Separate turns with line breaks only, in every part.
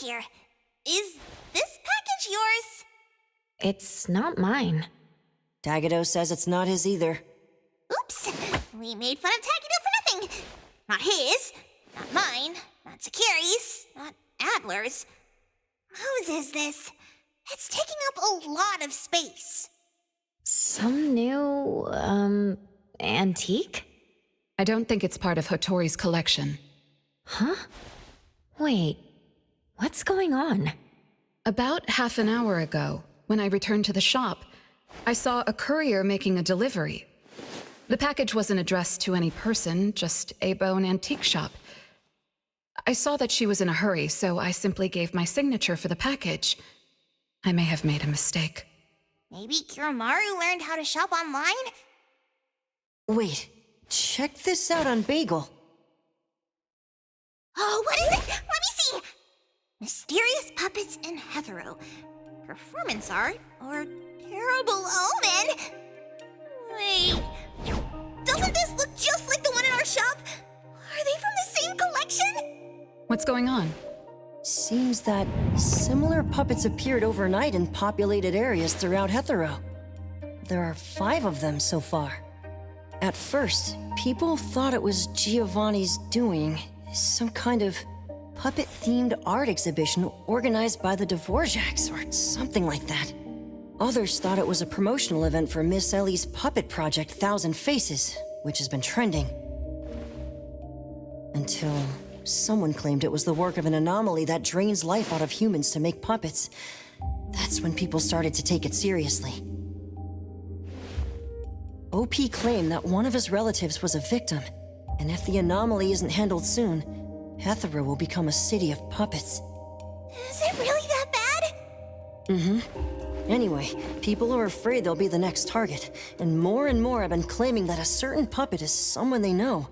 Here. Is this package yours?
It's not mine.
Daffodill says it's not his either.
Oops! We made fun of Daffodill for nothing! Not his, not mine, not Sakiri's, not Adler's. Whose is this? It's taking up a lot of space.
Some new, antique?
I don't think it's part of Hotori's collection.
Huh? Wait, what's going on?
About half an hour ago, when I returned to the shop, I saw a courier making a delivery. The package wasn't addressed to any person, just a bone antique shop. I saw that she was in a hurry, so I simply gave my signature for the package. I may have made a mistake.
Maybe Kiromaru learned how to shop online?
Wait, check this out on Bagel.
Oh, what is it? Let me see! Mysterious puppets in Hetero. Performance art or terrible omen? Wait, doesn't this look just like the one in our shop? Are they from the same collection?
What's going on?
Seems that similar puppets appeared overnight in populated areas throughout Hetero. There are 5 of them so far. At first, people thought it was Giovanni's doing, some kind of puppet-themed art exhibition organized by the Dvorak's or something like that. Others thought it was a promotional event for Miss Ellie's puppet project 1,000 Faces, which has been trending. Until someone claimed it was the work of an anomaly that drains life out of humans to make puppets. That's when people started to take it seriously. OP claimed that one of his relatives was a victim, and if the anomaly isn't handled soon, Hetero will become a city of puppets.
Is it really that bad?
Mm-hmm. Anyway, people are afraid they'll be the next target, and more have been claiming that a certain puppet is someone they know,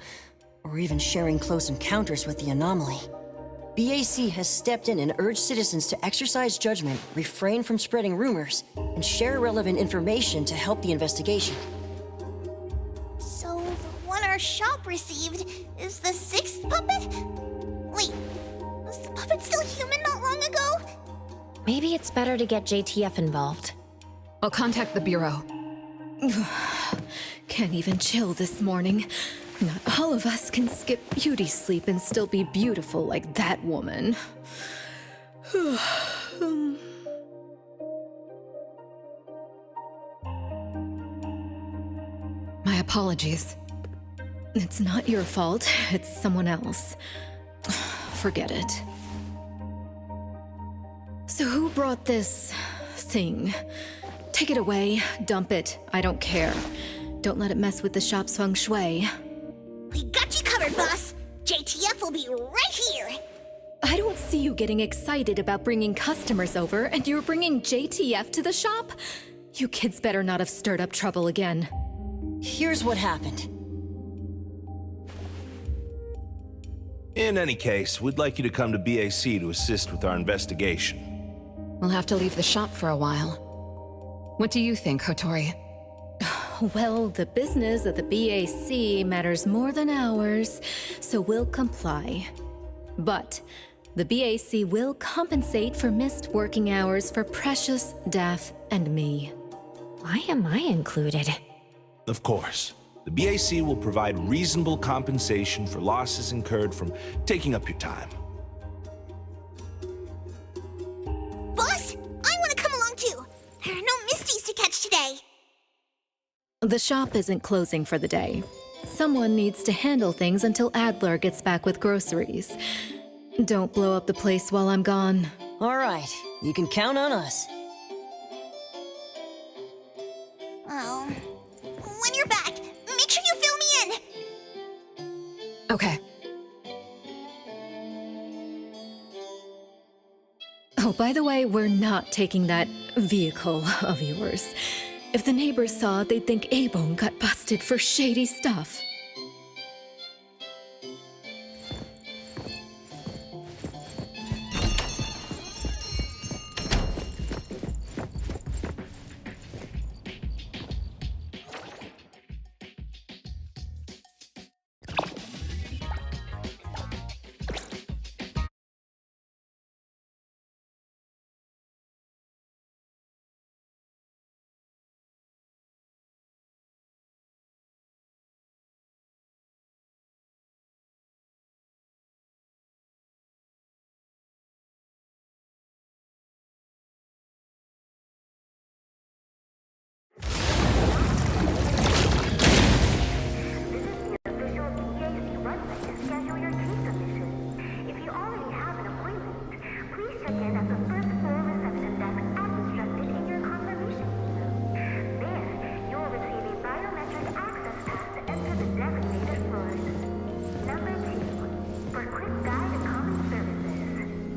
or even sharing close encounters with the anomaly. BAC has stepped in and urged citizens to exercise judgment, refrain from spreading rumors, and share relevant information to help the investigation.
So, the one our shop received is the 6th puppet? Wait, was the puppet still human not long ago?
Maybe it's better to get JTF involved.
I'll contact the Bureau.
Can't even chill this morning. Not all of us can skip beauty sleep and still be beautiful like that woman.
My apologies.
It's not your fault, it's someone else. Forget it. So who brought this thing? Take it away, dump it, I don't care. Don't let it mess with the shop's feng shui.
We got you covered, boss. JTF will be right here.
I don't see you getting excited about bringing customers over, and you're bringing JTF to the shop? You kids better not have stirred up trouble again.
Here's what happened.
In any case, we'd like you to come to BAC to assist with our investigation.
We'll have to leave the shop for a while. What do you think, Hotori?
Well, the business of the BAC matters more than ours, so we'll comply. But the BAC will compensate for missed working hours for Precious, Daff, and me.
Why am I included?
Of course. The BAC will provide reasonable compensation for losses incurred from taking up your time.
Boss, I want to come along too. There are no Misties to catch today.
The shop isn't closing for the day. Someone needs to handle things until Adler gets back with groceries. Don't blow up the place while I'm gone.
All right, you can count on us.
Oh. When you're back, make sure you fill me in.
Okay.
Oh, by the way, we're not taking that vehicle of yours. If the neighbors saw, they'd think A-Bone got busted for shady stuff.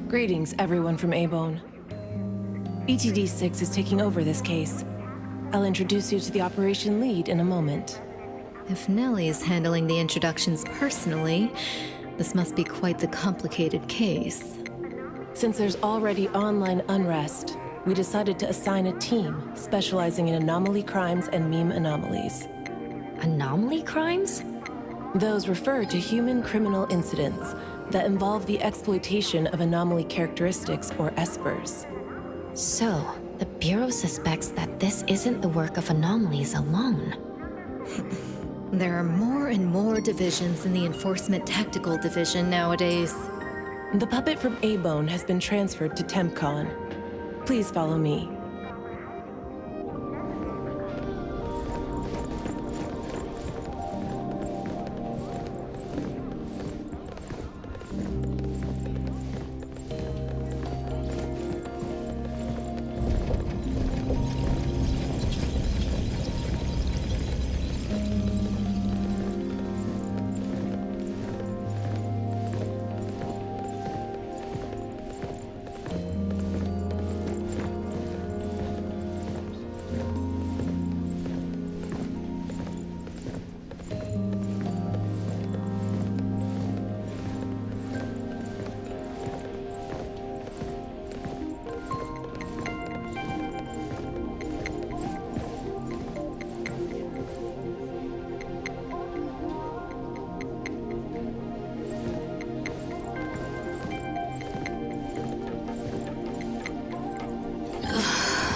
Greetings, everyone from A-Bone. ETD-6 is taking over this case. I'll introduce you to the operation lead in a moment.
If Nellie's handling the introductions personally, this must be quite the complicated case.
Since there's already online unrest, we decided to assign a team specializing in anomaly crimes and meme anomalies.
Anomaly crimes?
Those refer to human criminal incidents that involve the exploitation of anomaly characteristics, or espers.
So, the Bureau suspects that this isn't the work of anomalies alone.
There are more and more divisions in the Enforcement Tactical Division nowadays.
The puppet from A-Bone has been transferred to TempCon. Please follow me.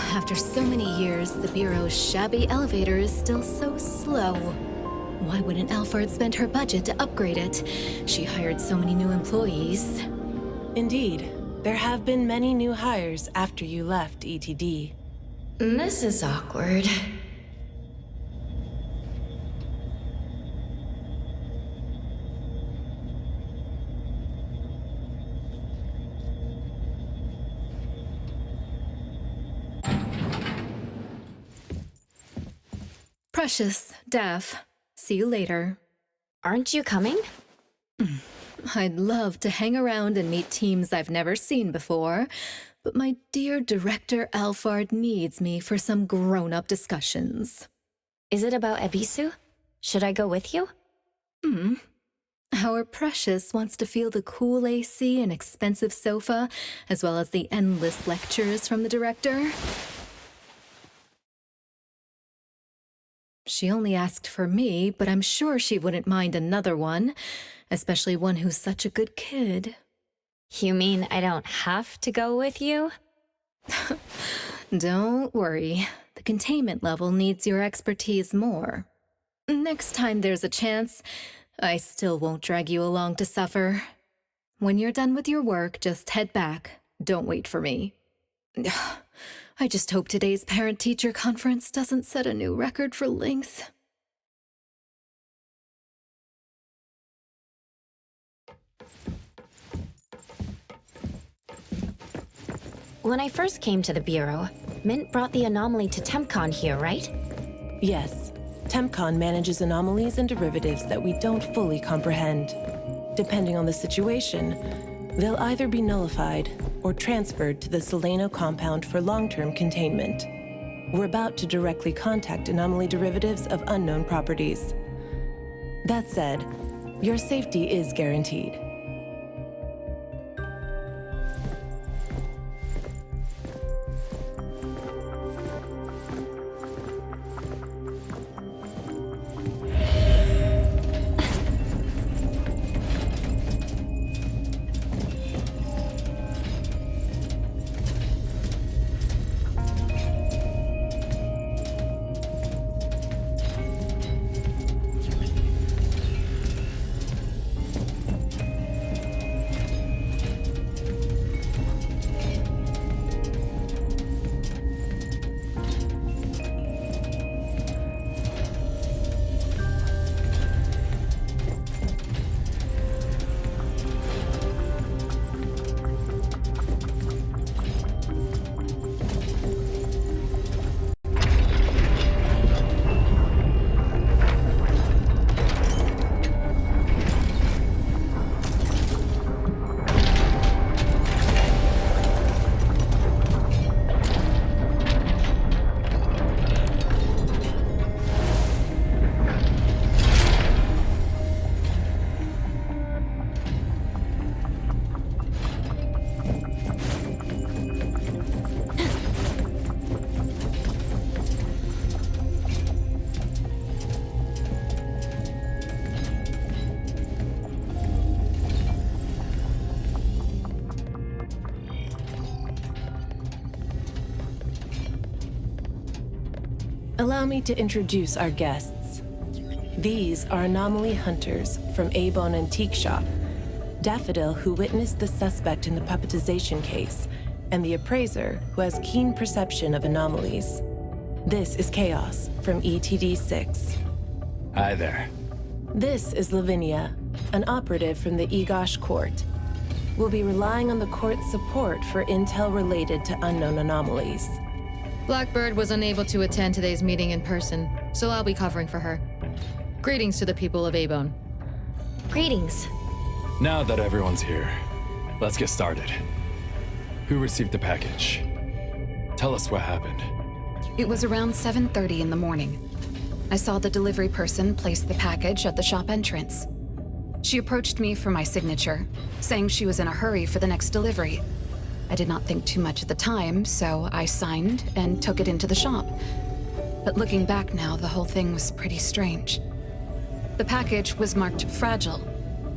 After so many years, the Bureau's shabby elevator is still so slow. Why wouldn't Alfred spend her budget to upgrade it? She hired so many new employees.
Indeed, there have been many new hires after you left ETD.
This is awkward.
Precious, Daff. See you later.
Aren't you coming?
I'd love to hang around and meet teams I've never seen before, but my dear Director Alphard needs me for some grown-up discussions.
Is it about Ebisu? Should I go with you?
Our Precious wants to feel the cool AC and expensive sofa, as well as the endless lectures from the director. She only asked for me, but I'm sure she wouldn't mind another one, especially one who's such a good kid.
You mean I don't have to go with you?
Don't worry. The containment level needs your expertise more. Next time there's a chance, I still won't drag you along to suffer. When you're done with your work, just head back. Don't wait for me. I just hope today's parent-teacher conference doesn't set a new record for length.
When I first came to the Bureau, Mint brought the anomaly to TempCon here, right?
Yes, TempCon manages anomalies and derivatives that we don't fully comprehend. Depending on the situation, they'll either be nullified or transferred to the Seleno compound for long-term containment. We're about to directly contact anomaly derivatives of unknown properties. That said, your safety is guaranteed. Allow me to introduce our guests. These are anomaly hunters from Avon Antique Shop, Daffodill, who witnessed the suspect in the puppetization case, and the appraiser, who has keen perception of anomalies. This is Chaos from ETD-6.
Hi there.
This is Lavinia, an operative from the Egosh Court. We'll be relying on the court's support for intel related to unknown anomalies.
Blackbird was unable to attend today's meeting in person, so I'll be covering for her. Greetings to the people of Abone.
Greetings.
Now that everyone's here, let's get started. Who received the package? Tell us what happened.
It was around 7:30 in the morning. I saw the delivery person place the package at the shop entrance. She approached me for my signature, saying she was in a hurry for the next delivery. I did not think too much at the time, so I signed and took it into the shop. But looking back now, the whole thing was pretty strange. The package was marked fragile,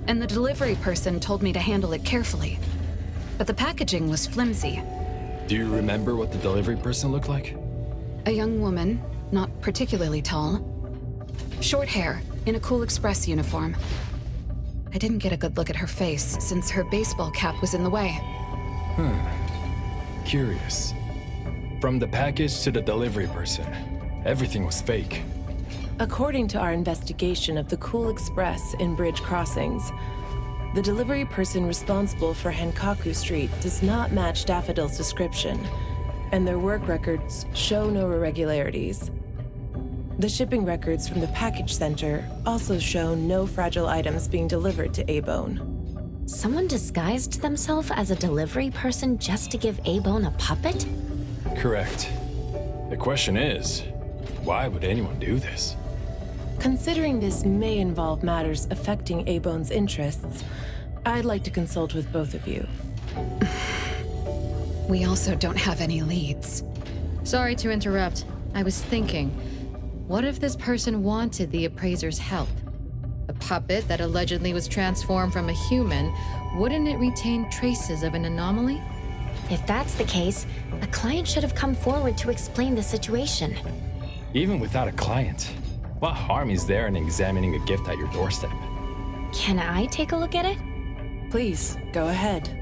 and the delivery person told me to handle it carefully. But the packaging was flimsy.
Do you remember what the delivery person looked like?
A young woman, not particularly tall. Short hair, in a Cool Express uniform. I didn't get a good look at her face, since her baseball cap was in the way.
Curious. From the package to the delivery person, everything was fake.
According to our investigation of the Cool Express in Bridge Crossings, the delivery person responsible for Hankaku Street does not match Daffodill's description, and their work records show no irregularities. The shipping records from the package center also show no fragile items being delivered to A-Bone.
Someone disguised themselves as a delivery person just to give A-Bone a puppet?
Correct. The question is, why would anyone do this?
Considering this may involve matters affecting A-Bone's interests, I'd like to consult with both of you.
We also don't have any leads.
Sorry to interrupt. I was thinking, what if this person wanted the appraiser's help? A puppet that allegedly was transformed from a human, wouldn't it retain traces of an anomaly?
If that's the case, a client should have come forward to explain the situation.
Even without a client, what harm is there in examining a gift at your doorstep?
Can I take a look at it?
Please, go ahead.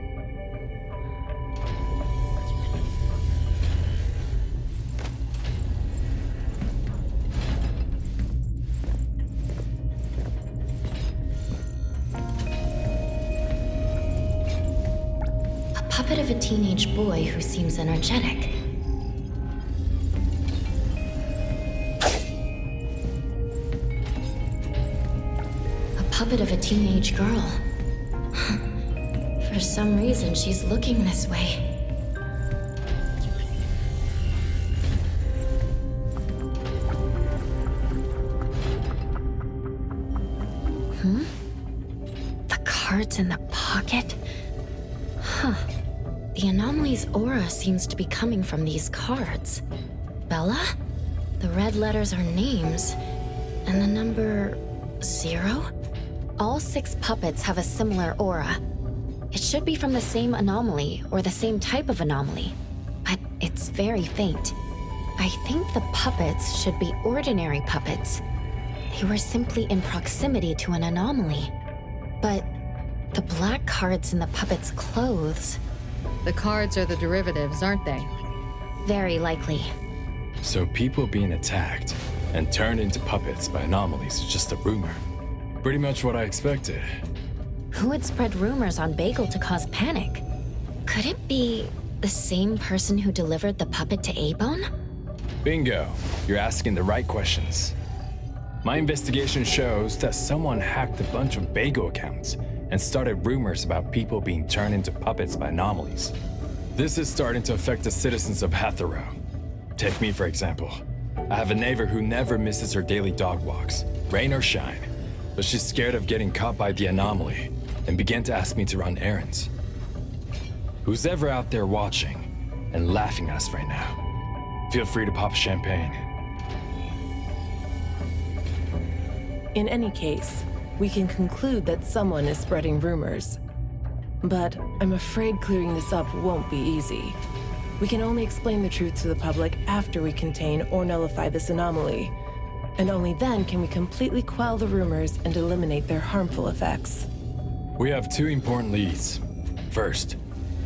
A puppet of a teenage boy who seems energetic. A puppet of a teenage girl. For some reason, she's looking this way. The cards in the pocket? Huh. The anomaly's aura seems to be coming from these cards. Bella? The red letters are names. And the number 0? All 6 puppets have a similar aura. It should be from the same anomaly or the same type of anomaly, but it's very faint. I think the puppets should be ordinary puppets. They were simply in proximity to an anomaly. But the black cards in the puppets' clothes...
The cards are the derivatives, aren't they?
Very likely.
So people being attacked and turned into puppets by anomalies is just a rumor. Pretty much what I expected.
Who would spread rumors on Bagel to cause panic? Could it be the same person who delivered the puppet to A-Bone?
Bingo. You're asking the right questions. My investigation shows that someone hacked a bunch of Bagel accounts and started rumors about people being turned into puppets by anomalies. This is starting to affect the citizens of Hetero. Take me, for example. I have a neighbor who never misses her daily dog walks, rain or shine, but she's scared of getting caught by the anomaly and began to ask me to run errands. Who's ever out there watching and laughing at us right now, feel free to pop champagne.
In any case, we can conclude that someone is spreading rumors. But I'm afraid clearing this up won't be easy. We can only explain the truth to the public after we contain or nullify this anomaly. And only then can we completely quell the rumors and eliminate their harmful effects.
We have 2 important leads. First,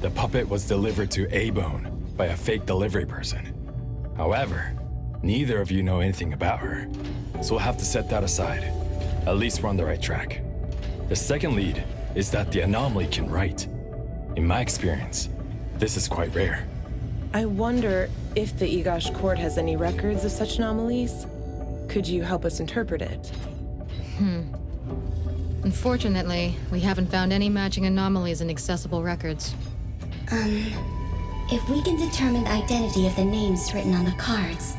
the puppet was delivered to A-Bone by a fake delivery person. However, neither of you know anything about her, so we'll have to set that aside. At least we're on the right track. The second lead is that the anomaly can write. In my experience, this is quite rare.
I wonder if the Egosh court has any records of such anomalies? Could you help us interpret it?
Unfortunately, we haven't found any matching anomalies in accessible records.
If we can determine the identity of the names written on the cards,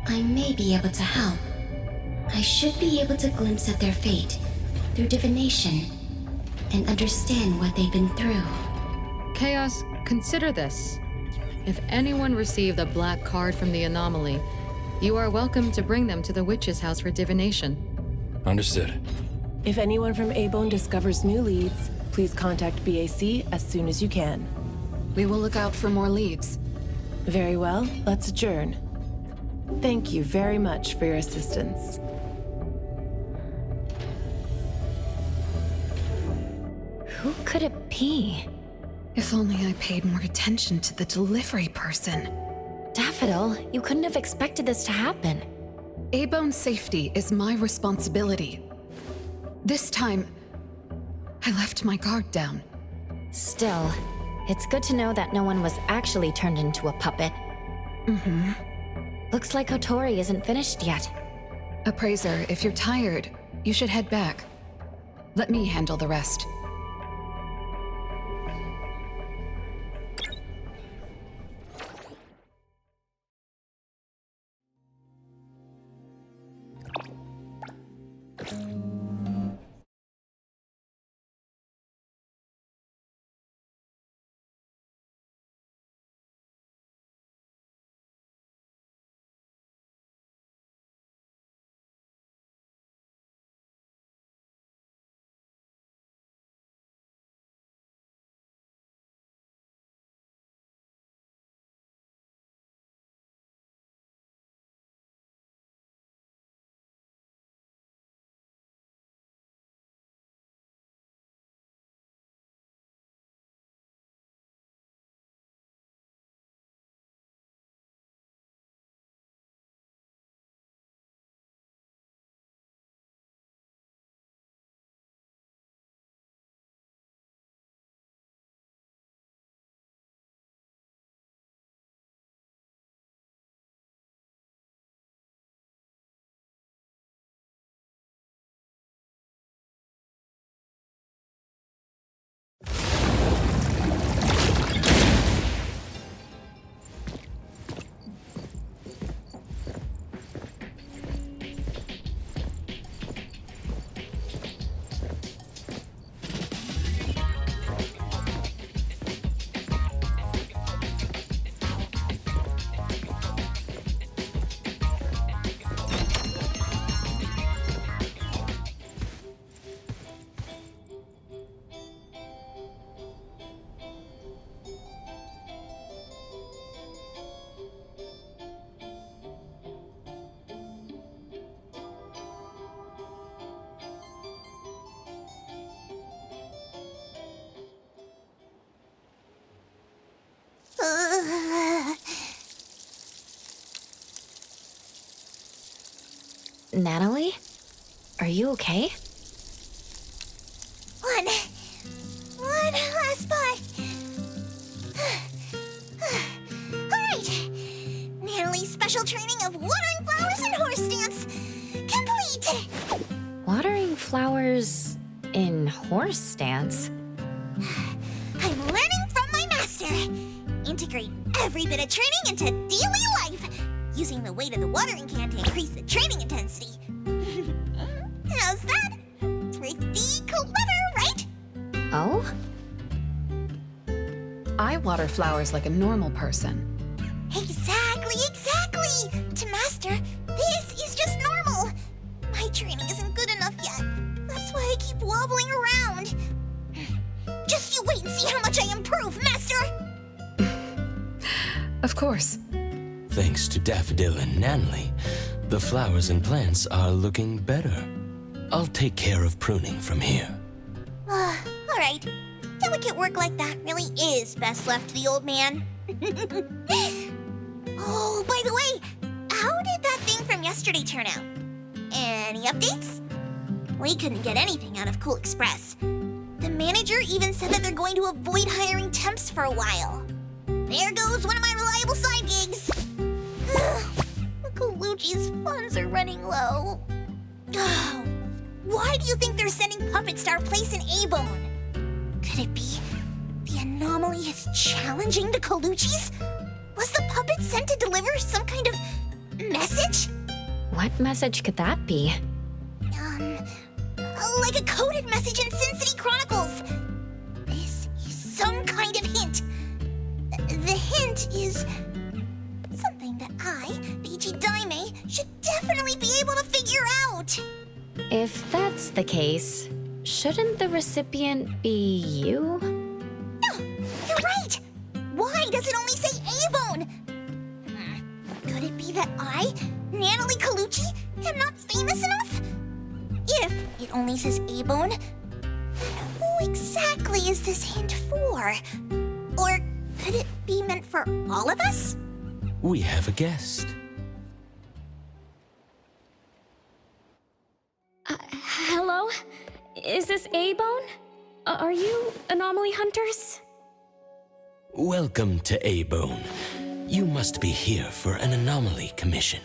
I may be able to help. I should be able to glimpse at their fate through divination and understand what they've been through.
Chaos, consider this. If anyone received a black card from the anomaly, you are welcome to bring them to the witch's house for divination.
Understood.
If anyone from A-Bone discovers new leads, please contact BAC as soon as you can.
We will look out for more leads.
Very well, let's adjourn. Thank you very much for your assistance.
Who could it be?
If only I paid more attention to the delivery person.
Daffodill, you couldn't have expected this to happen.
A-Bone's safety is my responsibility. This time, I left my guard down.
Still, it's good to know that no one was actually turned into a puppet. Looks like Otori isn't finished yet.
Appraiser, if you're tired, you should head back. Let me handle the rest.
Natalie? Are you okay?
One last spot. Alright. Natalie's special training of watering flowers and horse dance complete.
Watering flowers in horse stance?
I'm learning from my master. Integrate every bit of training into daily life, using the weight of the watering can to increase the training intensity. How's that? Pretty clever, right?
Oh?
I water flowers like a normal person.
Exactly! To master, this is just normal. My training isn't good enough yet. That's why I keep wobbling around. Just you wait and see how much I improve, master!
Of course.
Thanks to Daffodill and Natalie, the flowers and plants are looking better. I'll take care of pruning from here.
Alright. Delicate work like that really is best left to the old man. Oh, by the way, how did that thing from yesterday turn out? Any updates? We couldn't get anything out of Cool Express. The manager even said that they're going to avoid hiring temps for a while. There goes one of my reliable side gigs. Colucci's funds are running low. Why do you think they're sending puppets to our place in A-Bone? Could it be the anomaly is challenging the Colucci's? Was the puppet sent to deliver some kind of message?
What message could that be?
Like a coded message in Sin City Chronicles. This is some kind of hint. The hint is something that I, BG Daime, should definitely be able to figure out.
If that's the case, shouldn't the recipient be you?
No, you're right. Why does it only say A-Bone? Could it be that I, Natalie Colucci, am not famous enough? If it only says A-Bone, then who exactly is this hint for? Or could it be meant for all of us?
We have a guest.
Hello? Is this A-Bone? Are you anomaly hunters?
Welcome to A-Bone. You must be here for an anomaly commission.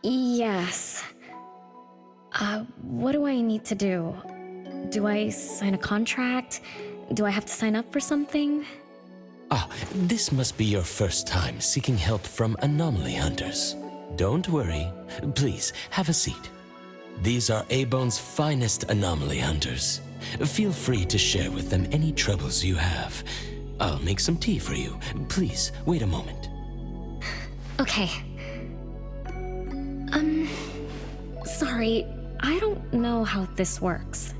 Yes. What do I need to do? Do I sign a contract? Do I have to sign up for something?
Ah, this must be your first time seeking help from anomaly hunters. Don't worry. Please, have a seat. These are A-Bone's finest anomaly hunters. Feel free to share with them any troubles you have. I'll make some tea for you. Please, wait a moment.
Okay. Sorry, I don't know how this works.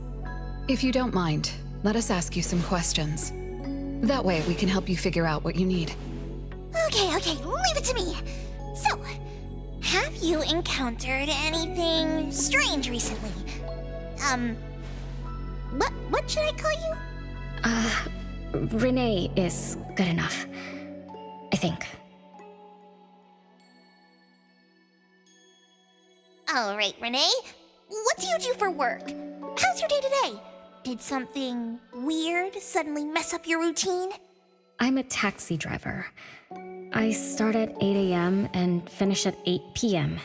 If you don't mind, let us ask you some questions. That way we can help you figure out what you need.
Okay, leave it to me. So, have you encountered anything strange recently? What should I call you?
Renee is good enough. I think.
All right, Renee. What do you do for work? How's your day today? Did something weird suddenly mess up your routine?
I'm a taxi driver. I start at 8 a.m. and finish at 8 p.m.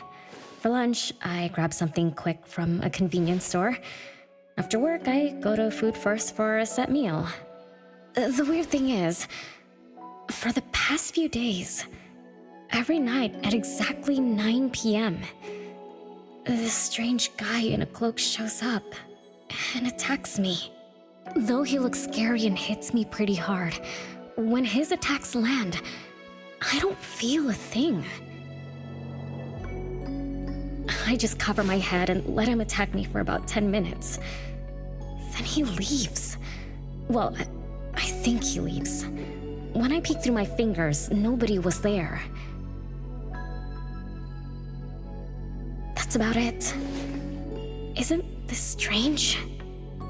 For lunch, I grab something quick from a convenience store. After work, I go to Food First for a set meal. The weird thing is, for the past few days, every night at exactly 9 p.m., this strange guy in a cloak shows up and attacks me. Though he looks scary and hits me pretty hard, when his attacks land, I don't feel a thing. I just cover my head and let him attack me for about 10 minutes. Then he leaves. Well, I think he leaves. When I peek through my fingers, nobody was there. That's about it. Isn't this strange?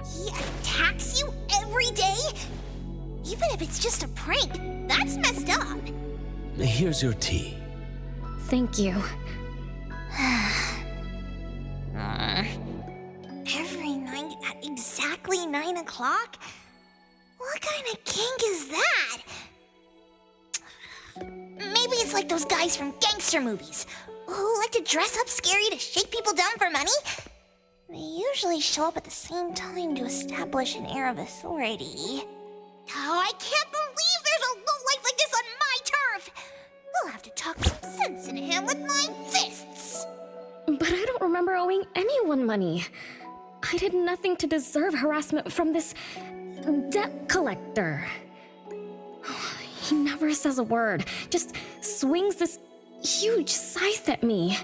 He attacks you every day? Even if it's just a prank, that's messed up.
Here's your tea.
Thank you.
Every night at exactly 9 o'clock? What kind of kink is that? Maybe it's like those guys from gangster movies who like to dress up scary to shake people down for money. They usually show up at the same time to establish an air of authority. Oh, I can't believe there's a lowlife like this on my turf! I'll have to talk some sense into him with my fists!
But I don't remember owing anyone money. I did nothing to deserve harassment from this debt collector. He never says a word, just swings this huge scythe at me.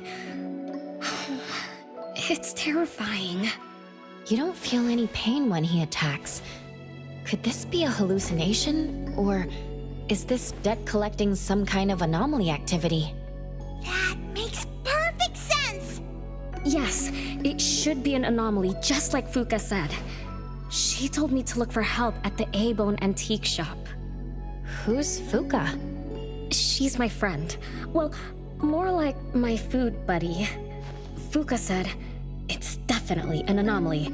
It's terrifying.
You don't feel any pain when he attacks. Could this be a hallucination? Or is this debt collecting some kind of anomaly activity?
That makes perfect sense!
Yes, it should be an anomaly, just like Fuka said. She told me to look for help at the A-Bone antique shop.
Who's Fuka?
She's my friend. Well, more like my food buddy. Fuka said, it's definitely an anomaly,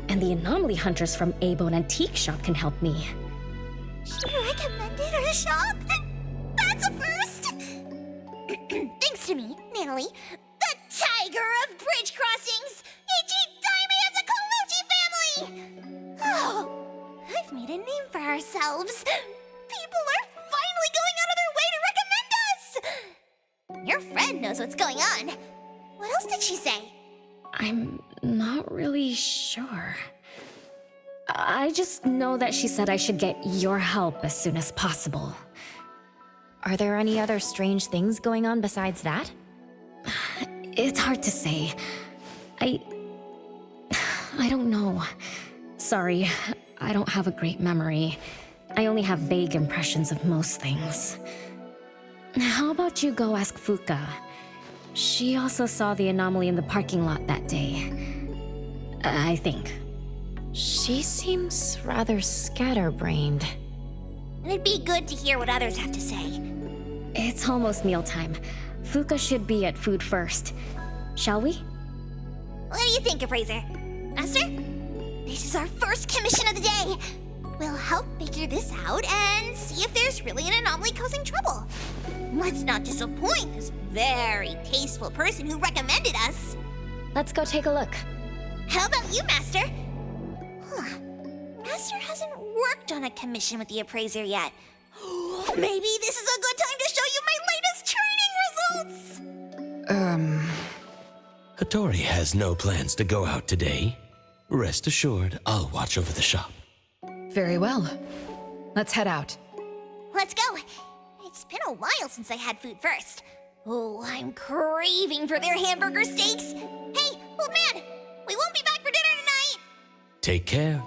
and the anomaly hunters from A-Bone antique shop can help me.
She recommended her shop? That's a first! Thanks to me, Natalie, the tiger of bridge crossings, Ichi-Daime of the Colucci family! Oh, I've made a name for ourselves. People are finally going out of their way to recommend us! Your friend knows what's going on. What else did she say?
I'm not really sure. I just know that she said I should get your help as soon as possible.
Are there any other strange things going on besides that?
It's hard to say. I don't know. Sorry, I don't have a great memory. I only have vague impressions of most things. How about you go ask Fuka? She also saw the anomaly in the parking lot that day. I think.
She seems rather scatterbrained.
It'd be good to hear what others have to say.
It's almost mealtime. Fuka should be at Food First. Shall we?
What do you think, Appraiser? Master? This is our first commission of the day. We'll help figure this out and see if there's really an anomaly causing trouble. Let's not disappoint this very tasteful person who recommended us.
Let's go take a look.
How about you, Master? Huh. Master hasn't worked on a commission with the appraiser yet. Maybe this is a good time to show you my latest training results!
Hattori has no plans to go out today. Rest assured, I'll watch over the shop.
Very well. Let's head out.
Let's go. It's been a while since I had food first. Oh, I'm craving for their hamburger steaks. Hey, old man, we won't be back for dinner tonight.
Take care.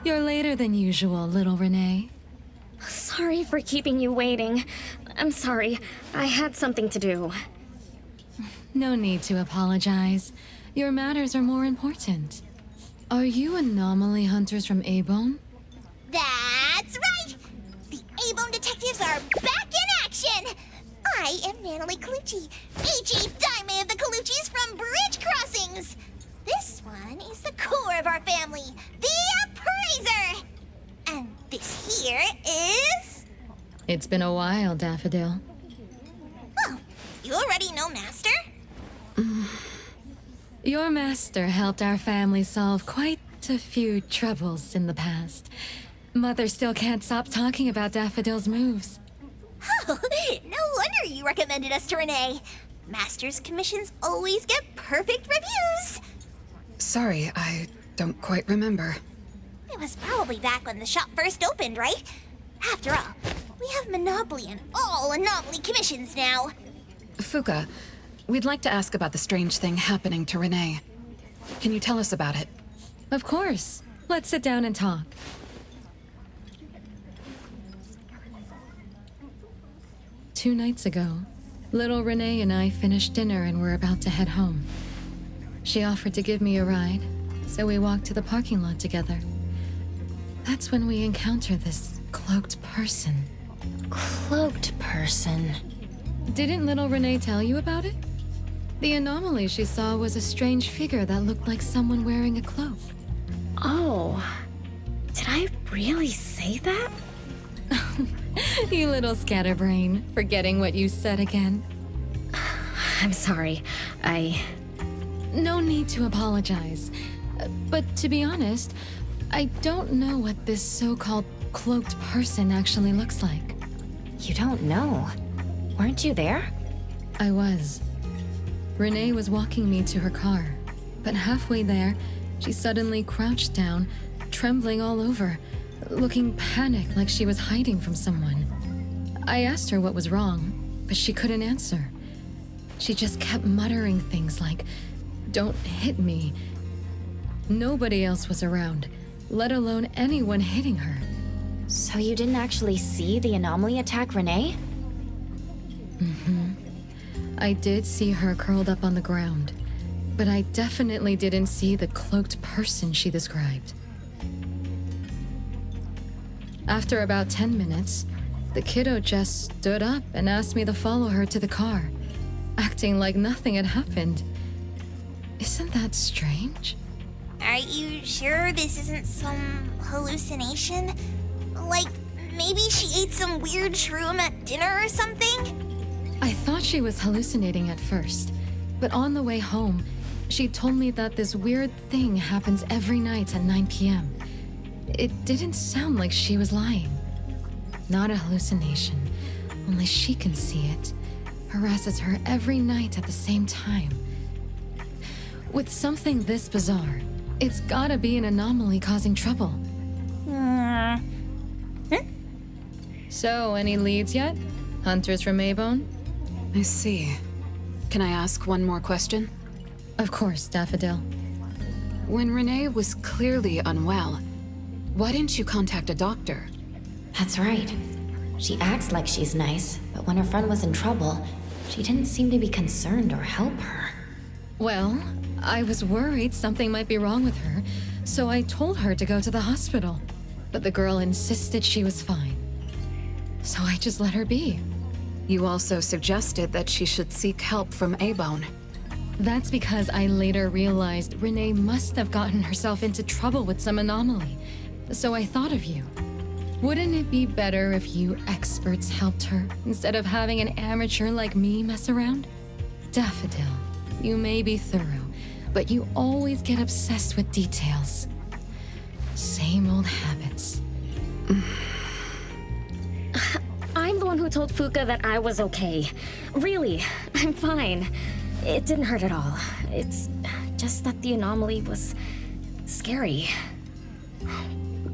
You're later than usual, little Renee.
Sorry for keeping you waiting. I'm sorry. I had something to do.
No need to apologize. Your matters are more important. Are you anomaly hunters from Abone?
That's right! The A-Bone detectives are back in action! I am Natalie Colucci, H.E. Daime of the Coluccis from Bridge Crossings! This one is the core of our family, the Appraiser! And this here is...
It's been a while, Daffodill.
Well, you already know, Master.
Your master helped our family solve quite a few troubles in the past. Mother still can't stop talking about Daffodill's moves.
Oh, no wonder you recommended us to Renee. Master's commissions always get perfect reviews.
Sorry, I don't quite remember.
It was probably back when the shop first opened, right? After all, we have monopoly on all anomaly commissions now.
Fuka, we'd like to ask about the strange thing happening to Renee. Can you tell us about it?
Of course. Let's sit down and talk. Two nights ago, little Renee and I finished dinner and were about to head home. She offered to give me a ride, so we walked to the parking lot together. That's when we encountered this cloaked person.
Cloaked person?
Didn't little Renee tell you about it? The anomaly she saw was a strange figure that looked like someone wearing a cloak.
Oh, did I really say that?
You little scatterbrain, forgetting what you said again.
I'm sorry.
No need to apologize. But to be honest, I don't know what this so-called cloaked person actually looks like.
You don't know? Weren't you there?
I was. Renee was walking me to her car, but halfway there, she suddenly crouched down, trembling all over, looking panicked like she was hiding from someone. I asked her what was wrong, but she couldn't answer. She just kept muttering things like, "Don't hit me." Nobody else was around, let alone anyone hitting her.
So you didn't actually see the anomaly attack Renee?
I did see her curled up on the ground, but I definitely didn't see the cloaked person she described. After about 10 minutes, the kiddo just stood up and asked me to follow her to the car, acting like nothing had happened. Isn't that strange?
Are you sure this isn't some hallucination? Like, maybe she ate some weird shroom at dinner or something?
I thought she was hallucinating at first, but on the way home, she told me that this weird thing happens every night at 9 p.m. It didn't sound like she was lying. Not a hallucination, only she can see it. Harasses her every night at the same time. With something this bizarre, it's gotta be an anomaly causing trouble. So, any leads yet? Hunters from Maybone?
I see. Can I ask one more question?
Of course, Daffodill.
When Renee was clearly unwell, why didn't you contact a doctor?
That's right. She acts like she's nice, but when her friend was in trouble, she didn't seem to be concerned or help her.
Well, I was worried something might be wrong with her, so I told her to go to the hospital. But the girl insisted she was fine. So I just let her be.
You also suggested that she should seek help from A-Bone.
That's because I later realized Renee must have gotten herself into trouble with some anomaly. So I thought of you. Wouldn't it be better if you experts helped her instead of having an amateur like me mess around? Daffodill, you may be thorough, but you always get obsessed with details. Same old habits.
I'm the one who told Fuka that I was okay. Really, I'm fine. It didn't hurt at all. It's just that the anomaly was scary.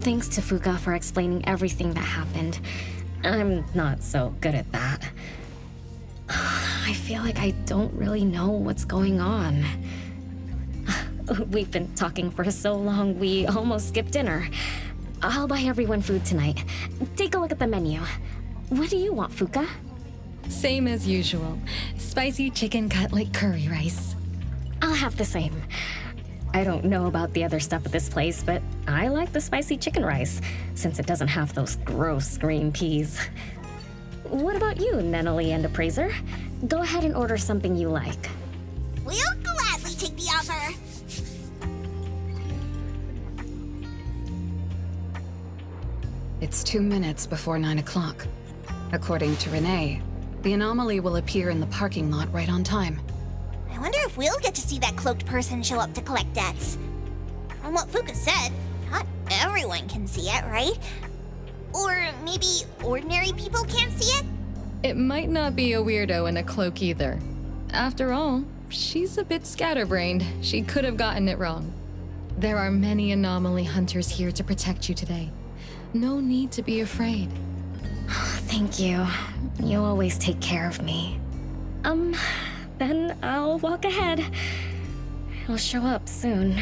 Thanks to Fuka for explaining everything that happened. I'm not so good at that. I feel like I don't really know what's going on. We've been talking for so long, we almost skipped dinner. I'll buy everyone food tonight. Take a look at the menu. What do you want, Fuka?
Same as usual. Spicy chicken cutlet curry rice.
I'll have the same. I don't know about the other stuff at this place, but I like the spicy chicken rice, since it doesn't have those gross green peas. What about you, Nenali and Appraiser? Go ahead and order something you like.
We'll gladly take the offer.
It's 2 minutes before 9 o'clock. According to Renee, the anomaly will appear in the parking lot right on time.
I wonder if we'll get to see that cloaked person show up to collect debts. From what Fuka said, not everyone can see it, right? Or maybe ordinary people can't see it?
It might not be a weirdo in a cloak either. After all, she's a bit scatterbrained. She could have gotten it wrong. There are many anomaly hunters here to protect you today. No need to be afraid.
Thank you. You always take care of me. Then I'll walk ahead. I'll show up soon.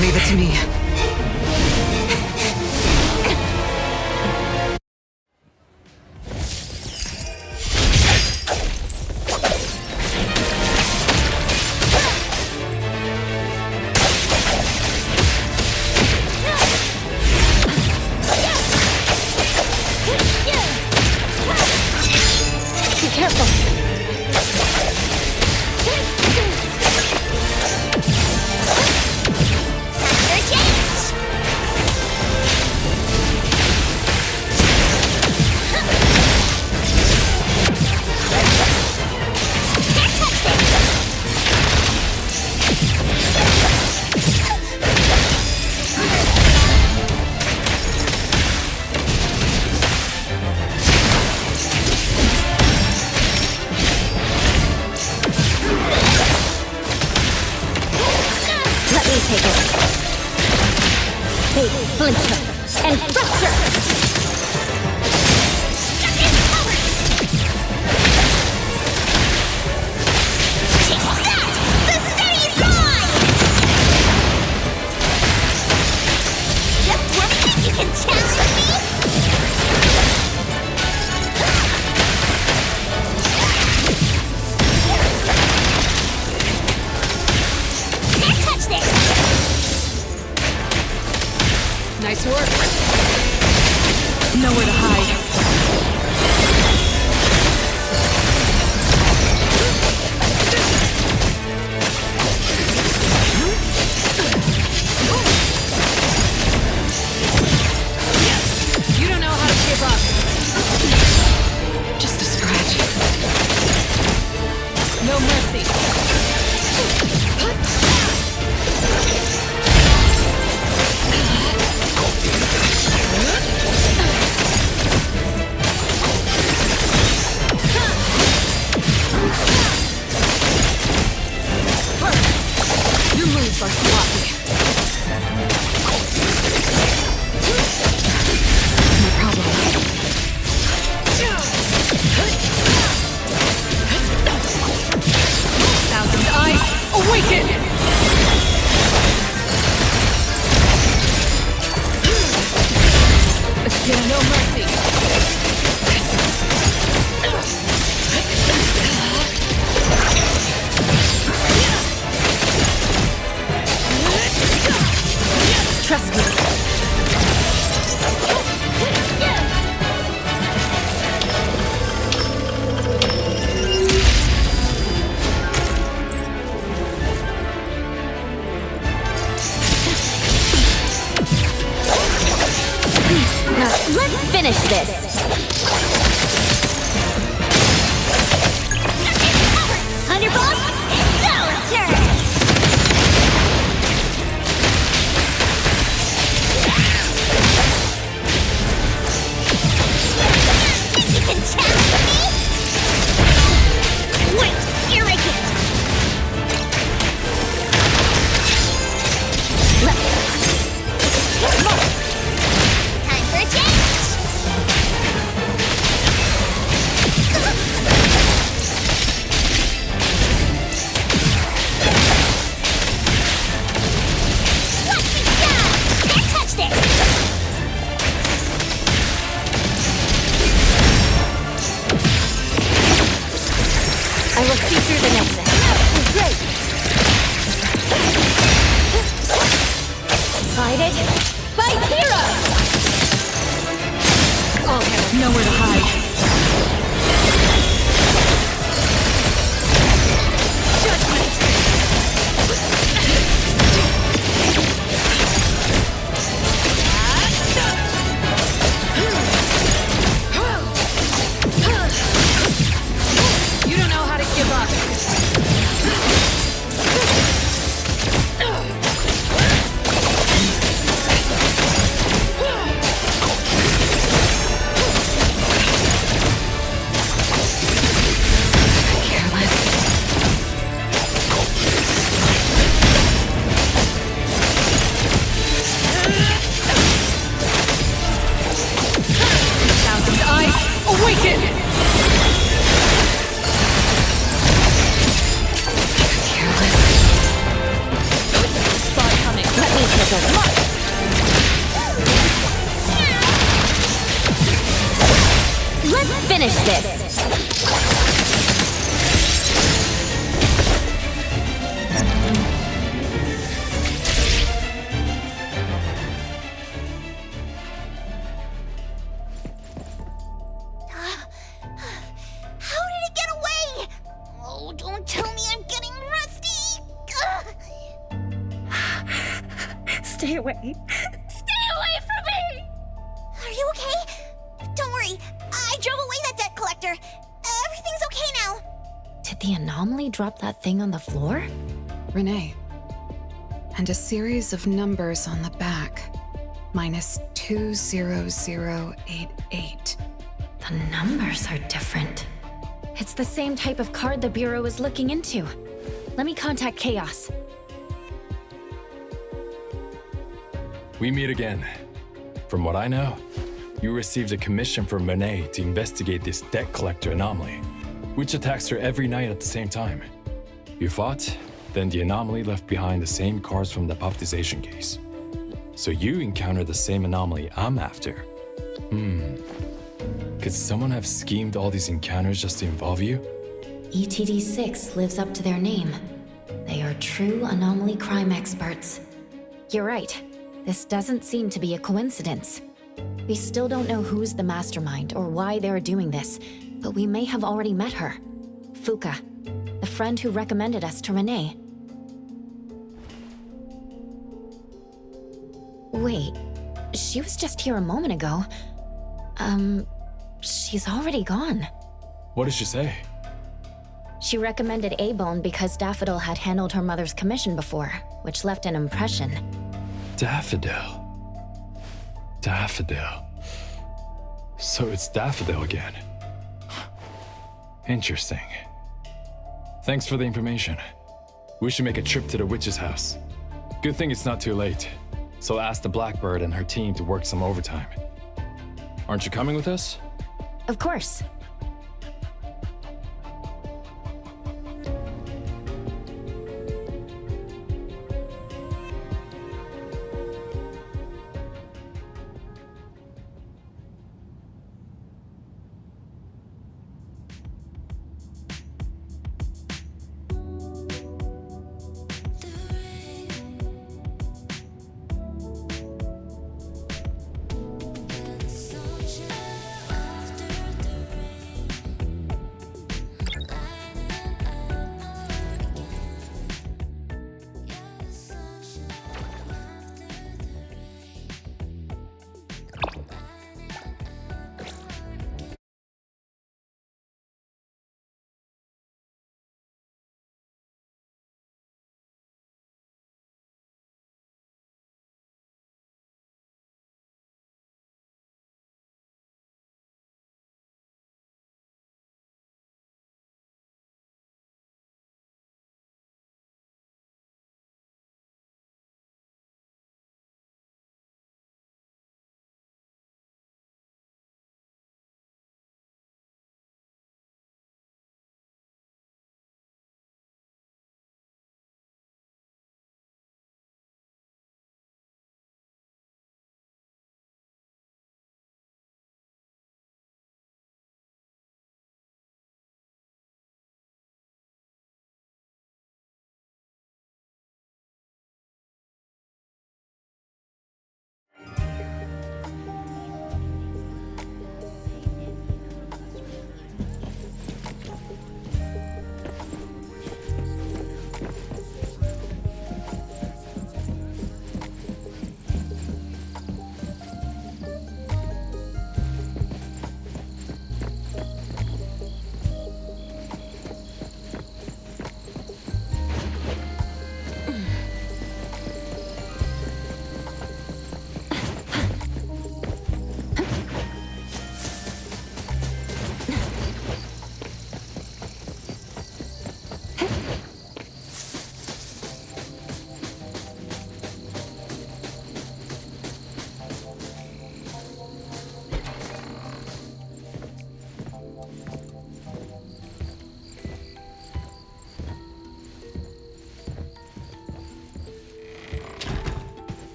Leave it to me.
Be careful. Flinch her and thrust her!
Nice work. Nowhere to hide. You don't know how to give up. Just a scratch. No mercy. Your moves are sloppy. No problem. Thousand eyes, awaken! Again, no mercy. Trust me.
Now, let's finish this. Underboss, it's our turn. You can challenge me? Wait, arrogant. Time for a change. Watch me go! Can't touch this! I will see through the nexus. Great! Guided by heroes!
All have nowhere to hide. You don't know how to give up.
take a look! Let's finish this!
How did it get away? Oh, don't tell me I'm getting rusty.
Stay away. Stay away from me!
Are you okay? Don't worry. I drove away that debt collector. Everything's okay now.
Did the anomaly drop that thing on the floor?
Renee. And a series of numbers on the back. Minus 20088.
The numbers are different. It's the same type of card the Bureau is looking into. Let me contact Chaos.
We meet again. From what I know, you received a commission from Renee to investigate this debt collector anomaly, which attacks her every night at the same time. You fought, then the anomaly left behind the same cards from the puppetization case. So you encountered the same anomaly I'm after. Could someone have schemed all these encounters just to involve you?
ETD6 lives up to their name. They are true anomaly crime experts. You're right. This doesn't seem to be a coincidence. We still don't know who's the mastermind or why they're doing this, but we may have already met her. Fuka, the friend who recommended us to Renee. Wait, she was just here a moment ago. She's already gone.
What did she say?
She recommended A-Bone because Daffodill had handled her mother's commission before, which left an impression.
Daffodill. Daffodill. So it's Daffodill again. Interesting. Thanks for the information. We should make a trip to the witch's house. Good thing it's not too late. So I'll ask the Blackbird and her team to work some overtime. Aren't you coming with us?
Of course.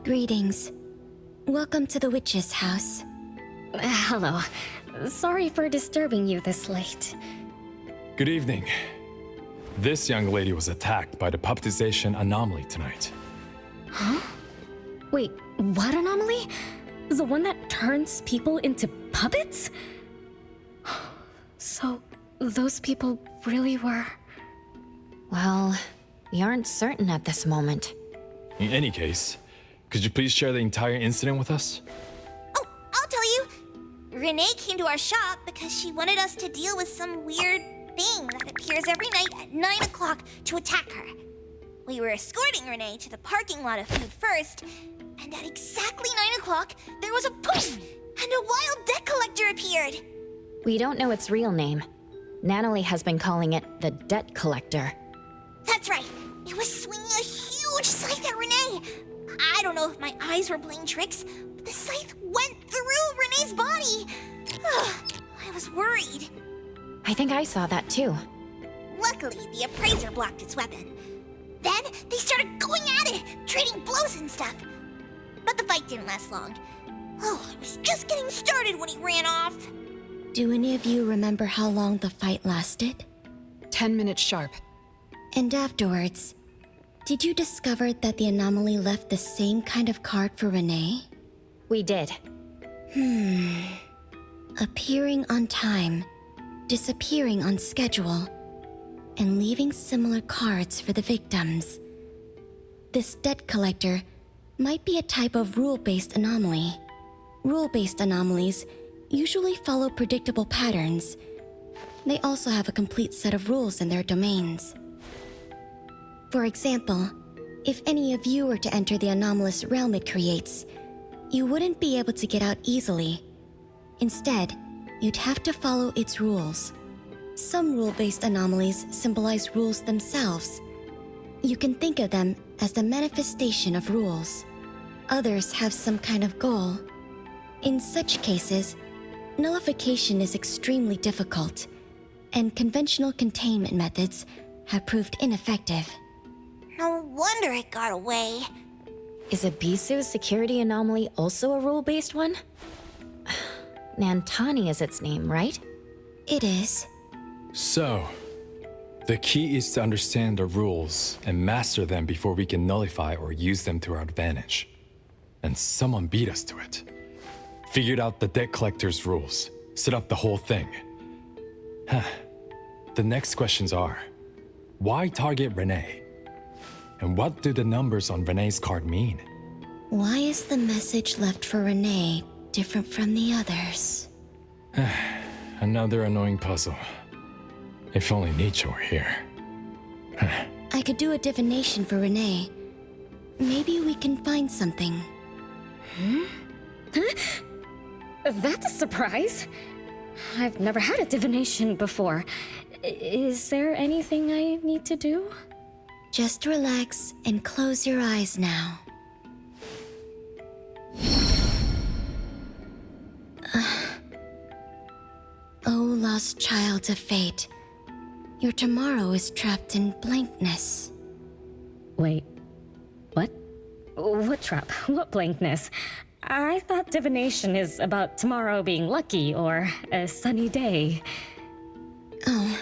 Greetings. Welcome to the witch's house.
Hello. Sorry for disturbing you this late.
Good evening. This young lady was attacked by the puppetization anomaly tonight.
Huh? Wait, what anomaly? The one that turns people into puppets? So, those people really were...
Well, we aren't certain at this moment.
In any case, could you please share the entire incident with us?
Oh, I'll tell you. Renee came to our shop because she wanted us to deal with some weird thing that appears every night at 9 o'clock to attack her. We were escorting Renee to the parking lot of food first, and at exactly 9 o'clock, there was a poof, and a wild debt collector appeared.
We don't know its real name. Natalie has been calling it the Debt Collector.
That's right. It was swinging a huge scythe at Renee. I don't know if my eyes were playing tricks, but the scythe went through Renee's body. I was worried.
I think I saw that too.
Luckily, the appraiser blocked its weapon. Then, they started going at it, trading blows and stuff. But the fight didn't last long. Oh, I was just getting started when he ran off.
Do any of you remember how long the fight lasted?
10 minutes sharp.
And afterwards, did you discover that the anomaly left the same kind of card for Renee?
We did.
Appearing on time, disappearing on schedule, and leaving similar cards for the victims. This debt collector might be a type of rule-based anomaly. Rule-based anomalies usually follow predictable patterns. They also have a complete set of rules in their domains. For example, if any of you were to enter the anomalous realm it creates, you wouldn't be able to get out easily. Instead, you'd have to follow its rules. Some rule-based anomalies symbolize rules themselves. You can think of them as the manifestation of rules. Others have some kind of goal. In such cases, nullification is extremely difficult, and conventional containment methods have proved ineffective.
No wonder it got away.
Is Abisu's security anomaly also a rule-based one? Nantani is its name, right?
It is.
So, the key is to understand the rules and master them before we can nullify or use them to our advantage. And someone beat us to it. Figured out the debt collector's rules, set up the whole thing. The next questions are, why target Renee? And what do the numbers on Renee's card mean?
Why is the message left for Renee different from the others?
Another annoying puzzle. If only Nietzsche were here.
I could do a divination for Renee. Maybe we can find something.
That's a surprise. I've never had a divination before. Is there anything I need to do?
Just relax and close your eyes now. Oh, lost child of fate. Your tomorrow is trapped in blankness.
Wait, what? What trap? What blankness? I thought divination is about tomorrow being lucky or a sunny day.
Oh.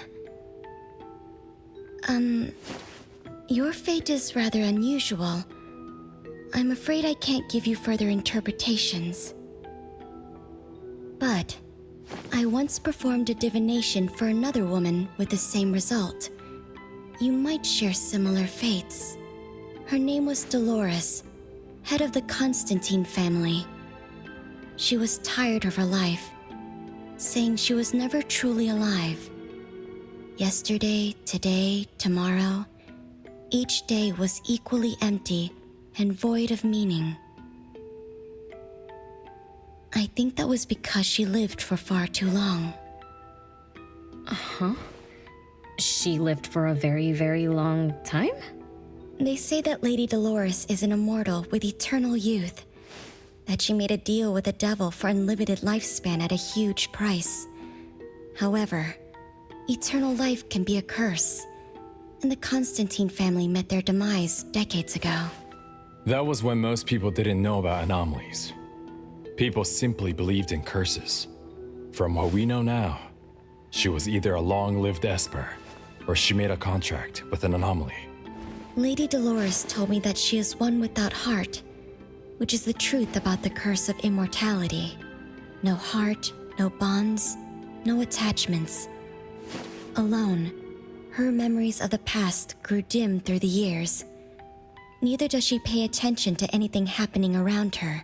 Your fate is rather unusual. I'm afraid I can't give you further interpretations. But I once performed a divination for another woman with the same result. You might share similar fates. Her name was Dolores, head of the Constantine family. She was tired of her life, saying she was never truly alive. Yesterday, today, tomorrow, each day was equally empty and void of meaning. I think that was because she lived for far too long.
Uh-huh. She lived for a very, very long time?
They say that Lady Dolores is an immortal with eternal youth, that she made a deal with the devil for unlimited lifespan at a huge price. However, eternal life can be a curse, and the Constantine family met their demise decades ago.
That was when most people didn't know about anomalies. People simply believed in curses. From what we know now, she was either a long-lived Esper, or she made a contract with an anomaly.
Lady Dolores told me that she is one without heart, which is the truth about the curse of immortality. No heart, no bonds, no attachments. Alone, her memories of the past grew dim through the years. Neither does she pay attention to anything happening around her.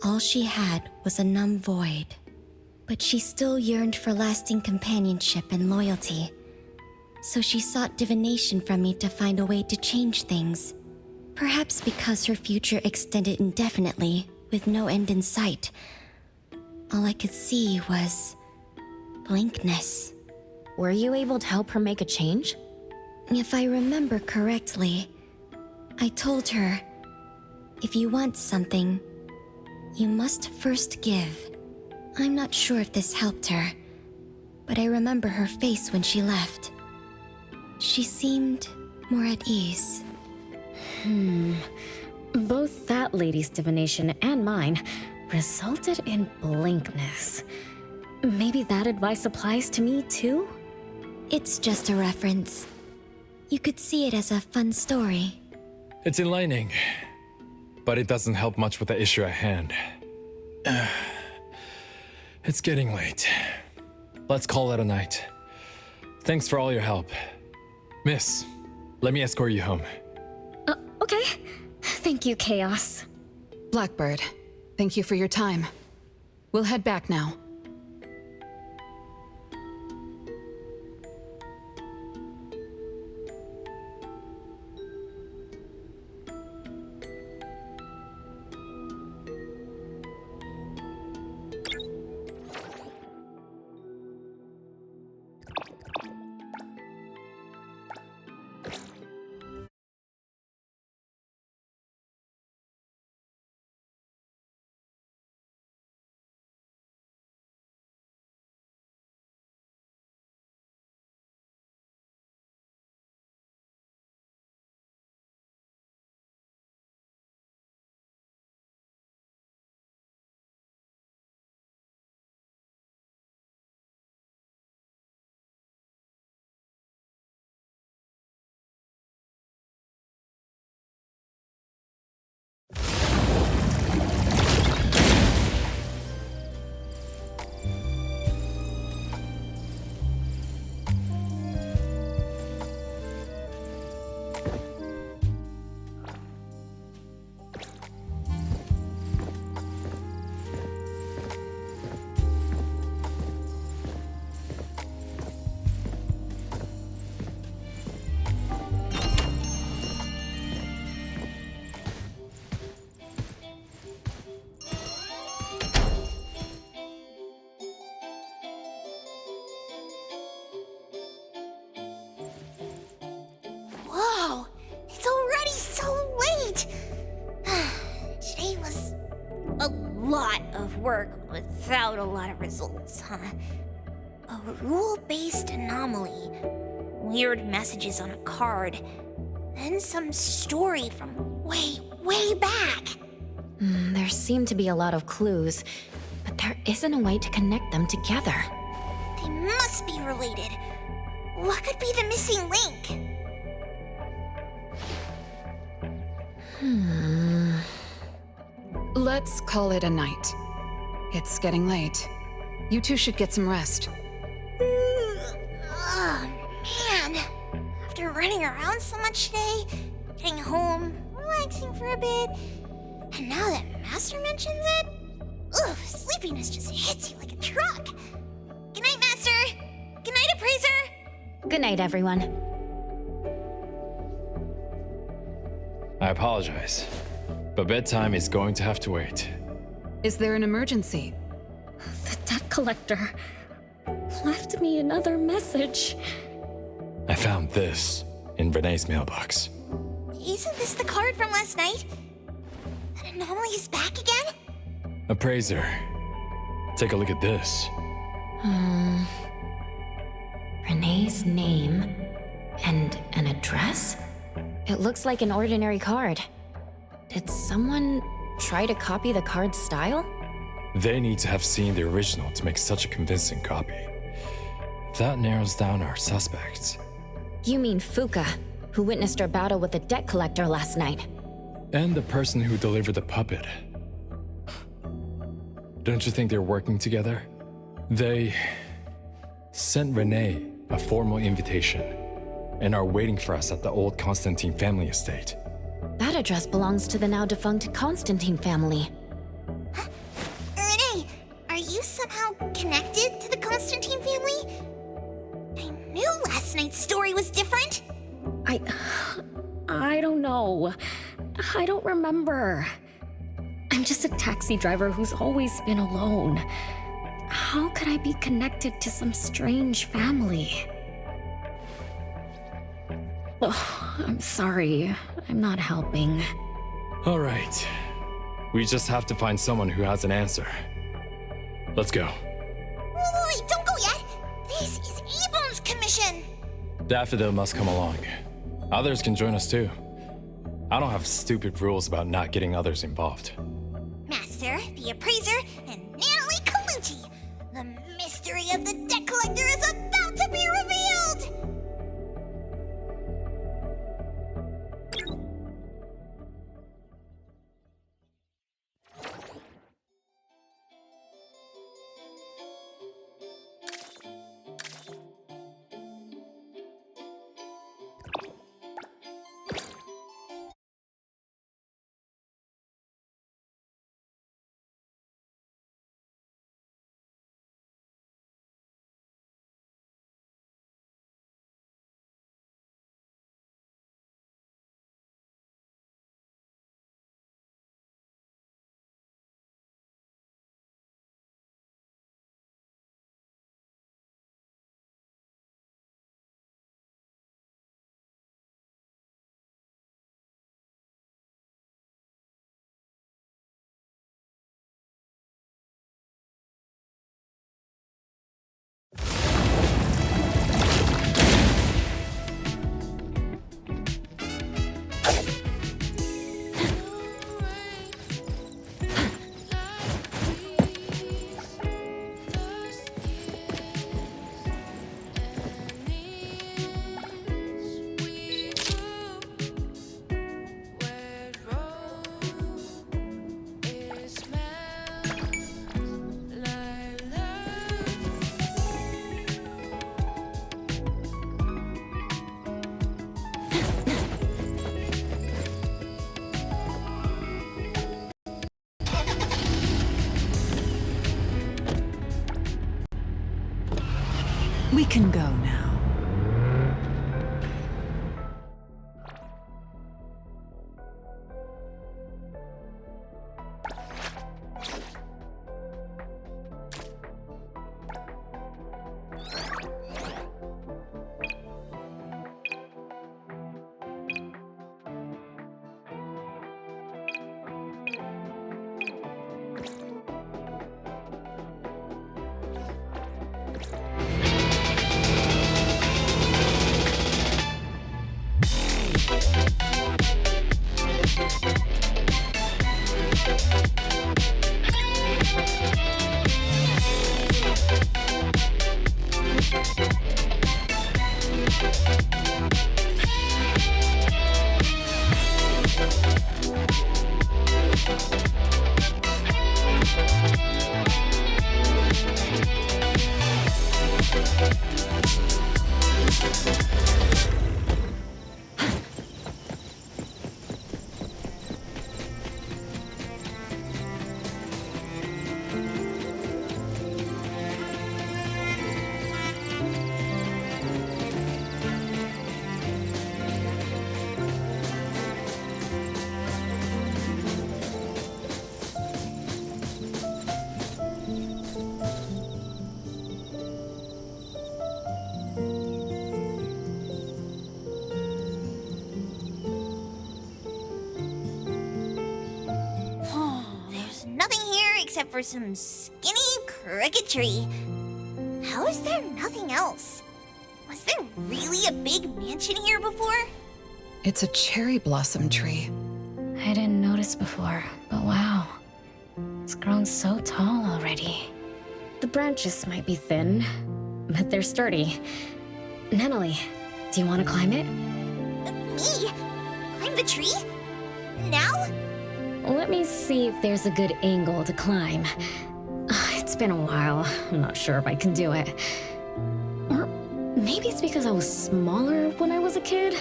All she had was a numb void. But she still yearned for lasting companionship and loyalty. So she sought divination from me to find a way to change things. Perhaps because her future extended indefinitely, with no end in sight. All I could see was blankness.
Were you able to help her make a change?
If I remember correctly, I told her, if you want something, you must first give. I'm not sure if this helped her, but I remember her face when she left. She seemed more at ease.
Both that lady's divination and mine resulted in blankness. Maybe that advice applies to me too?
It's just a reference. You could see it as a fun story.
It's enlightening, but it doesn't help much with the issue at hand. It's getting late. Let's call it a night. Thanks for all your help. Miss, let me escort you home.
Okay. Thank you, Chaos.
Blackbird, thank you for your time. We'll head back now.
Whoa! It's already so late! Today was a lot of work without a lot of results, huh? A rule-based anomaly, weird messages on a card, then some story from way back.
There seem to be a lot of clues, but there isn't a way to connect them together.
They must be related. What could be the missing link?
Let's call it a night. It's getting late. You two should get some rest.
Oh, man. After running around so much today, getting home, relaxing for a bit, and now that Master mentions it, sleepiness just hits you like a truck. Good night, Master. Good night, Appraiser.
Good night, everyone.
I apologize, but bedtime is going to have to wait.
Is there an emergency?
The debt collector left me another message.
I found this in Renee's mailbox.
Isn't this the card from last night? That anomaly is back again?
Appraiser, take a look at this.
Renee's name and an address? It looks like an ordinary card. Did someone try to copy the card's style?
They need to have seen the original to make such a convincing copy. That narrows down our suspects.
You mean Fuka, who witnessed our battle with the debt collector last night?
And the person who delivered the puppet. Don't you think they're working together? They sent Renee a formal invitation and are waiting for us at the old Constantine family estate.
That address belongs to the now defunct Constantine family.
Renee, are you somehow connected to the Constantine family? I knew last night's story was different.
I don't know. I don't remember. I'm just a taxi driver who's always been alone. How could I be connected to some strange family? Oh, I'm sorry. I'm not helping.
All right. We just have to find someone who has an answer. Let's go.
Wait, don't go yet. This is Abone's commission.
Daffodill must come along. Others can join us too. I don't have stupid rules about not getting others involved.
Master, the appraiser, and Natalie Colucci. The mystery of the debt collector is about to be revealed!
We can go now.
Except for some skinny cricket tree. How is there nothing else? Was there really a big mansion here before?
It's a cherry blossom tree.
I didn't notice before, but wow. It's grown so tall already. The branches might be thin, but they're sturdy. Natalie, do you want to climb it?
Me? Climb the tree? Now?
Let me see if there's a good angle to climb. It's been a while. I'm not sure if I can do it. Or maybe it's because I was smaller when I was a kid.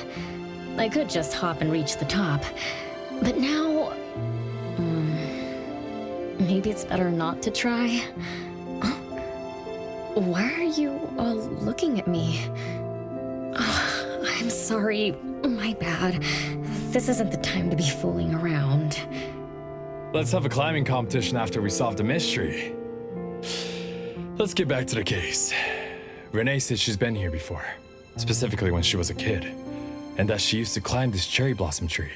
I could just hop and reach the top. But now... maybe it's better not to try. Why are you all looking at me? I'm sorry. My bad. This isn't the time to be fooling around.
Let's have a climbing competition after we solve the mystery. Let's get back to the case. Renee said she's been here before, specifically when she was a kid, and that she used to climb this cherry blossom tree.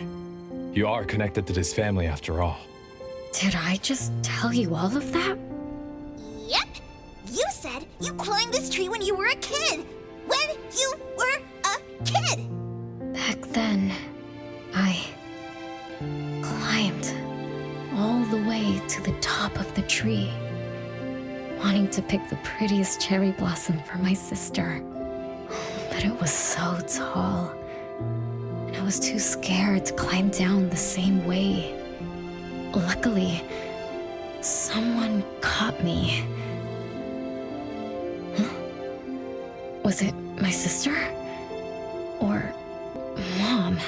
You are connected to this family after all.
Did I just tell you all of that?
Yep. You said you climbed this tree when you were a kid. When you were a kid.
Back then, I climbed all the way to the top of the tree, wanting to pick the prettiest cherry blossom for my sister. But it was so tall, and I was too scared to climb down the same way. Luckily, someone caught me. Huh? Was it my sister? Or Mom?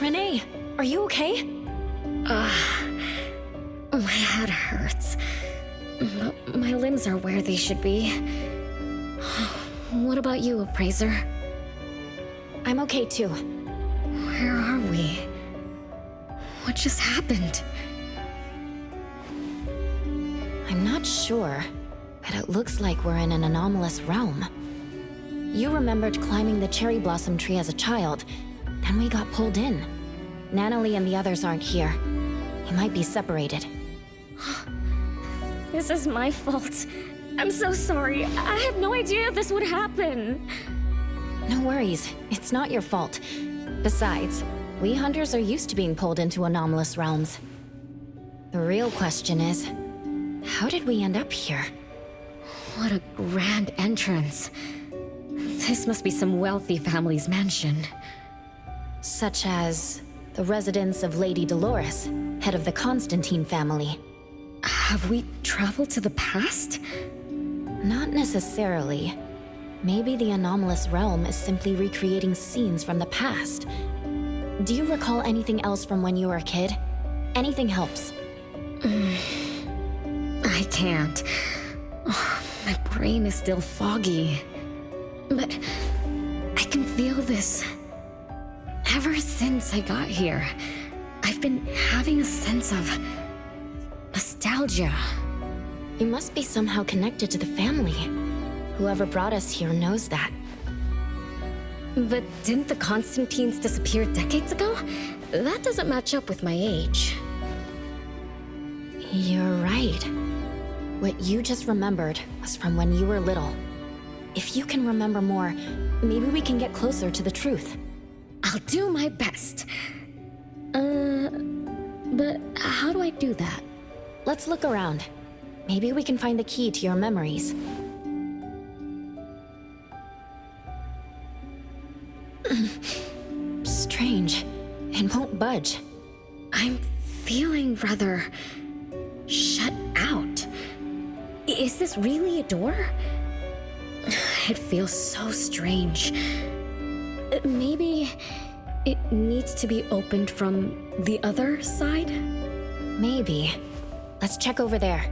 Renee, are you okay?
My head hurts. But my limbs are where they should be. What about you, Appraiser?
I'm okay too.
Where are we? What just happened?
I'm not sure, but it looks like we're in an anomalous realm. You remembered climbing the cherry blossom tree as a child, then we got pulled in. Natalie and the others aren't here. You might be separated.
This is my fault. I'm so sorry. I had no idea this would happen.
No worries. It's not your fault. Besides, we hunters are used to being pulled into anomalous realms. The real question is, how did we end up here?
What a grand entrance. This must be some wealthy family's mansion.
Such as the residence of Lady Dolores, head of the Constantine family.
Have we traveled to the past?
Not necessarily. Maybe the anomalous realm is simply recreating scenes from the past. Do you recall anything else from when you were a kid? Anything helps.
I can't. Oh, my brain is still foggy. But I can feel this. Ever since I got here, I've been having a sense of Nostalgia.
You must be somehow connected to the family. Whoever brought us here knows that.
But didn't the Constantines disappear decades ago? That doesn't match up with my age.
You're right. What you just remembered was from when you were little. If you can remember more, maybe we can get closer to the truth.
I'll do my best. But how do I do that?
Let's look around. Maybe we can find the key to your memories. Strange. It won't budge.
I'm feeling rather shut out. Is this really a door? It feels so strange. Maybe it needs to be opened from the other side?
Maybe. Let's check over there.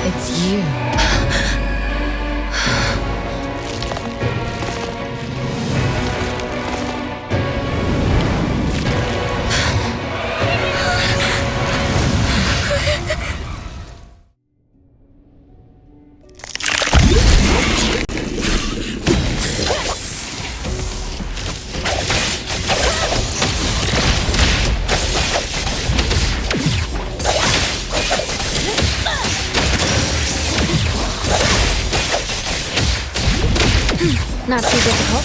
It's you.
Not too difficult.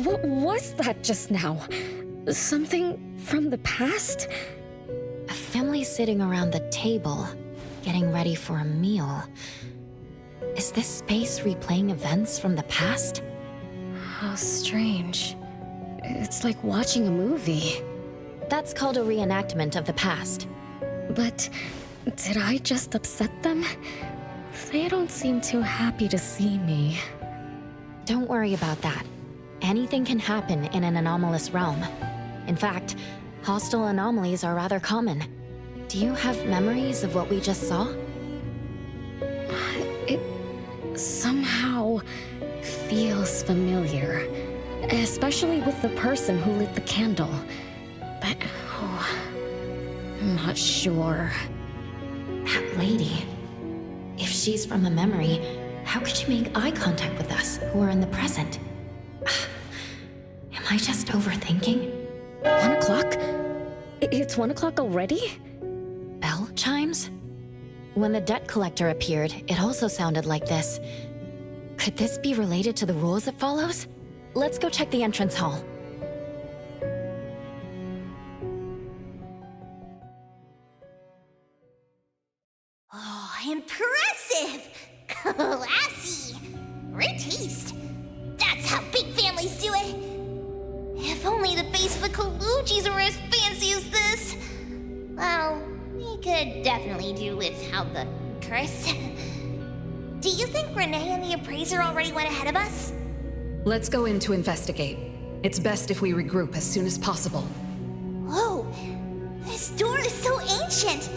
What was that just now? Something from the past?
A family sitting around the table, getting ready for a meal. Is this space replaying events from the past?
How strange. It's like watching a movie.
That's called a reenactment of the past.
But did I just upset them? They don't seem too happy to see me.
Don't worry about that. Anything can happen in an anomalous realm. In fact, hostile anomalies are rather common. Do you have memories of what we just saw?
It somehow feels familiar, especially with the person who lit the candle. But, I'm not sure.
That lady. If she's from a memory, how could she make eye contact with us, who are in the present? Am I just overthinking?
1 o'clock? It's 1 o'clock already?
Bell chimes? When the debt collector appeared, it also sounded like this. Could this be related to the rules it follows? Let's go check the entrance hall.
Oh, impressive! Classy! Great taste! That's how big families do it! If only the base of the Kalujis were as fancy as this! Well, we could definitely do without the Chris. Do you think Renee and the appraiser already went ahead of us?
Let's go in to investigate. It's best if we regroup as soon as possible.
Whoa! This door is so ancient!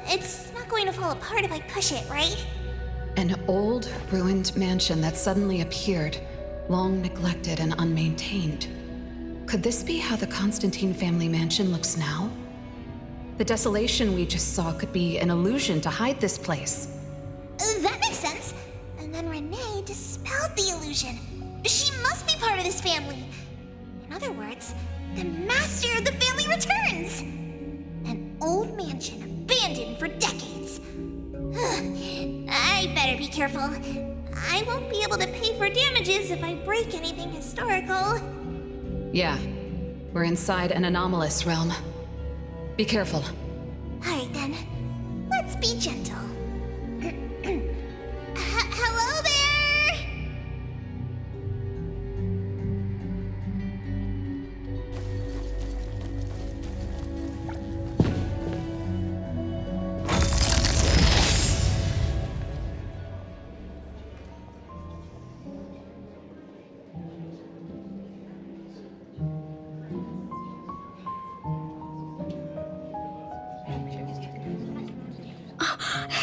It's not going to fall apart if I push it, right?
An old, ruined mansion that suddenly appeared, long neglected and unmaintained. Could this be how the Constantine family mansion looks now? The desolation we just saw could be an illusion to hide this place.
That makes sense. And then Renee dispelled the illusion. She must be part of this family. In other words, the master of the family returns. An old mansion abandoned for decades. I better be careful. I won't be able to pay for damages if I break anything historical.
Yeah, we're inside an anomalous realm. Be careful.
Alright then, let's be gentle. Hello there!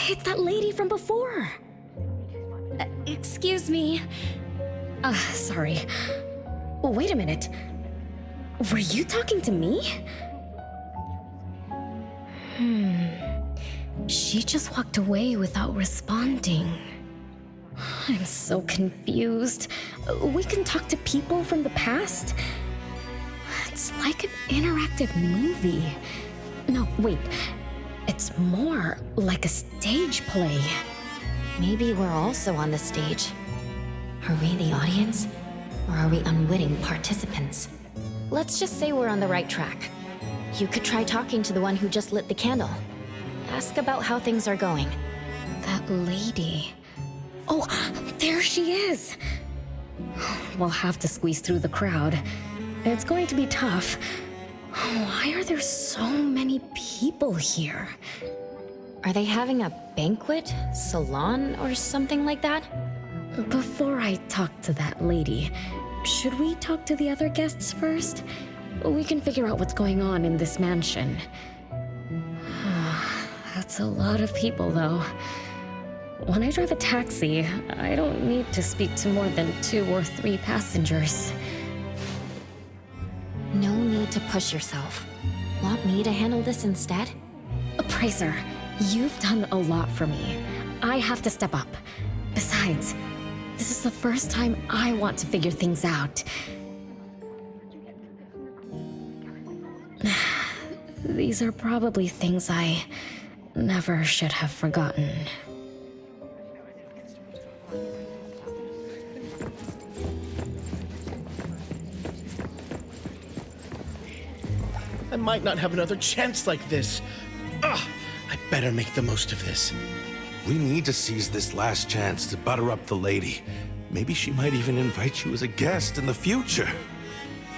It's that lady from before. Excuse me. Sorry. Wait a minute. Were you talking to me? She just walked away without responding. I'm so confused. We can talk to people from the past? It's like an interactive movie. No, wait. It's more like a stage play.
Maybe we're also on the stage. Are we the audience? Or are we unwitting participants? Let's just say we're on the right track. You could try talking to the one who just lit the candle. Ask about how things are going.
That lady. Oh, there she is! We'll have to squeeze through the crowd. It's going to be tough. Why are there so many people here?
Are they having a banquet, salon, or something like that?
Before I talk to that lady, should we talk to the other guests first? We can figure out what's going on in this mansion. That's a lot of people, though. When I drive a taxi, I don't need to speak to more than 2 or 3 passengers.
No need to push yourself. Want me to handle this instead?
Appraiser, you've done a lot for me. I have to step up. Besides, this is the first time I want to figure things out. These are probably things I never should have forgotten.
I might not have another chance like this. I better make the most of this.
We need to seize this last chance to butter up the lady. Maybe she might even invite you as a guest in the future.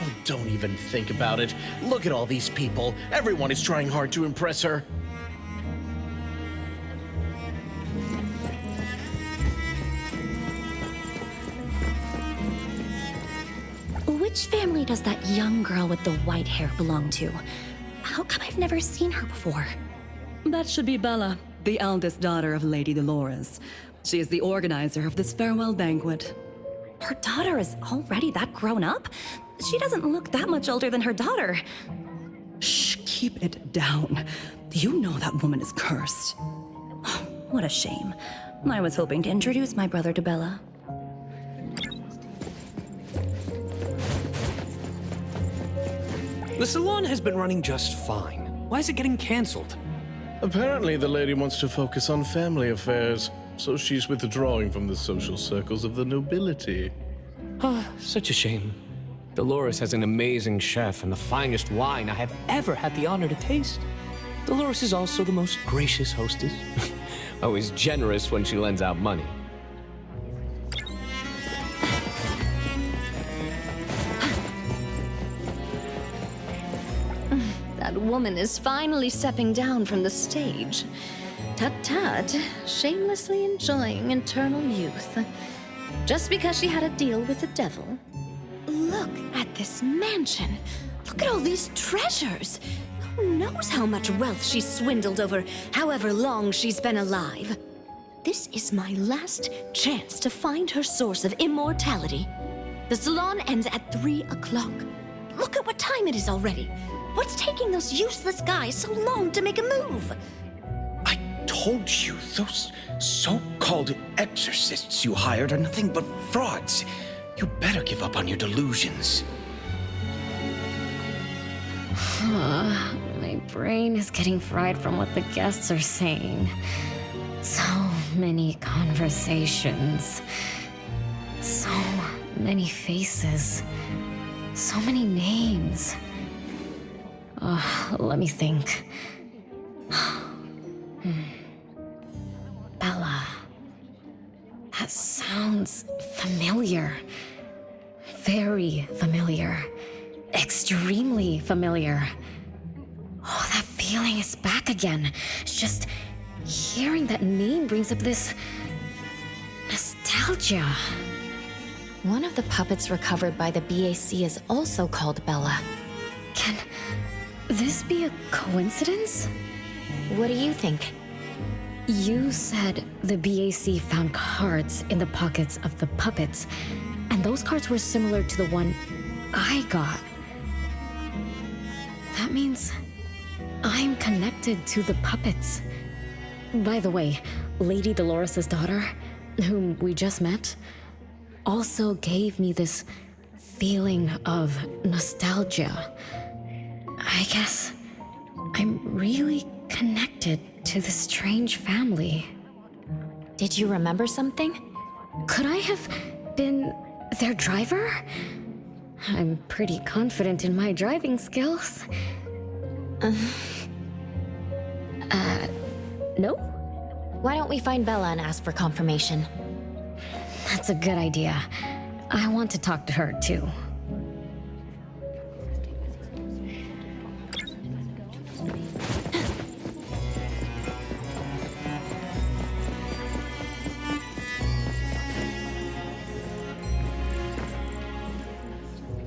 Oh, don't even think about it. Look at all these people. Everyone is trying hard to impress her.
Which family does that young girl with the white hair belong to? How come I've never seen her before?
That should be Bella, the eldest daughter of Lady Dolores. She is the organizer of this farewell banquet.
Her daughter is already that grown up? She doesn't look that much older than her daughter.
Shh, keep it down. You know that woman is cursed.
What a shame. I was hoping to introduce my brother to Bella.
The salon has been running just fine. Why is it getting cancelled?
Apparently the lady wants to focus on family affairs, so she's withdrawing from the social circles of the nobility.
Such a shame. Dolores has an amazing chef and the finest wine I have ever had the honor to taste. Dolores is also the most gracious hostess. Always generous when she lends out money.
That woman is finally stepping down from the stage. Tut-tut, shamelessly enjoying eternal youth. Just because she had a deal with the devil.
Look at this mansion. Look at all these treasures. Who knows how much wealth she's swindled over however long she's been alive. This is my last chance to find her source of immortality. The salon ends at 3 o'clock.
Look at what time it is already. What's taking those useless guys so long to make a move?
Told you, those so-called exorcists you hired are nothing but frauds. You better give up on your delusions.
My brain is getting fried from what the guests are saying. So many conversations. So many faces. So many names. Let me think. Bella. That sounds familiar. Very familiar. Extremely familiar. Oh, that feeling is back again. It's just hearing that name brings up this nostalgia.
One of the puppets recovered by the BAC is also called Bella.
Can this be a coincidence?
What do you think?
You said the BAC found cards in the pockets of the puppets, and those cards were similar to the one I got. That means I'm connected to the puppets. By the way, Lady Dolores' daughter, whom we just met, also gave me this feeling of nostalgia. I guess I'm really connected to this strange family.
Did you remember something?
Could I have been their driver? I'm pretty confident in my driving skills. No?
Why don't we find Bella and ask for confirmation?
That's a good idea. I want to talk to her too.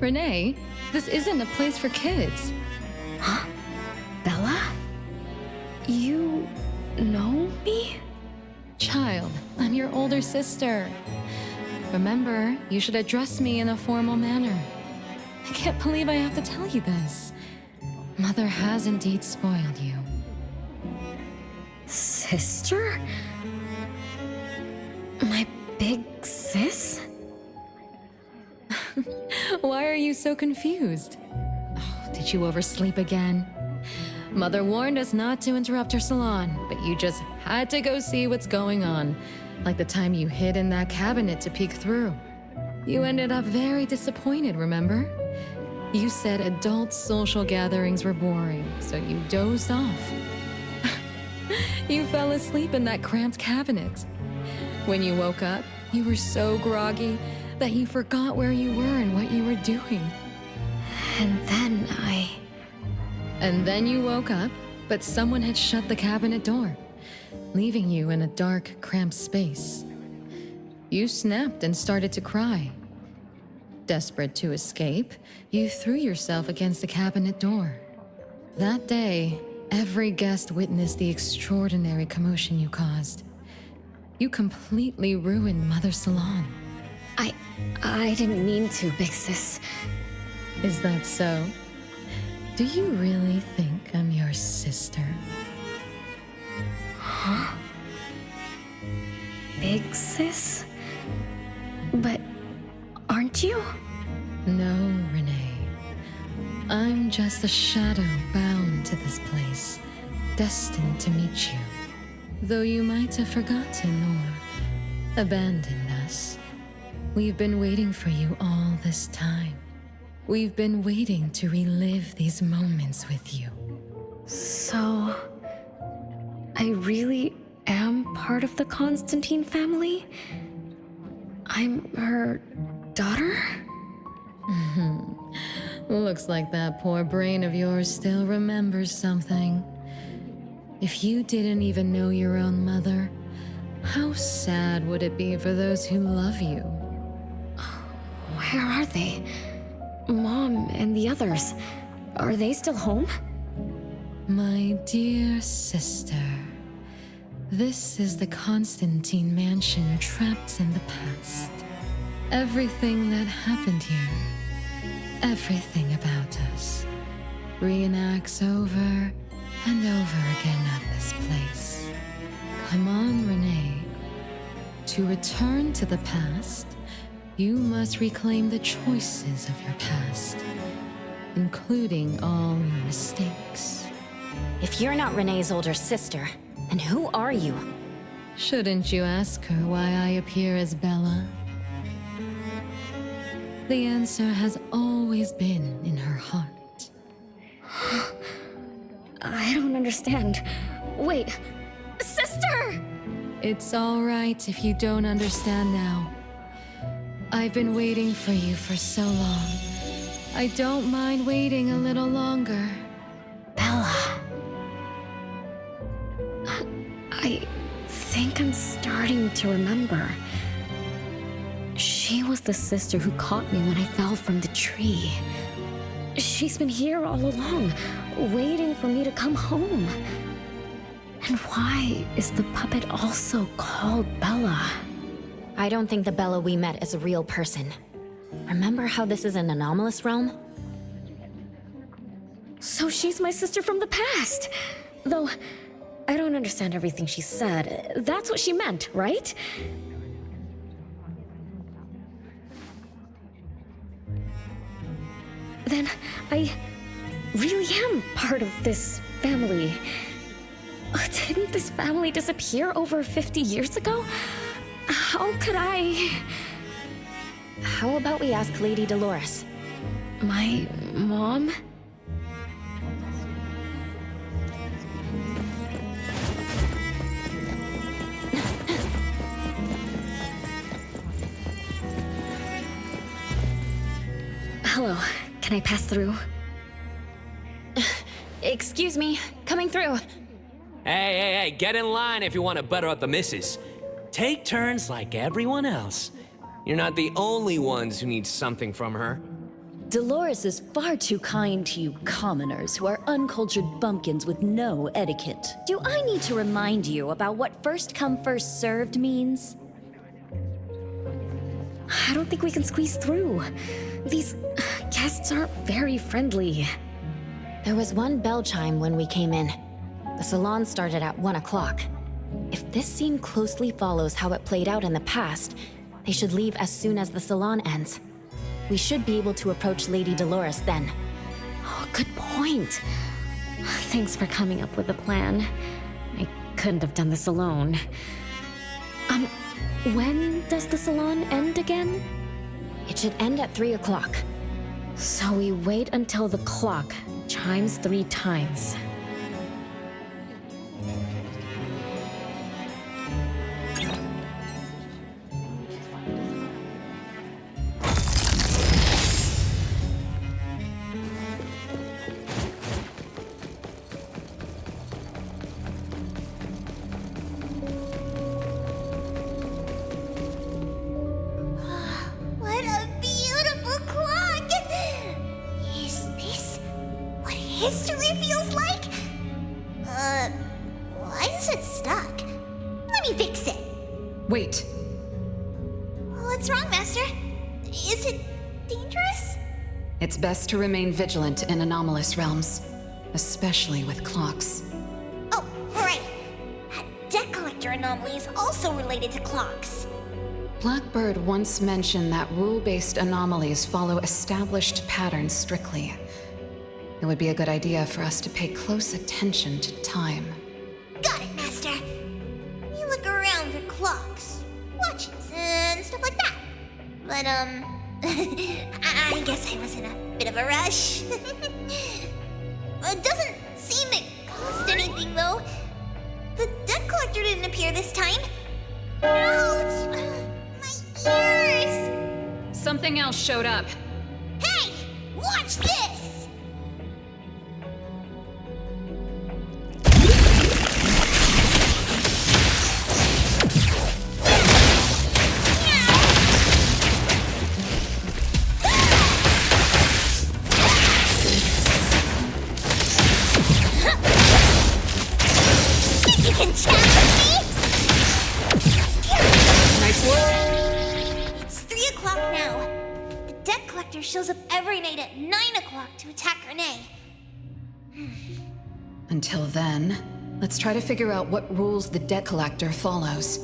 Renee, this isn't a place for kids.
Huh? Bella? You know me?
Child, I'm your older sister. Remember, you should address me in a formal manner. I can't believe I have to tell you this. Mother has indeed spoiled you.
Sister? My big sis?
Why are you so confused? Oh, did you oversleep again? Mother warned us not to interrupt her salon, but you just had to go see what's going on. Like the time you hid in that cabinet to peek through. You ended up very disappointed, remember? You said adult social gatherings were boring, so you dozed off. You fell asleep in that cramped cabinet. When you woke up, you were so groggy that you forgot where you were and what you were doing.
And then
you woke up, but someone had shut the cabinet door, leaving you in a dark, cramped space. You snapped and started to cry. Desperate to escape, you threw yourself against the cabinet door. That day, every guest witnessed the extraordinary commotion you caused. You completely ruined Mother's salon.
I didn't mean to, big sis.
Is that so? Do you really think I'm your sister?
Huh? Big sis? But aren't you?
No, Renee. I'm just a shadow bound to this place, destined to meet you. Though you might have forgotten or abandoned us. We've been waiting for you all this time. We've been waiting to relive these moments with you.
So, I really am part of the Constantine family? I'm her daughter?
Looks like that poor brain of yours still remembers something. If you didn't even know your own mother, how sad would it be for those who love you?
Where are they? Mom and the others. Are they still home?
My dear sister, this is the Constantine mansion trapped in the past. Everything that happened here,
Everything about us reenacts over and over again at this place. Come on, Renee. To return to the past, you must reclaim the choices of your past, including all your mistakes.
If you're not Renee's older sister, then who are you?
Shouldn't you ask her why I appear as Bella? The answer has always been in her heart.
I don't understand. Wait, sister!
It's all right if you don't understand now. I've been waiting for you for so long. I don't mind waiting a little longer.
Bella. I think I'm starting to remember. She was the sister who caught me when I fell from the tree. She's been here all along, waiting for me to come home. And why is the puppet also called Bella?
I don't think the Bella we met is a real person. Remember how this is an anomalous realm?
So she's my sister from the past. Though, I don't understand everything she said. That's what she meant, right? Then I really am part of this family. Didn't this family disappear over 50 years ago? How could I...
How about we ask Lady Dolores?
My mom? Hello, can I pass through?
Excuse me, coming through.
Hey, get in line if you want to butter up the missus. Take turns like everyone else. You're not the only ones who need something from her.
Dolores is far too kind to you commoners who are uncultured bumpkins with no etiquette. Do I need to remind you about what first come, first served means?
I don't think we can squeeze through. These guests aren't very friendly.
There was one bell chime when we came in. The salon started at 1 o'clock. If this scene closely follows how it played out in the past, they should leave as soon as the salon ends. We should be able to approach Lady Dolores then.
Oh, good point. Thanks for coming up with a plan. I couldn't have done this alone. When does the salon end again?
It should end at 3 o'clock.
So we wait until the clock chimes 3 times.
What a beautiful clock! Is this what history feels like? Why is it stuck? Let me fix it.
Wait.
What's wrong, Master? Is it dangerous?
It's best to remain vigilant in anomalous realms, especially with clocks.
Oh, right. Debt collector anomaly is also related to clocks.
Blackbird once mentioned that rule-based anomalies follow established patterns strictly. It would be a good idea for us to pay close attention to time.
Got it, Master. You look around for clocks, watches, and stuff like that. But, I guess I was in a bit of a rush. It doesn't seem it cost anything, though. The debt collector didn't appear this time. Ouch! My ears!
Something else showed up.
Hey! Watch this! You can challenge me? Nice work. It's 3 o'clock now. The debt collector collector shows up every night at 9 o'clock to attack Renee.
Until then, let's try to figure out what rules the debt collector follows.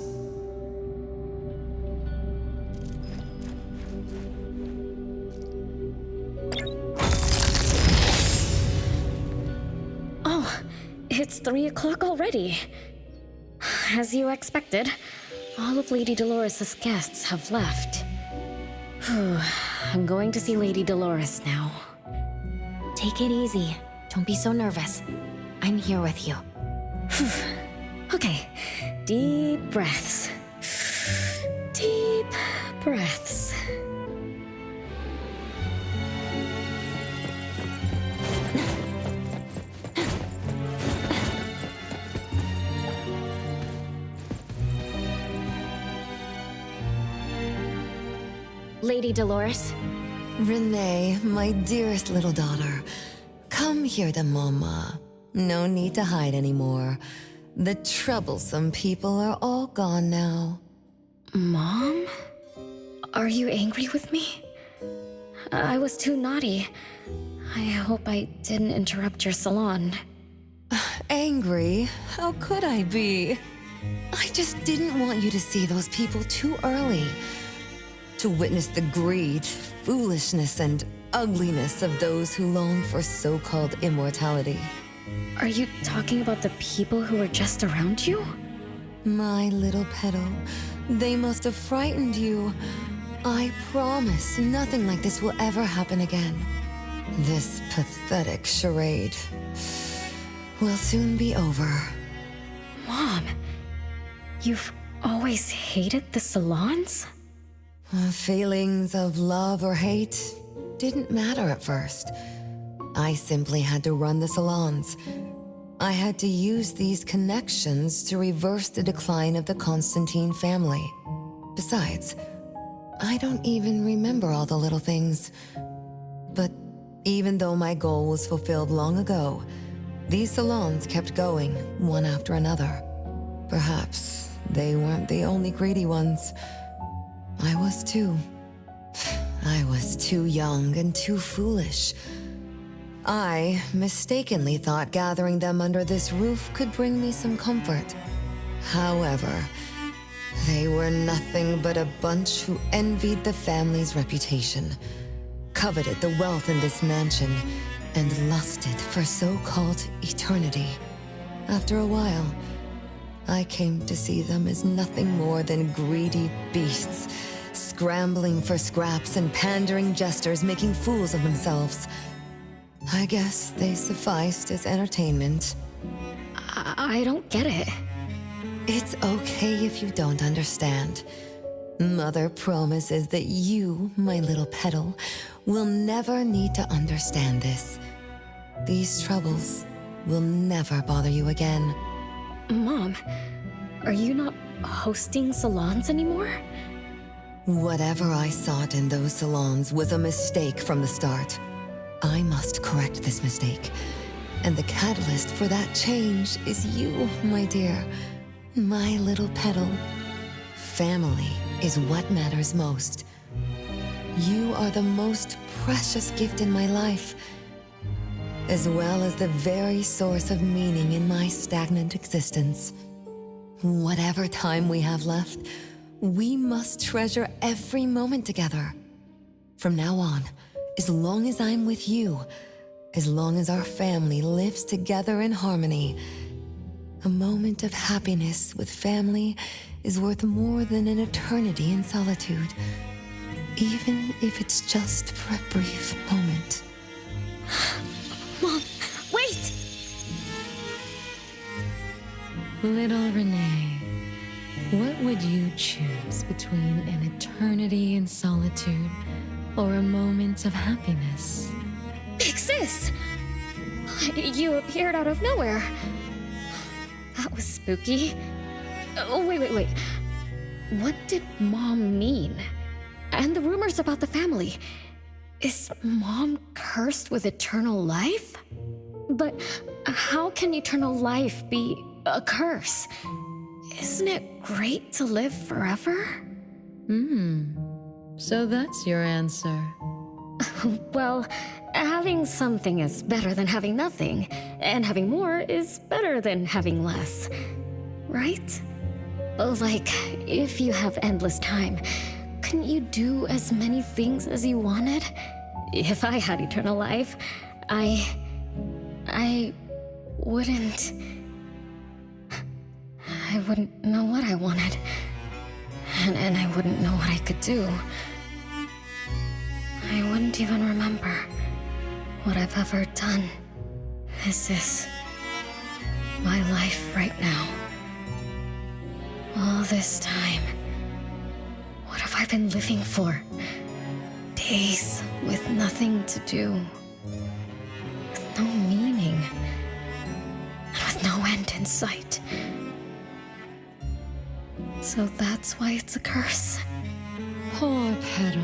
Oh, it's 3 o'clock already. As you expected, all of Lady Dolores' guests have left. Whew, I'm going to see Lady Dolores now.
Take it easy. Don't be so nervous. I'm here with you.
Okay, deep breaths. Deep breaths.
Lady Dolores?
Renee, my dearest little daughter, come here to Mama. No need to hide anymore. The troublesome people are all gone now.
Mom? Are you angry with me? I was too naughty. I hope I didn't interrupt your salon.
Angry? How could I be? I just didn't want you to see those people too early. To witness the greed, foolishness, and ugliness of those who long for so-called immortality.
Are you talking about the people who were just around you?
My little petal, they must have frightened you. I promise nothing like this will ever happen again. This pathetic charade will soon be over.
Mom, you've always hated the salons?
Feelings of love or hate didn't matter at first. I simply had to run the salons. I had to use these connections to reverse the decline of the Constantine family. Besides, I don't even remember all the little things. But even though my goal was fulfilled long ago, these salons kept going, one after another. Perhaps they weren't the only greedy ones. I was too. I was too young and too foolish. I mistakenly thought gathering them under this roof could bring me some comfort. However, they were nothing but a bunch who envied the family's reputation, coveted the wealth in this mansion, and lusted for so-called eternity. After a while, I came to see them as nothing more than greedy beasts, scrambling for scraps and pandering jesters making fools of themselves. I guess they sufficed as entertainment.
I don't get it.
It's okay if you don't understand. Mother promises that you, my little petal, will never need to understand this. These troubles will never bother you again.
Mom, are you not hosting salons anymore?
Whatever I sought in those salons was a mistake from the start. I must correct this mistake. And the catalyst for that change is you, my dear. My little petal. Family is what matters most. You are the most precious gift in my life, as well as the very source of meaning in my stagnant existence. Whatever time we have left, we must treasure every moment together. From now on, as long as I'm with you, as long as our family lives together in harmony, a moment of happiness with family is worth more than an eternity in solitude, even if it's just for a brief moment.
Mom, wait!
Little Renee, what would you choose between an eternity in solitude or a moment of happiness?
Big Sis! You appeared out of nowhere. That was spooky. Oh, wait. What did Mom mean? And the rumors about the family. Is Mom cursed with eternal life? But how can eternal life be a curse? Isn't it great to live forever?
So that's your answer.
Well, having something is better than having nothing, and having more is better than having less. Right? Like, if you have endless time, couldn't you do as many things as you wanted? If I had eternal life, I wouldn't know what I wanted. And I wouldn't know what I could do. I wouldn't even remember what I've ever done. This is my life right now. All this time. What have I been living for? Days with nothing to do. With no meaning. And with no end in sight. So that's why it's a curse.
Poor Petal.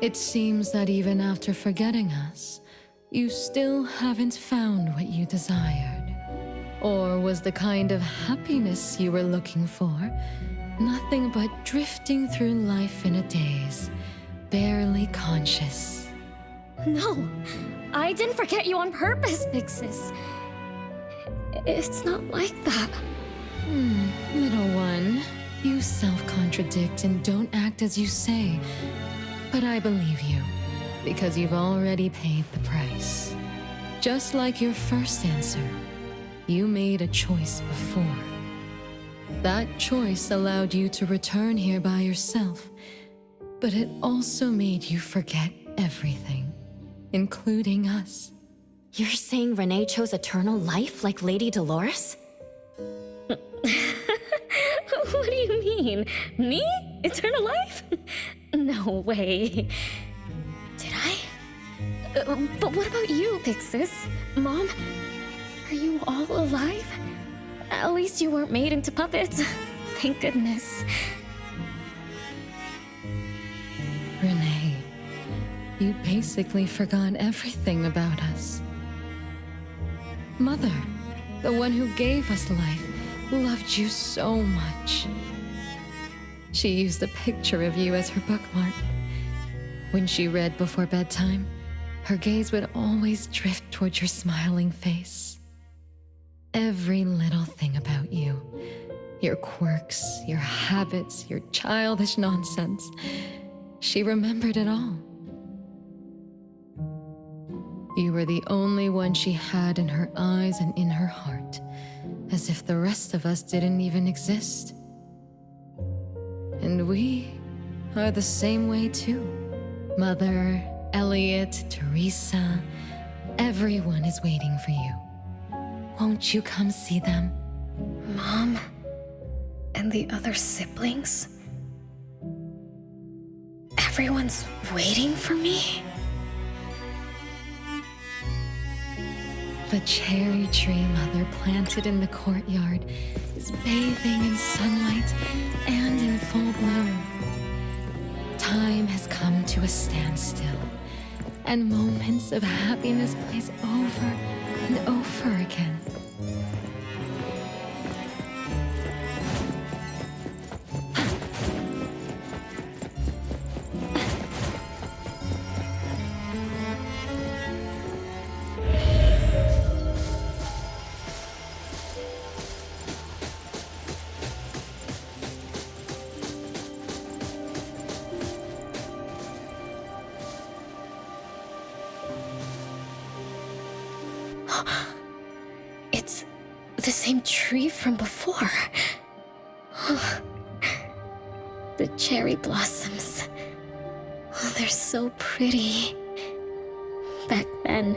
It seems that even after forgetting us, you still haven't found what you desired. Or was the kind of happiness you were looking for nothing but drifting through life in a daze, barely conscious?
No, I didn't forget you on purpose, Big Sis. It's not like that.
Little one, you self-contradict and don't act as you say. But I believe you, because you've already paid the price. Just like your first answer, you made a choice before. That choice allowed you to return here by yourself, but it also made you forget everything, including us.
You're saying Renee chose eternal life like Lady Dolores?
What do you mean? Me? Eternal life? No way. Did I? But what about you, Big Sis? Mom? Are you all alive? At least you weren't made into puppets. Thank goodness.
Renee, you basically forgot everything about us. Mother, the one who gave us life, loved you so much. She used a picture of you as her bookmark. When she read before bedtime, her gaze would always drift towards your smiling face. Every little thing about you, your quirks, your habits, your childish nonsense, she remembered it all. You were the only one she had in her eyes and in her heart, as if the rest of us didn't even exist. And we are the same way too. Mother, Elliot, Teresa, everyone is waiting for you. Won't you come see them?
Mom? And the other siblings? Everyone's waiting for me?
The cherry tree Mother planted in the courtyard is bathing in sunlight and in full bloom. Time has come to a standstill, and moments of happiness place over and over again.
It's the same tree from before. The cherry blossoms. Oh, they're so pretty. Back then,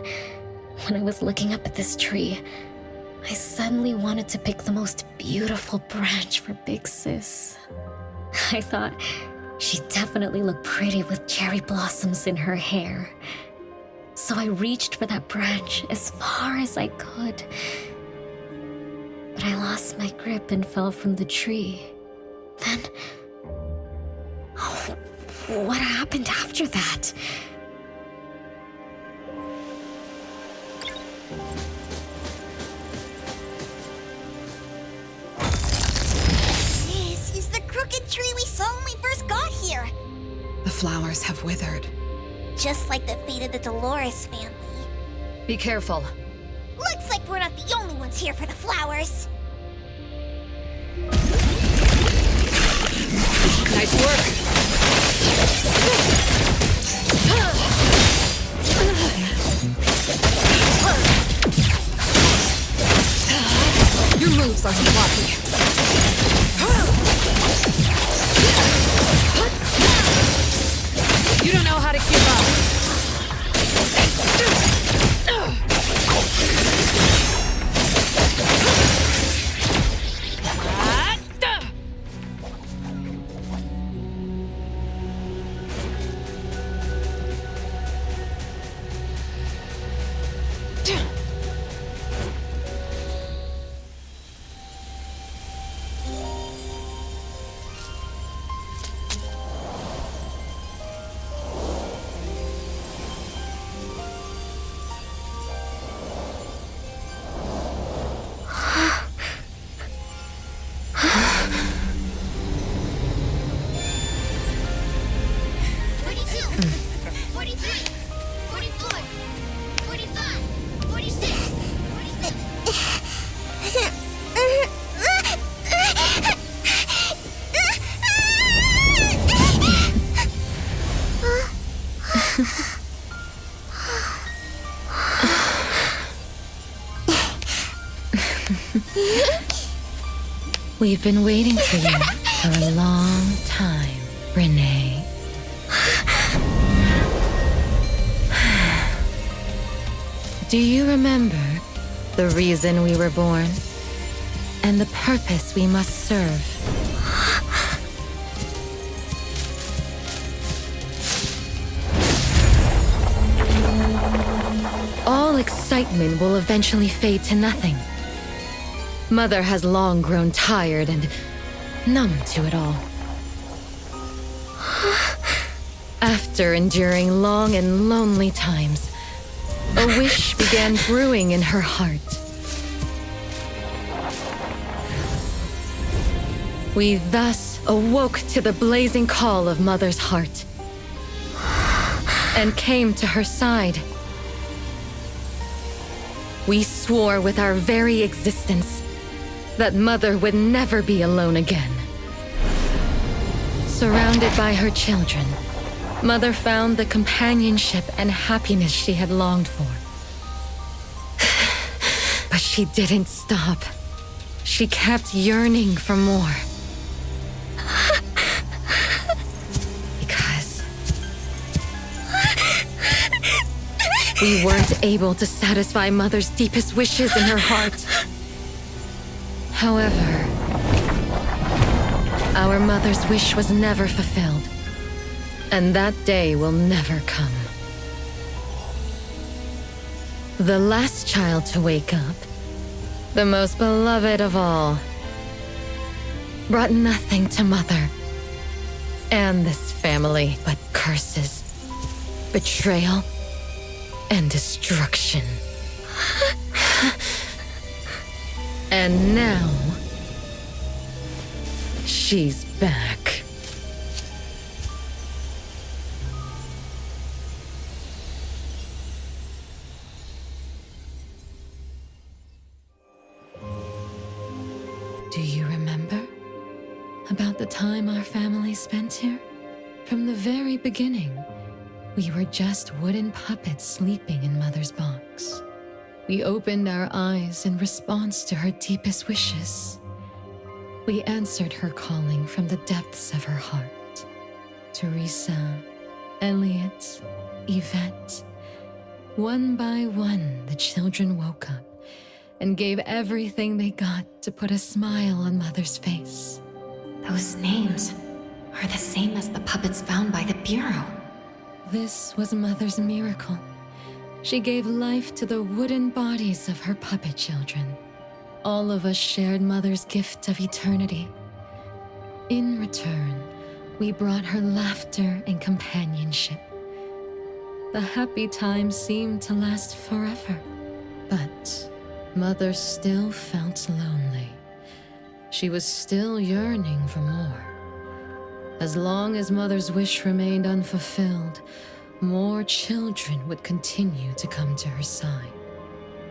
when I was looking up at this tree, I suddenly wanted to pick the most beautiful branch for Big Sis. I thought she'd definitely look pretty with cherry blossoms in her hair. So I reached for that branch as far as I could. But I lost my grip and fell from the tree. Then... oh, what happened after that?
This is the crooked tree we saw when we first got here.
The flowers have withered.
just like the fate of the Dolores family.
Be careful.
Looks like we're not the only ones here for the flowers.
Nice work. Your moves are sloppy. You don't know how to keep up.
We've been waiting for you for a long time, Renee. Do you remember the reason we were born? And the purpose we must serve? All excitement will eventually fade to nothing. Mother has long grown tired and numb to it all. After enduring long and lonely times, a wish began brewing in her heart. We thus awoke to the blazing call of Mother's heart and came to her side. We swore with our very existence that Mother would never be alone again. Surrounded by her children, Mother found the companionship and happiness she had longed for. But she didn't stop. She kept yearning for more. Because we weren't able to satisfy Mother's deepest wishes in her heart. However, our mother's wish was never fulfilled, and that day will never come. The last child to wake up, the most beloved of all, brought nothing to Mother and this family but curses, betrayal, and destruction. And now, she's back. Do you remember about the time our family spent here? From the very beginning, we were just wooden puppets sleeping in Mother's box. We opened our eyes in response to her deepest wishes. We answered her calling from the depths of her heart. Teresa, Elliot, Yvette. One by one, the children woke up and gave everything they got to put a smile on Mother's face. Those names are the same as the puppets found by the Bureau. This was Mother's miracle. She gave life to the wooden bodies of her puppet children. All of us shared Mother's gift of eternity. In return, we brought her laughter and companionship. The happy times seemed to last forever. But Mother still felt lonely. She was still yearning for more. As long as Mother's wish remained unfulfilled,
more children would continue to come to her side.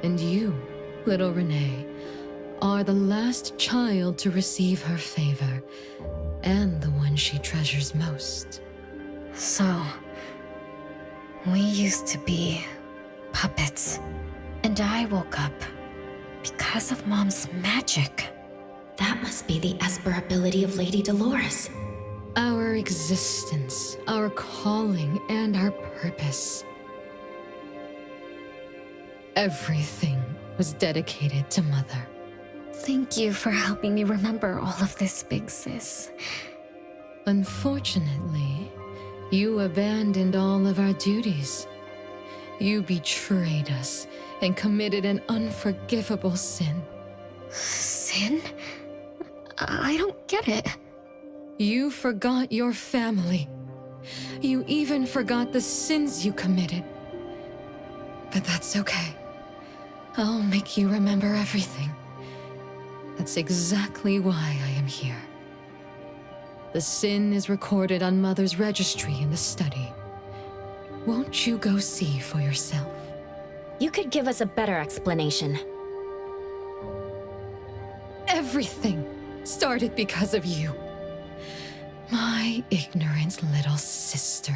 And you, little Renee, are the last child to receive her favor, and the one she treasures most.
So, we used to be puppets, and I woke up because of Mom's magic.
That must be the Esper ability of Lady Dolores.
Our existence, our calling, and our purpose. Everything was dedicated to Mother.
Thank you for helping me remember all of this, Big Sis.
Unfortunately, you abandoned all of our duties. You betrayed us and committed an unforgivable sin.
Sin? I don't get it.
You forgot your family. You even forgot the sins you committed. But that's okay. I'll make you remember everything. That's exactly why I am here. The sin is recorded on Mother's registry in the study. Won't you go see for yourself?
You could give us a better explanation.
Everything started because of you. My ignorant little sister.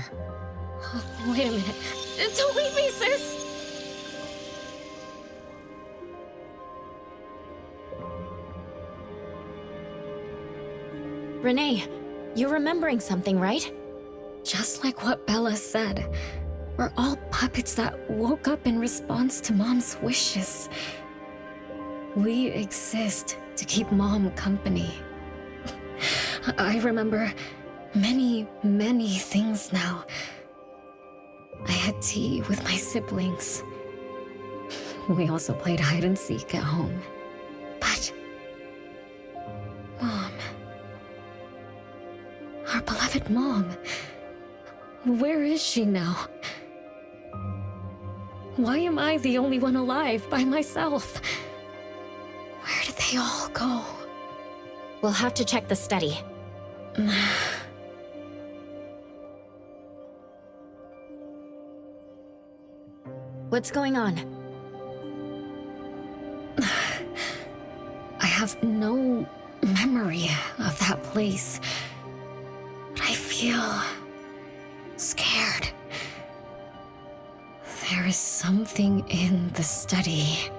Oh, wait a minute. Don't leave me, sis!
Renee, you're remembering something, right?
Just like what Bella said. We're all puppets that woke up in response to Mom's wishes. We exist to keep Mom company. I remember many, many things now. I had tea with my siblings. We also played hide and seek at home. But Mom, our beloved Mom, where is she now? Why am I the only one alive by myself? Where did they all go?
We'll have to check the study. What's going on?
I have no memory of that place, but I feel scared. There is something in the study.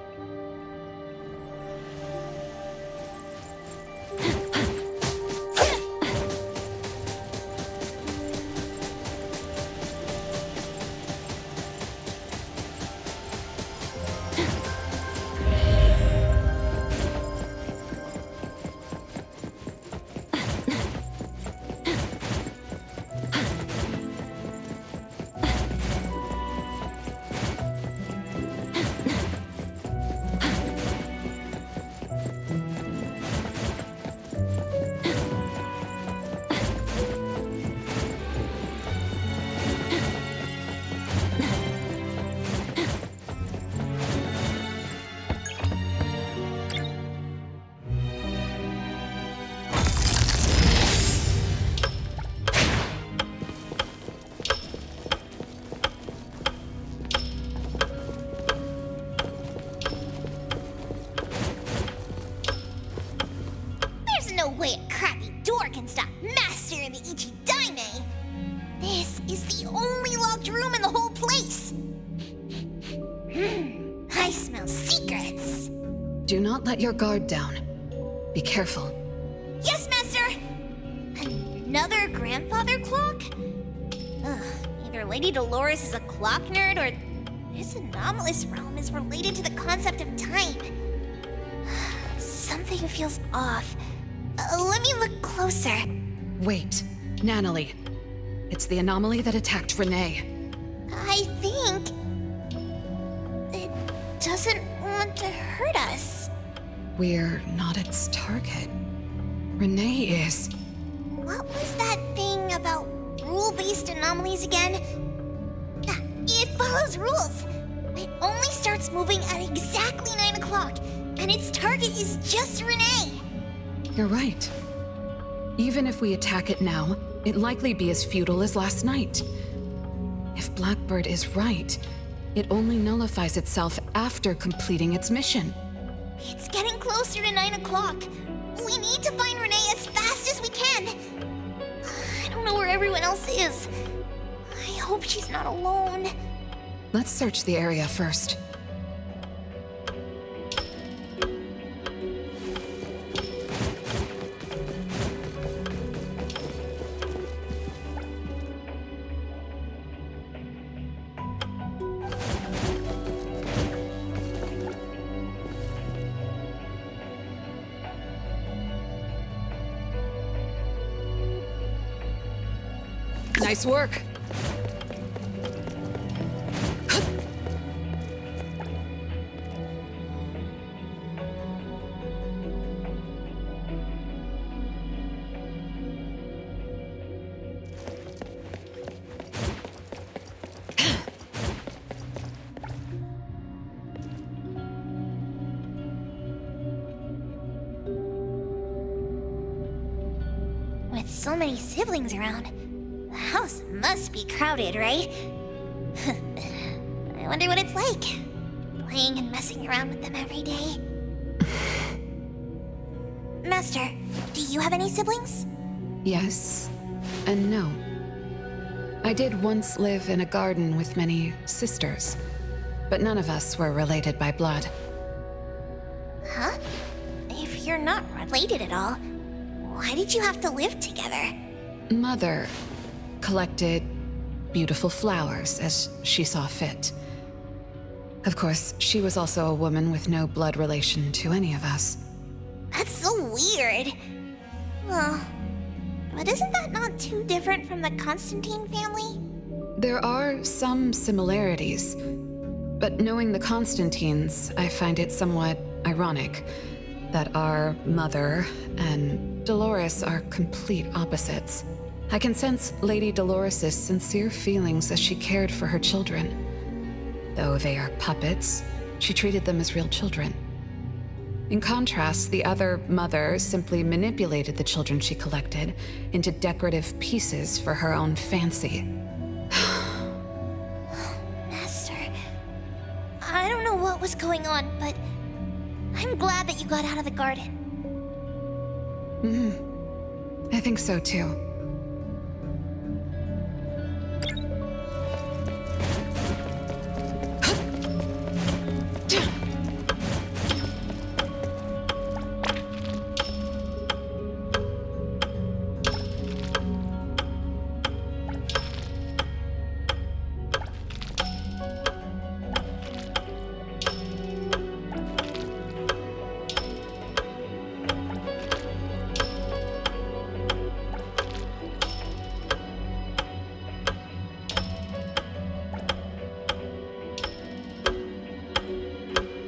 No way a crappy door can stop Master and the Ichidaime! This is the only locked room in the whole place! I smell secrets!
Do not let your guard down. Be careful.
Yes, Master! Another grandfather clock? Ugh, either Lady Dolores is a clock nerd or this anomalous realm is related to the concept of time. Something feels off. Let me look closer.
Wait, Nanalie. It's the anomaly that attacked Renee.
I think it doesn't want to hurt us.
We're not its target. Renee is.
What was that thing about rule-based anomalies again? It follows rules. It only starts moving at exactly 9 o'clock, and its target is just Renee.
You're right. Even if we attack it now, it'd likely be as futile as last night. If if Blackbird is right, it only nullifies itself after completing its mission.
It's getting closer to 9 o'clock. We need to find Renee as fast as we can. I don't know where everyone else is. I hope she's not alone.
Let's search the area first. Nice work.
With so many siblings around, the house must be crowded, right? I wonder what it's like, playing and messing around with them every day. Master, do you have any siblings?
Yes and no. I did once live in a garden with many sisters, but none of us were related by blood.
Huh? If you're not related at all, why did you have to live together?
Mother collected beautiful flowers as she saw fit. Of course, she was also a woman with no blood relation to any of us.
That's so weird. Well, but isn't that not too different from the Constantine family?
There are some similarities, but knowing the Constantines, I find it somewhat ironic that our mother and Dolores are complete opposites. I can sense Lady Dolores' sincere feelings as she cared for her children. Though they are puppets, she treated them as real children. In contrast, the other mother simply manipulated the children she collected into decorative pieces for her own fancy.
Master, I don't know what was going on, but I'm glad that you got out of the garden.
I think so too.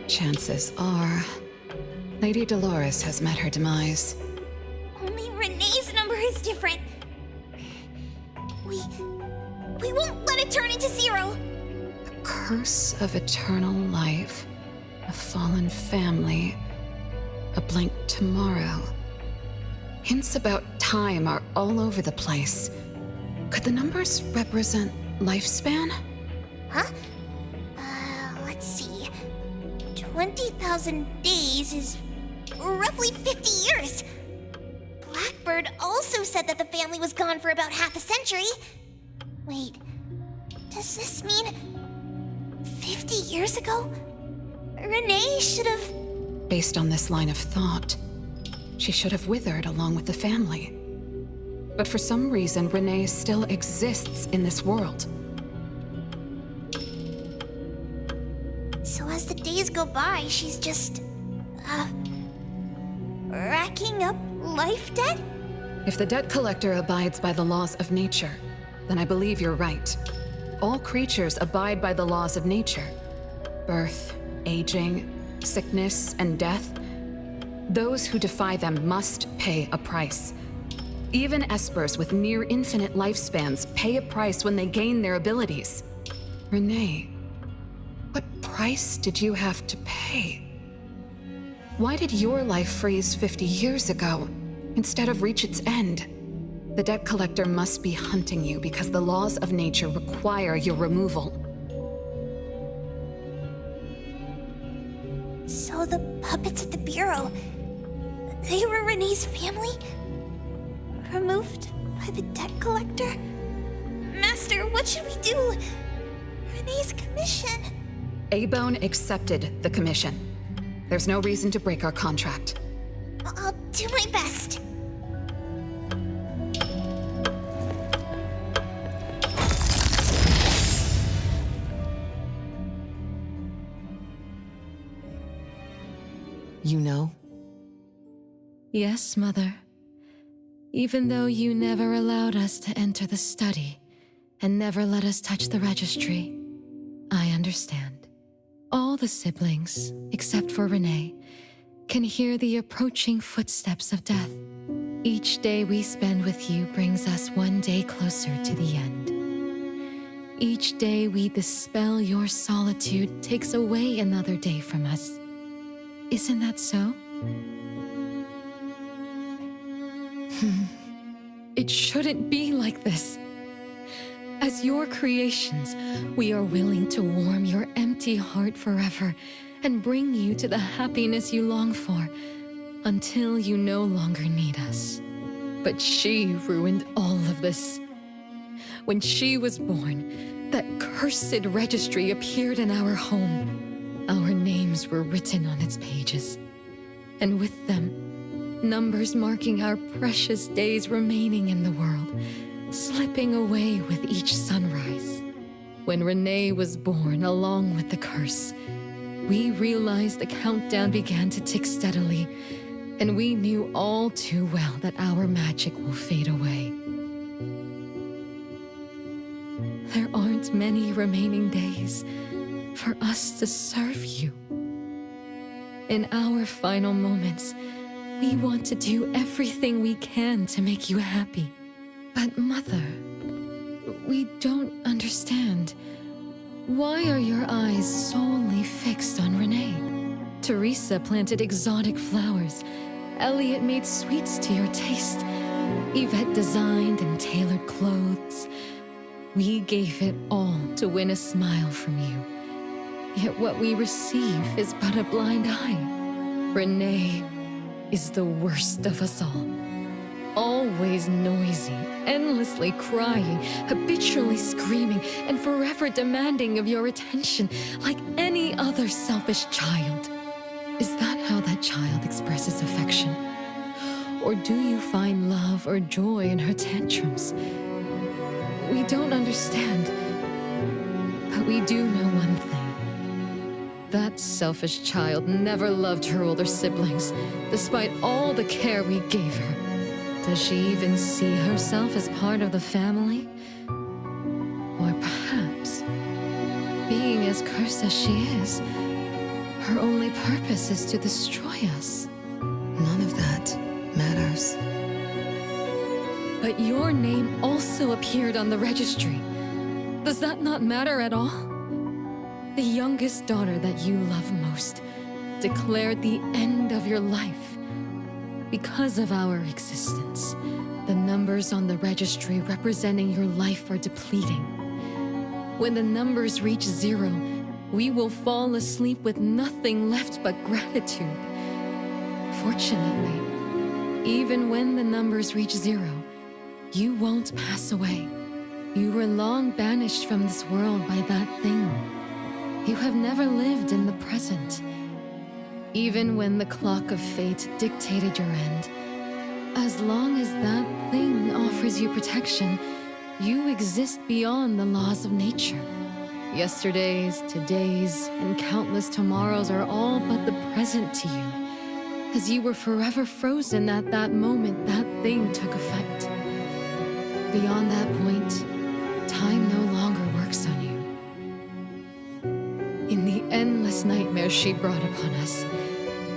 Chances are, Lady Dolores has met her demise.
Only Renee's number is different. We won't let it turn into 0.
The curse of eternal life, a fallen family, a blank tomorrow. Hints about time are all over the place. Could the numbers represent lifespan?
Huh? Let's see. 20,000 days is roughly 50 years. Blackbird also said that the family was gone for about half a century. Wait, does this mean 50 years ago? Renee should have...
Based on this line of thought, she should have withered along with the family. But for some reason, Renee still exists in this world.
So as the days go by, she's just... racking up life debt?
If the debt collector abides by the laws of nature, then I believe you're right. All creatures abide by the laws of nature. Birth, aging, sickness, and death. Those who defy them must pay a price. Even espers with near infinite lifespans pay a price when they gain their abilities. Renee, what price did you have to pay? Why did your life freeze 50 years ago, instead of reach its end? The debt collector must be hunting you because the laws of nature require your removal.
So the puppets at the Bureau, they were Renee's family? Removed by the debt collector? Master, what should we do? Renee's commission.
A-Bone accepted the commission. There's no reason to break our contract.
I'll do my best.
You know?
Yes, Mother. Even though you never allowed us to enter the study and never let us touch the registry, I understand. All the siblings, except for Renee, can hear the approaching footsteps of death. Each day we spend with you brings us one day closer to the end. Each day we dispel your solitude takes away another day from us. Isn't that so? It shouldn't be like this. As your creations, we are willing to warm your empty heart forever and bring you to the happiness you long for until you no longer need us. But she ruined all of this. When she was born, that cursed registry appeared in our home. Our names were written on its pages, and with them, numbers marking our precious days remaining in the world, slipping away with each sunrise. When Renee was born along with the curse, we realized the countdown began to tick steadily, and we knew all too well that our magic will fade away. There aren't many remaining days for us to serve you. In our final moments, we want to do everything we can to make you happy. But Mother, we don't understand. Why are your eyes solely fixed on Renee? Teresa planted exotic flowers. Elliot made sweets to your taste. Yvette designed and tailored clothes. We gave it all to win a smile from you. Yet what we receive is but a blind eye. Renee is the worst of us all. Always noisy, endlessly crying, habitually screaming, and forever demanding of your attention like any other selfish child. Is that how that child expresses affection? Or do you find love or joy in her tantrums? We don't understand, but we do know one thing. That selfish child never loved her older siblings, despite all the care we gave her. Does she even see herself as part of the family? Or perhaps, being as cursed as she is, her only purpose is to destroy us.
None of that matters.
But your name also appeared on the registry. Does that not matter at all? The youngest daughter that you love most declared the end of your life. Because of our existence, the numbers on the registry representing your life are depleting. When the numbers reach 0, we will fall asleep with nothing left but gratitude. Fortunately, even when the numbers reach 0, you won't pass away. You were long banished from this world by that thing. You have never lived in the present. Even when the clock of fate dictated your end, as long as that thing offers you protection, you exist beyond the laws of nature. Yesterdays, todays, and countless tomorrows are all but the present to you, as you were forever frozen at that moment that thing took effect. Beyond that point, time no longer works on you. In the endless nightmares she brought upon us,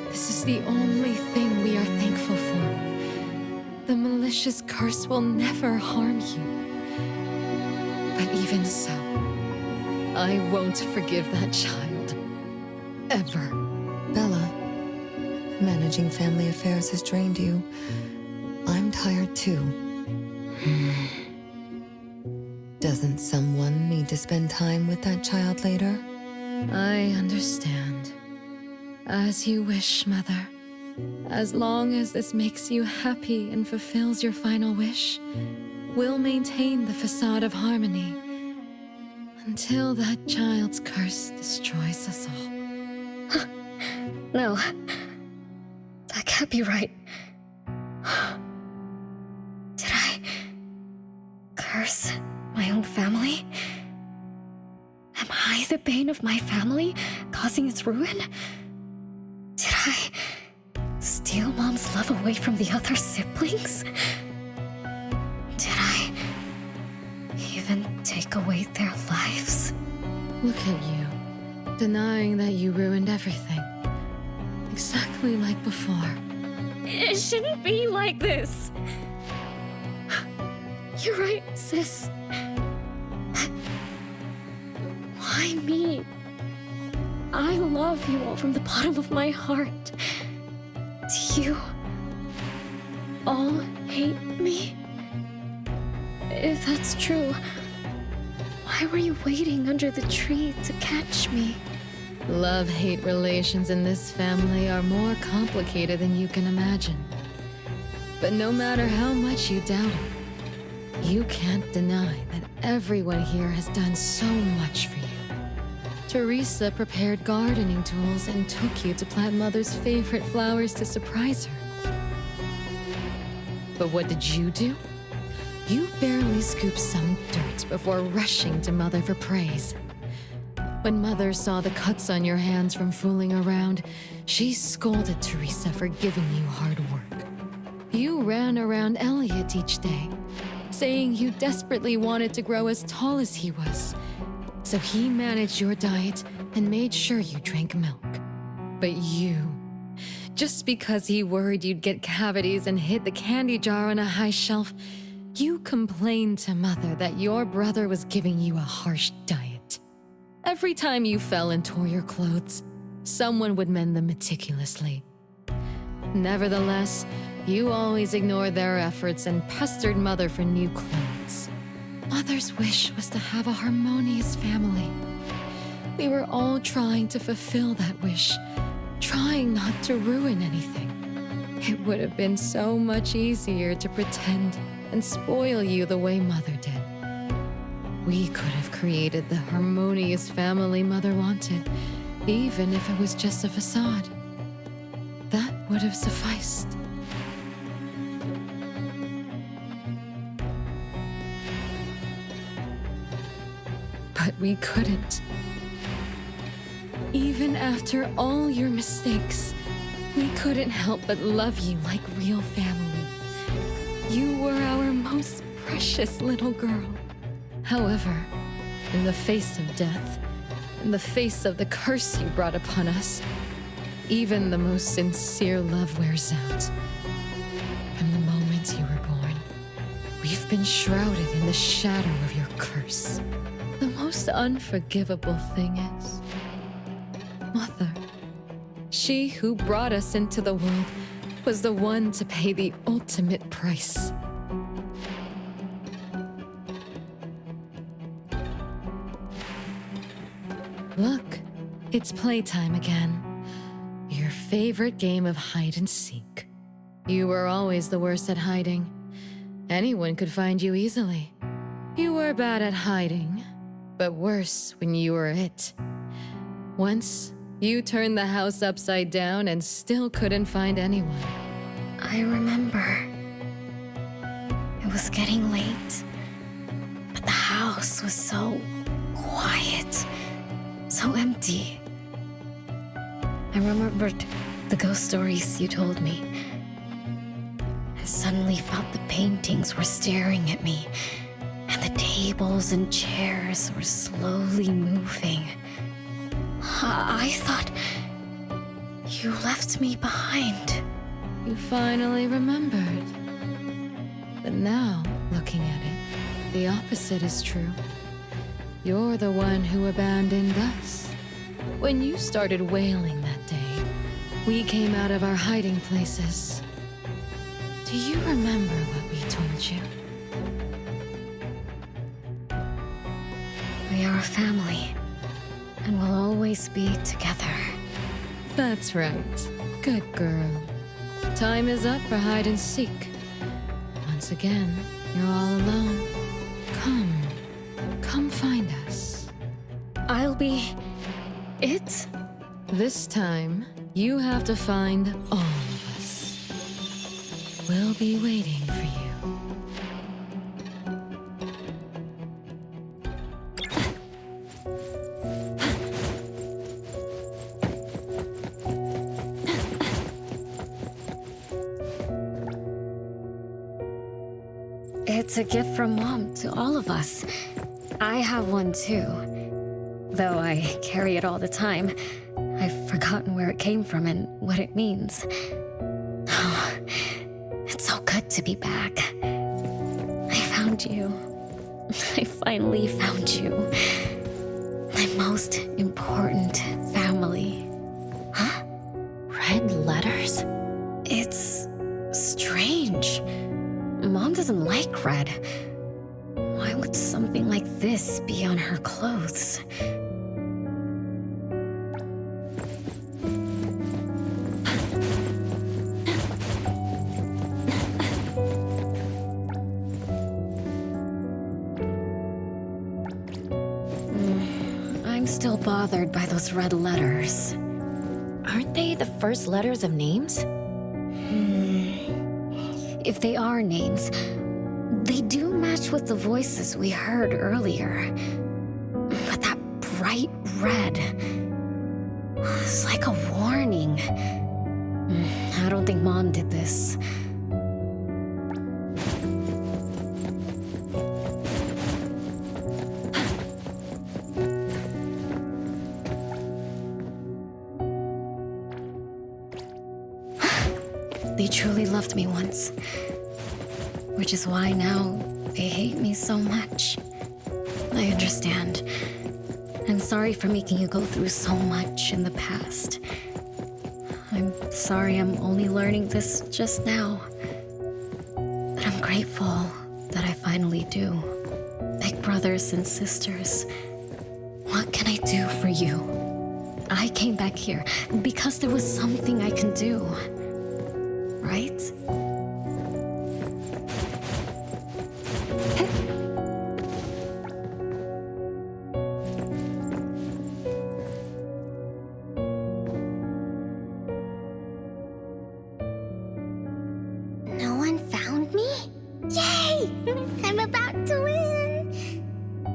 this is the only thing we are thankful for. The malicious curse will never harm you. But even so, I won't forgive that child. Ever.
Bella, managing family affairs has drained you. I'm tired too. Doesn't someone need to spend time with that child later?
I understand. As you wish, Mother. As long as this makes you happy and fulfills your final wish, we'll maintain the facade of harmony until that child's curse destroys us all.
No. That can't be right. Did I curse my own family? Am I the bane of my family, causing its ruin? Did I steal Mom's love away from the other siblings? Did I even take away their lives?
Look at you, denying that you ruined everything. Exactly like before.
It shouldn't be like this. You're right, sis. Why me? I love you all from the bottom of my heart. Do you all hate me? If that's true, why were you waiting under the tree to catch me?
Love-hate relations in this family are more complicated than you can imagine. But no matter how much you doubt it, you can't deny that everyone here has done so much for you. Teresa prepared gardening tools and took you to plant Mother's favorite flowers to surprise her. But what did you do? You barely scooped some dirt before rushing to Mother for praise. When Mother saw the cuts on your hands from fooling around, she scolded Teresa for giving you hard work. You ran around Elliot each day, saying you desperately wanted to grow as tall as he was. So he managed your diet and made sure you drank milk. But you, just because he worried you'd get cavities and hid the candy jar on a high shelf, you complained to Mother that your brother was giving you a harsh diet. Every time you fell and tore your clothes, someone would mend them meticulously. Nevertheless, you always ignored their efforts and pestered Mother for new clothes. Mother's wish was to have a harmonious family. We were all trying to fulfill that wish, trying not to ruin anything. It would have been so much easier to pretend and spoil you the way Mother did. We could have created the harmonious family Mother wanted, even if it was just a facade. That would have sufficed. But we couldn't. Even after all your mistakes, we couldn't help but love you like real family. You were our most precious little girl. However, in the face of death, in the face of the curse you brought upon us, even the most sincere love wears out. From the moment you were born, we've been shrouded in the shadow of your curse. The most unforgivable thing is, Mother, she who brought us into the world, was the one to pay the ultimate price. Look, it's playtime again. Your favorite game of hide and seek. You were always the worst at hiding. Anyone could find you easily. You were bad at hiding, but worse when you were it. Once, you turned the house upside down and still couldn't find anyone.
I remember. It was getting late, but the house was so quiet, so empty. I remembered the ghost stories you told me. I suddenly felt the paintings were staring at me, and the tables and chairs were slowly moving. I thought you left me behind.
You finally remembered. But now, looking at it, the opposite is true. You're the one who abandoned us. When you started wailing that day, we came out of our hiding places. Do you remember what we told you?
We are a family, and we'll always be together.
That's right. Good girl. Time is up for hide and seek. Once again, you're all alone. Come find us.
I'll be... it?
This time, you have to find all of us. We'll be waiting for you.
It's a gift from Mom to all of us. I have one too. Though I carry it all the time, I've forgotten where it came from and what it means. Oh, it's so good to be back. I found you. I finally found you. My most important family.
Huh? Red letters?
It's strange. Mom doesn't like red. Why would something like this be on her clothes? I'm still bothered by those red letters.
Aren't they the first letters of names?
If they are names, they do match with the voices we heard earlier. But that bright red is like a warning. I don't think Mom did this. They truly loved me once. Which is why now they hate me so much. I understand. I'm sorry for making you go through so much in the past. I'm sorry I'm only learning this just now. But I'm grateful that I finally do. Big brothers and sisters, what can I do for you? I came back here because there was something I can do. Right?
No one found me? Yay! I'm about to win!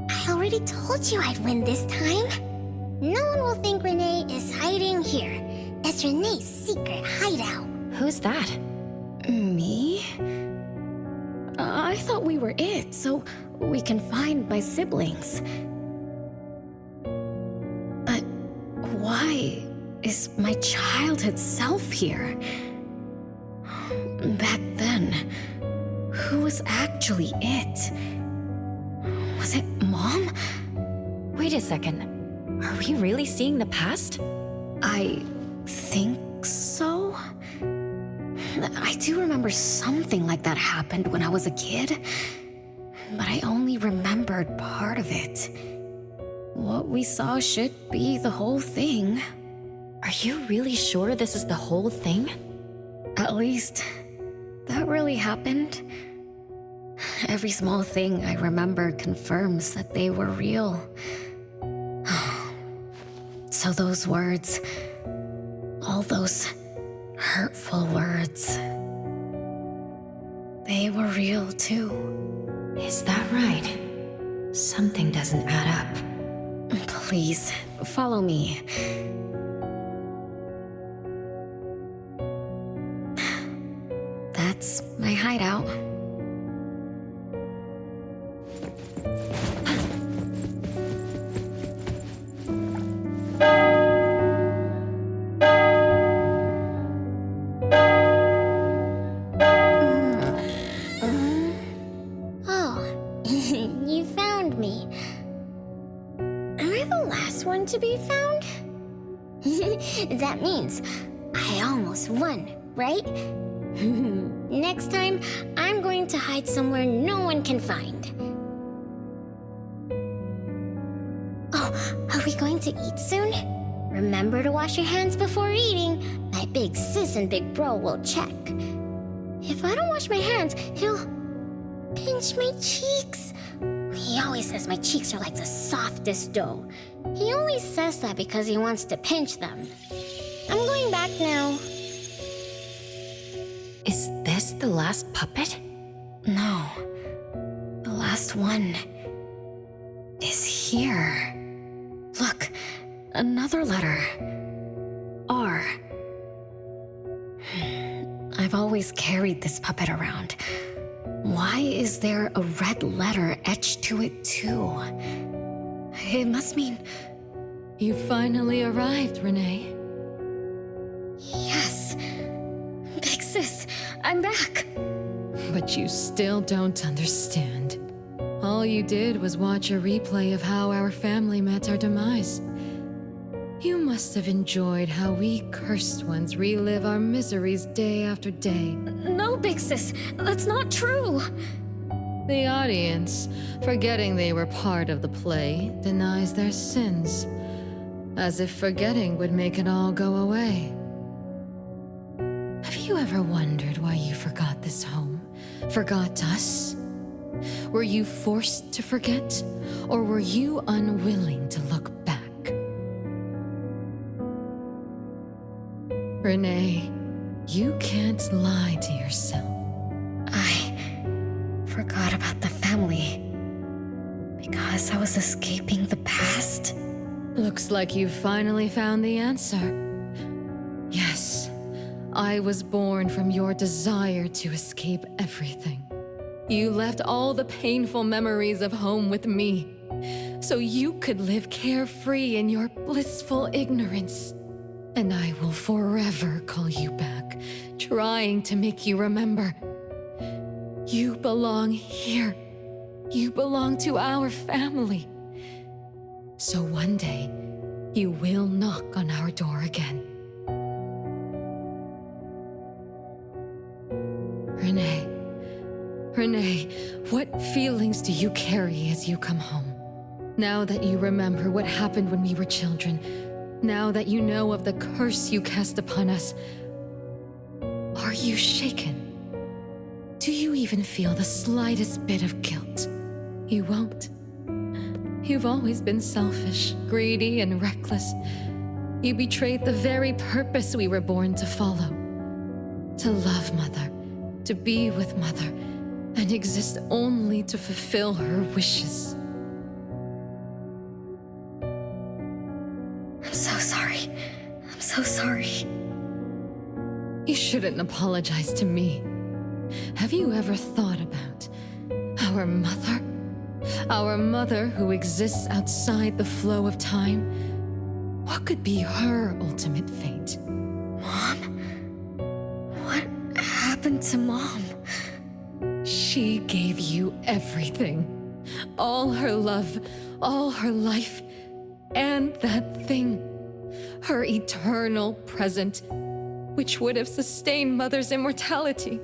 I already told you I'd win this time. No one will think Renee is hiding here. It's Renee's secret hideout.
Who's that?
Me? I thought we were it, so we can find my siblings. But why is my childhood self here? Back then, who was actually it? Was it Mom?
Wait a second. Are we really seeing the past?
I think so. I do remember something like that happened when I was a kid, but I only remembered part of it. What we saw should be the whole thing.
Are you really sure this is the whole thing?
At least, that really happened. Every small thing I remember confirms that they were real. So those words, all those hurtful words, they were real too.
Is that right? Something doesn't add up.
Please, follow me. That's my hideout.
You found me. Am I the last one to be found? That means I almost won, right? Next time, I'm going to hide somewhere no one can find.
Are we going to eat soon? Remember to wash your hands before eating. My big sis and big bro will check. If I don't wash my hands, he'll pinch my cheeks. He always says my cheeks are like the softest dough. He only says that because he wants to pinch them. I'm going back now.
Is this the last puppet?
No. The last one is here. Look, another letter. R. I've always carried this puppet around. Why is there a red letter etched to it too? It must mean...
You finally arrived, Renee.
Yes. Big sis, I'm back.
But you still don't understand. All you did was watch a replay of how our family met our demise. You must have enjoyed how we cursed ones relive our miseries day after day.
No, Big Sis, that's not true.
The audience, forgetting they were part of the play, denies their sins, as if forgetting would make it all go away.
Have you ever wondered why you forgot this home? Forgot us?
Were you forced to forget, or were you unwilling to look back? Renee, you can't lie to yourself.
I forgot about the family because I was escaping the past.
Looks like you finally found the answer. Yes, I was born from your desire to escape everything. You left all the painful memories of home with me, so you could live carefree in your blissful ignorance. And I will forever call you back, trying to make you remember. You belong here. You belong to our family. So one day, you will knock on our door again. Renee, what feelings do you carry as you come home? Now that you remember what happened when we were children, now that you know of the curse you cast upon us, are you shaken? Do you even feel the slightest bit of guilt? You won't. You've always been selfish, greedy, and reckless. You betrayed the very purpose we were born to follow. To love Mother, to be with Mother, and exist only to fulfill her wishes.
I'm so sorry. I'm so sorry.
You shouldn't apologize to me. Have you ever thought about our mother? Our mother who exists outside the flow of time? What could be her ultimate fate?
Mom? What happened to Mom?
She gave you everything. All her love, all her life, and that thing. Her eternal present, which would have sustained Mother's immortality.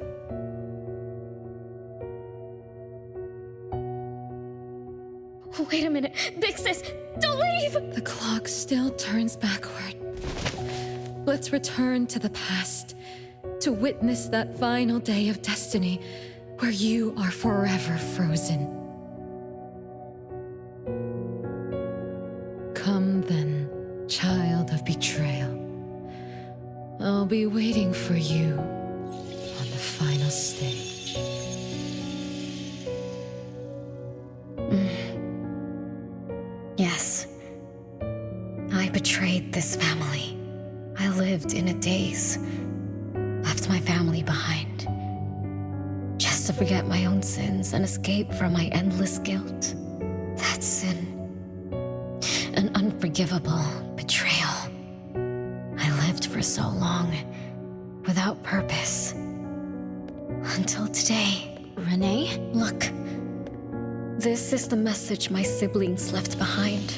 Wait a minute. Big Sis, don't leave!
The clock still turns backward. Let's return to the past, to witness that final day of destiny where you are forever frozen. Come then, child of betrayal. I'll be waiting for you on the final stage.
Yes. I betrayed this family. I lived in a daze. Left my family behind. Just to forget my own sins and escape from my endless guilt. That sin. An unforgivable betrayal. I lived for so long, without purpose. Until today.
Renee?
Look. This is the message my siblings left behind.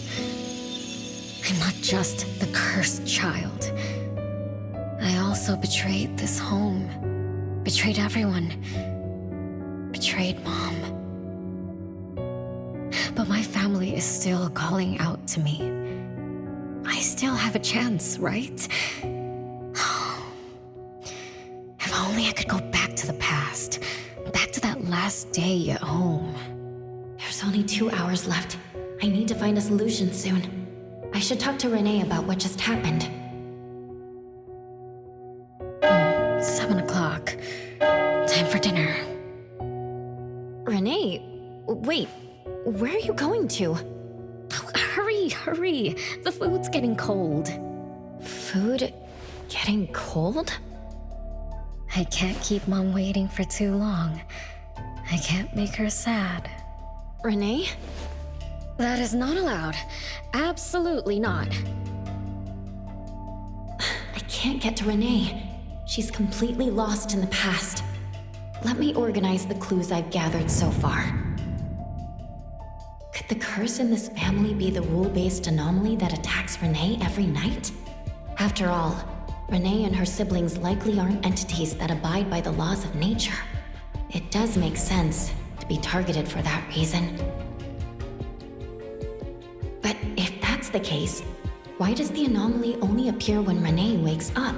I'm not just the cursed child. I also betrayed this home. Betrayed everyone. Betrayed Mom. But my family is still calling out to me. I still have a chance, right? If only I could go back to the past. Back to that last day at home.
There's only 2 hours left. I need to find a solution soon. I should talk to Renee about what just happened.
7 o'clock. Time for dinner.
Renee, wait. Where are you going to?
Oh, hurry. The food's getting cold.
Food getting cold?
I can't keep Mom waiting for too long. I can't make her sad.
Renee?
That is not allowed. Absolutely not.
I can't get to Renee. She's completely lost in the past. Let me organize the clues I've gathered so far. Could the curse in this family be the rule-based anomaly that attacks Renee every night? After all, Renee and her siblings likely aren't entities that abide by the laws of nature. It does make sense to be targeted for that reason. But if that's the case, why does the anomaly only appear when Renee wakes up?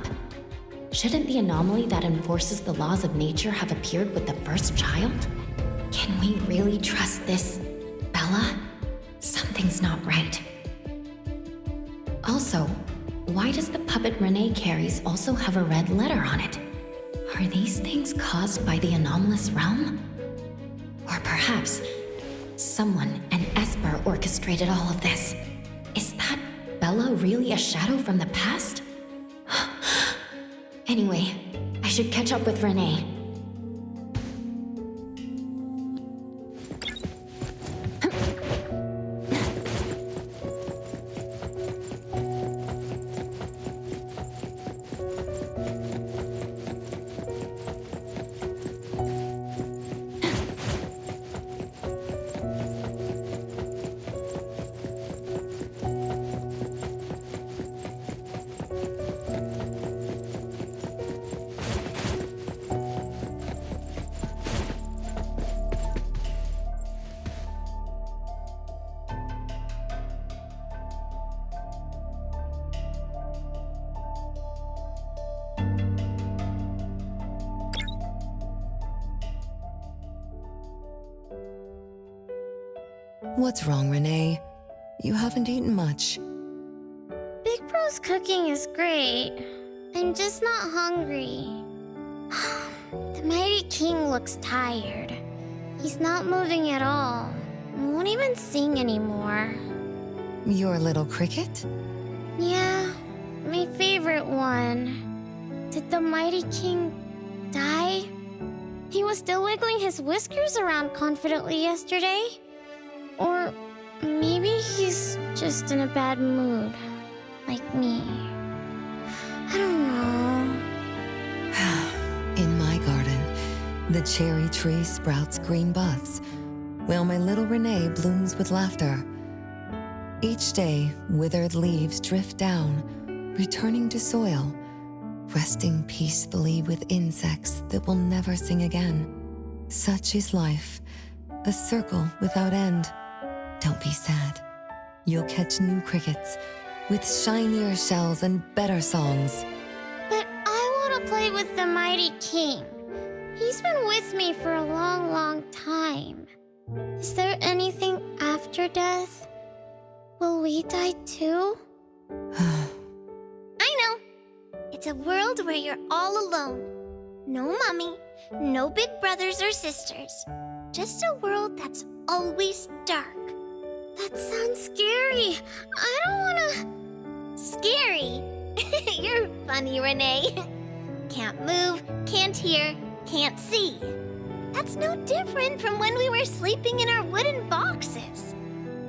Shouldn't the anomaly that enforces the laws of nature have appeared with the first child? Can we really trust this, Bella? Something's not right. Also, why does the puppet Renee carries also have a red letter on it? Are these things caused by the anomalous realm? Or perhaps someone, an Esper, orchestrated all of this. Is that Bella really a shadow from the past? Anyway, I should catch up with Renee.
What's wrong, Renee? You haven't eaten much.
Big Bro's cooking is great. I'm just not hungry. The Mighty King looks tired. He's not moving at all. Won't even sing anymore.
Your little cricket?
Yeah, my favorite one. Did the Mighty King die? He was still wiggling his whiskers around confidently yesterday. Or maybe he's just in a bad mood, like me. I don't know.
In my garden, the cherry tree sprouts green buds, while my little Renee blooms with laughter. Each day, withered leaves drift down, returning to soil, resting peacefully with insects that will never sing again. Such is life, a circle without end. Don't be sad. You'll catch new crickets with shinier shells and better songs.
But I want to play with the Mighty King. He's been with me for a long, long time. Is there anything after death? Will we die too? I know. It's a world where you're all alone. No mommy, no big brothers or sisters. Just a world that's always dark. That sounds scary. I don't wanna... Scary? You're funny, Renee. Can't move, can't hear, can't see. That's no different from when we were sleeping in our wooden boxes.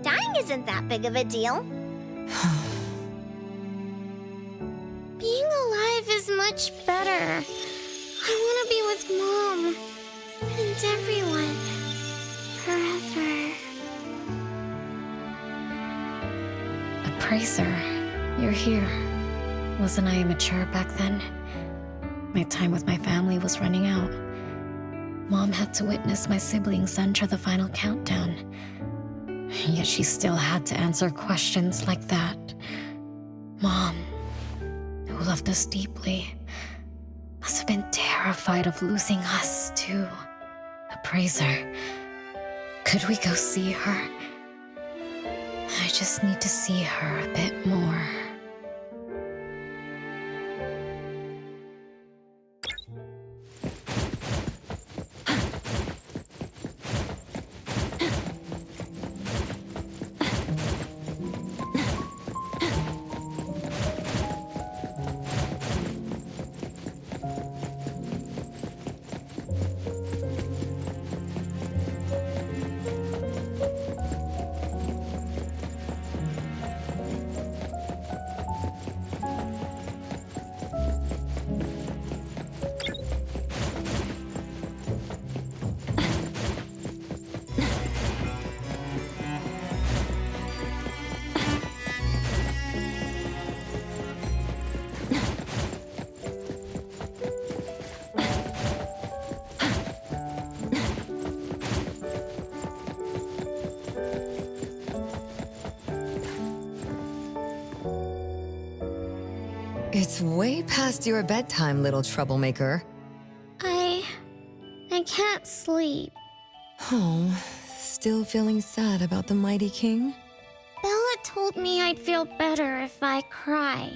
Dying isn't that big of a deal. Being alive is much better. I want to be with Mom and everyone forever.
Appraiser, you're here. Wasn't I immature back then? My time with my family was running out. Mom had to witness my siblings enter the final countdown. Yet she still had to answer questions like that. Mom, who loved us deeply, must have been terrified of losing us too. Appraiser, could we go see her? I just need to see her a bit more.
It's way past your bedtime, little troublemaker.
I can't sleep.
Oh, still feeling sad about the mighty king?
Bella told me I'd feel better if I cry.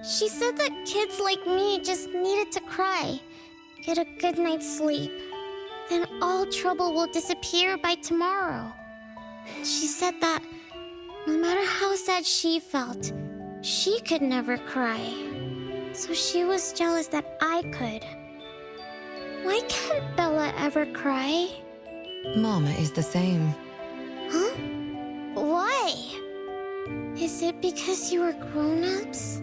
She said that kids like me just needed to cry, get a good night's sleep. Then all trouble will disappear by tomorrow. She said that no matter how sad she felt, she could never cry. So she was jealous that I could. Why can't Bella ever cry?
Mama is the same.
Huh? Why? Is it because you were grown-ups?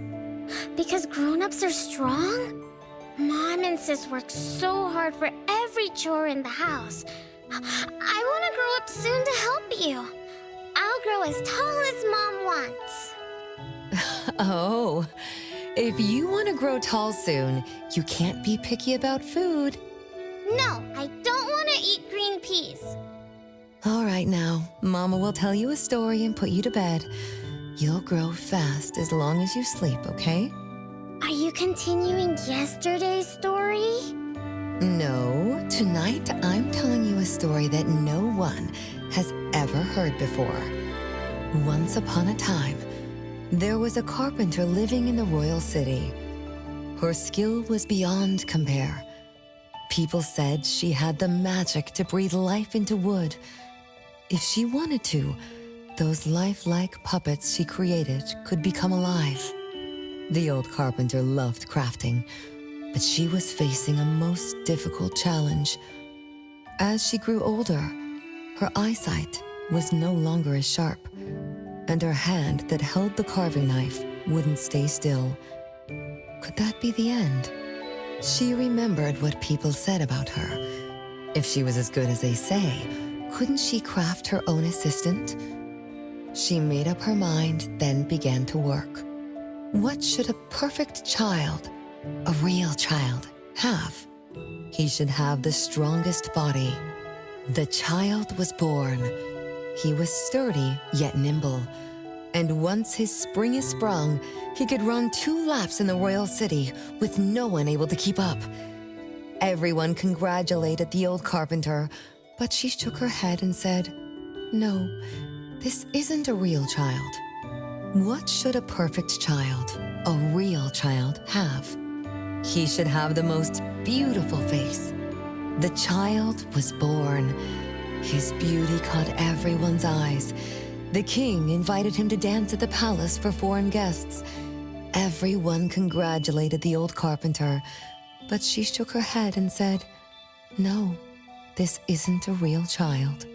Because grown-ups are strong? Mom and Sis work so hard for every chore in the house. I want to grow up soon to help you. I'll grow as tall as Mom wants.
Oh, if you want to grow tall soon, you can't be picky about food.
No, I don't want to eat green peas.
All right now, Mama will tell you a story and put you to bed. You'll grow fast as long as you sleep, okay?
Are you continuing yesterday's story?
No, tonight I'm telling you a story that no one has ever heard before. Once upon a time, there was a carpenter living in the royal city. Her skill was beyond compare. People said she had the magic to breathe life into wood. If she wanted to, those lifelike puppets she created could become alive. The old carpenter loved crafting, but she was facing a most difficult challenge. As she grew older, her eyesight was no longer as sharp, and her hand that held the carving knife wouldn't stay still. Could that be the end? She remembered what people said about her. If she was as good as they say, couldn't she craft her own assistant? She made up her mind, then began to work. What should a perfect child, a real child, have? He should have the strongest body. The child was born. He was sturdy, yet nimble. And once his spring is sprung, he could run 2 laps in the royal city with no one able to keep up. Everyone congratulated the old carpenter, but she shook her head and said, "No, this isn't a real child." What should a perfect child, a real child, have? He should have the most beautiful face. The child was born. His beauty caught everyone's eyes. The king invited him to dance at the palace for foreign guests. Everyone congratulated the old carpenter, but she shook her head and said, "No, this isn't a real child."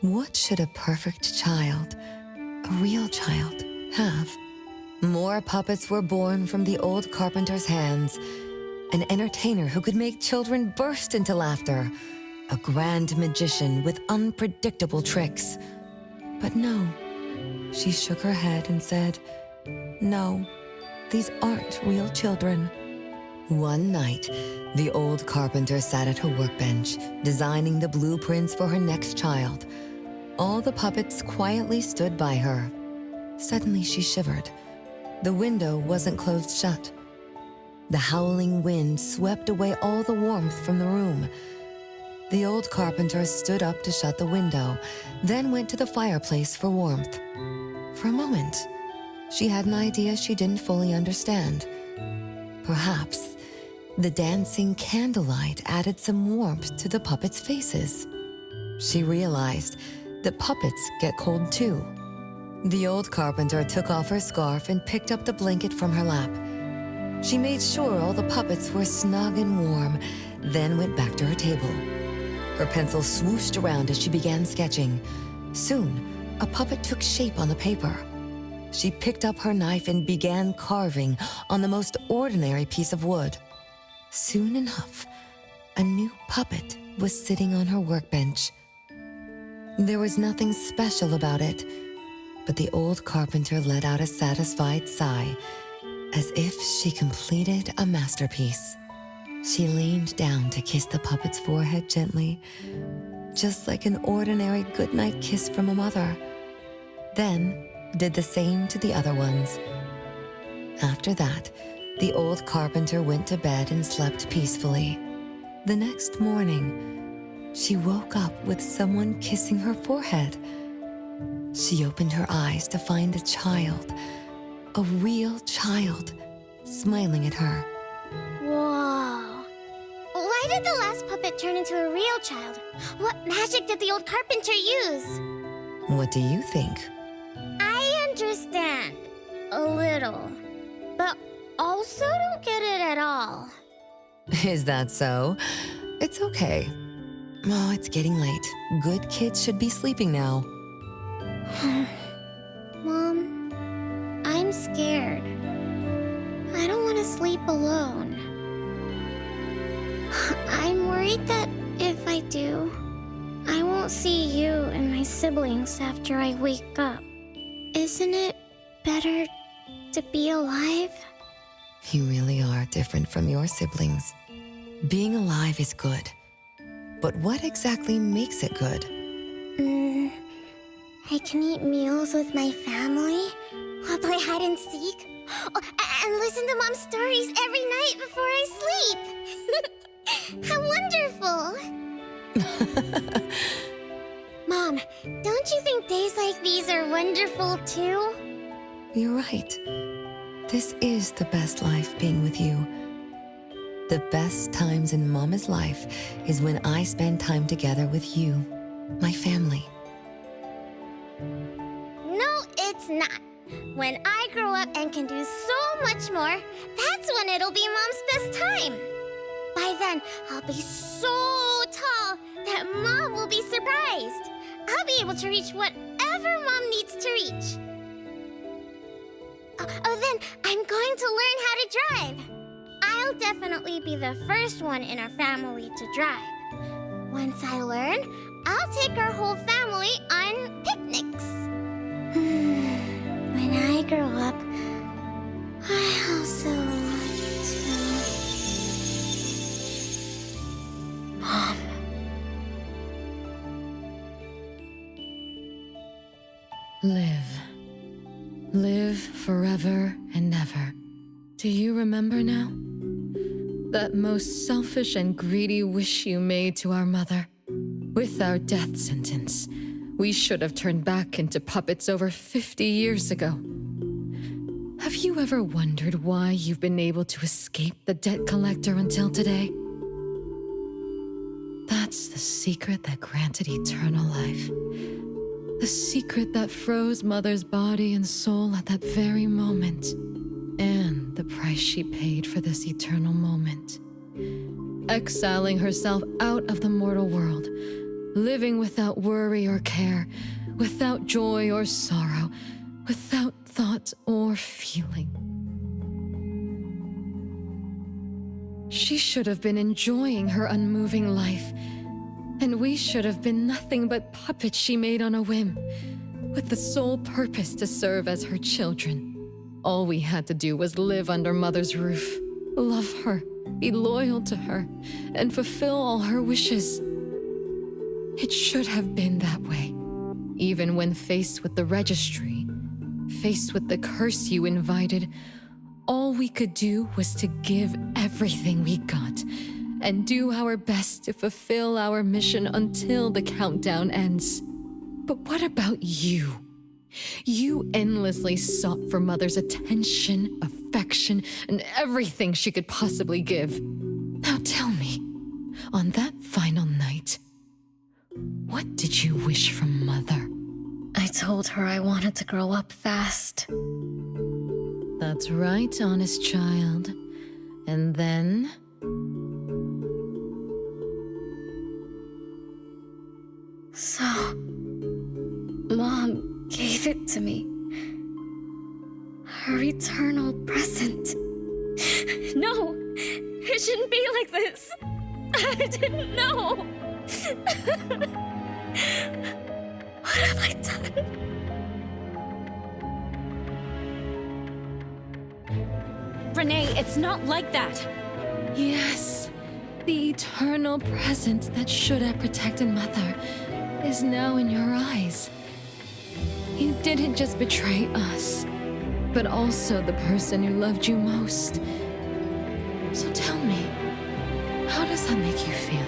What should a perfect child, a real child, have? More puppets were born from the old carpenter's hands. An entertainer who could make children burst into laughter. A grand magician with unpredictable tricks. But no, she shook her head and said, "No, these aren't real children." One night, the old carpenter sat at her workbench, designing the blueprints for her next child. All the puppets quietly stood by her. Suddenly she shivered. The window wasn't closed shut. The howling wind swept away all the warmth from the room. The old carpenter stood up to shut the window, then went to the fireplace for warmth. For a moment, she had an idea she didn't fully understand. Perhaps the dancing candlelight added some warmth to the puppets' faces. She realized that puppets get cold too. The old carpenter took off her scarf and picked up the blanket from her lap. She made sure all the puppets were snug and warm, then went back to her table. Her pencil swooshed around as she began sketching. Soon, a puppet took shape on the paper. She picked up her knife and began carving on the most ordinary piece of wood. Soon enough, a new puppet was sitting on her workbench. There was nothing special about it, but the old carpenter let out a satisfied sigh, as if she completed a masterpiece. She leaned down to kiss the puppet's forehead gently, just like an ordinary goodnight kiss from a mother. Then did the same to the other ones. After that, the old carpenter went to bed and slept peacefully. The next morning, she woke up with someone kissing her forehead. She opened her eyes to find a child, a real child, smiling at her.
Whoa. Why did the last puppet turn into a real child? What magic did the old carpenter use?
What do you think?
I understand. A little. But also don't get it at all.
Is that so? It's okay. Oh, it's getting late. Good kids should be sleeping now.
Mom, I'm scared. I don't want to sleep alone. I'm worried that if I do, I won't see you and my siblings after I wake up. Isn't it better to be alive?
You really are different from your siblings. Being alive is good. But what exactly makes it good?
I can eat meals with my family, while play hide and seek, and listen to Mom's stories every night before I sleep. How wonderful! Mom, don't you think days like these are wonderful too?
You're right. This is the best life being with you. The best times in Mama's life is when I spend time together with you, my family.
No, it's not. When I grow up and can do so much more, that's when it'll be Mom's best time. By then, I'll be so tall that Mom will be surprised. I'll be able to reach whatever Mom needs to reach. Then I'm going to learn how to drive. I'll definitely be the first one in our family to drive. Once I learn, I'll take our whole family on picnics. When I grow up, I also want to... Mom.
Live forever and ever. Do you remember now? That most selfish and greedy wish you made to our mother. With our death sentence, we should have turned back into puppets over 50 years ago. Have you ever wondered why you've been able to escape the debt collector until today? That's the secret that granted eternal life. The secret that froze Mother's body and soul at that very moment. And the price she paid for this eternal moment. Exiling herself out of the mortal world, living without worry or care, without joy or sorrow, without thought or feeling. She should have been enjoying her unmoving life, and we should have been nothing but puppets she made on a whim, with the sole purpose to serve as her children. All we had to do was live under Mother's roof, love her, be loyal to her, and fulfill all her wishes. It should have been that way.
Even when faced with the registry, faced with the curse you invited, all we could do was to give everything we got and do our best to fulfill our mission until the countdown ends. But what about you? You endlessly sought for Mother's attention, affection, and everything she could possibly give. Now tell me, on that final night, what did you wish from Mother?
I told her I wanted to grow up fast.
That's right, honest child. And then?
So, Mom gave it to me. Her eternal present. No! It shouldn't be like this! I didn't know! What have I done?
Renee, it's not like that!
Yes, the eternal present that should have protected Mother is now in your eyes. You didn't just betray us, but also the person who loved you most. So tell me, how does that make you feel?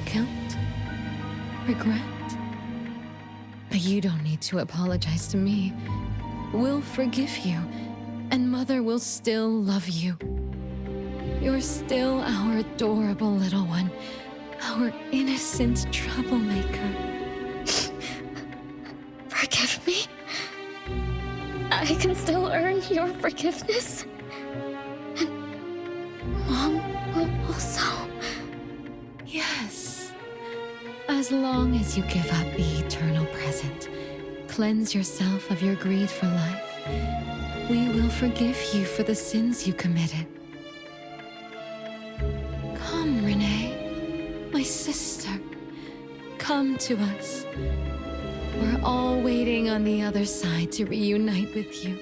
Guilt? Regret? But you don't need to apologize to me. We'll forgive you, and Mother will still love you. You're still our adorable little one, our innocent troublemaker.
Forgive me? I can still earn your forgiveness? And Mom will also?
Yes. As long as you give up the eternal present, cleanse yourself of your greed for life, we will forgive you for the sins you committed. Come, Renee, my sister. Come to us. We're all waiting on the other side to reunite with you,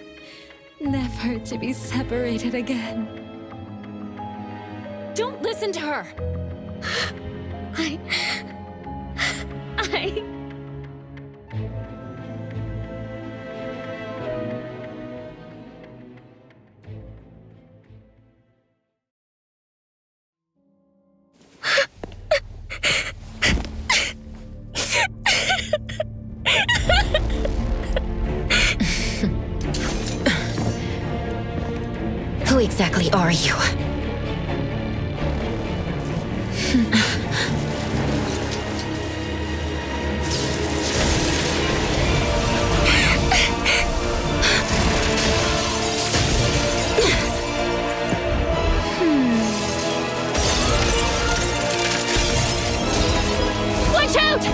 never to be separated again.
Don't listen to her! Who exactly are you?
Watch out!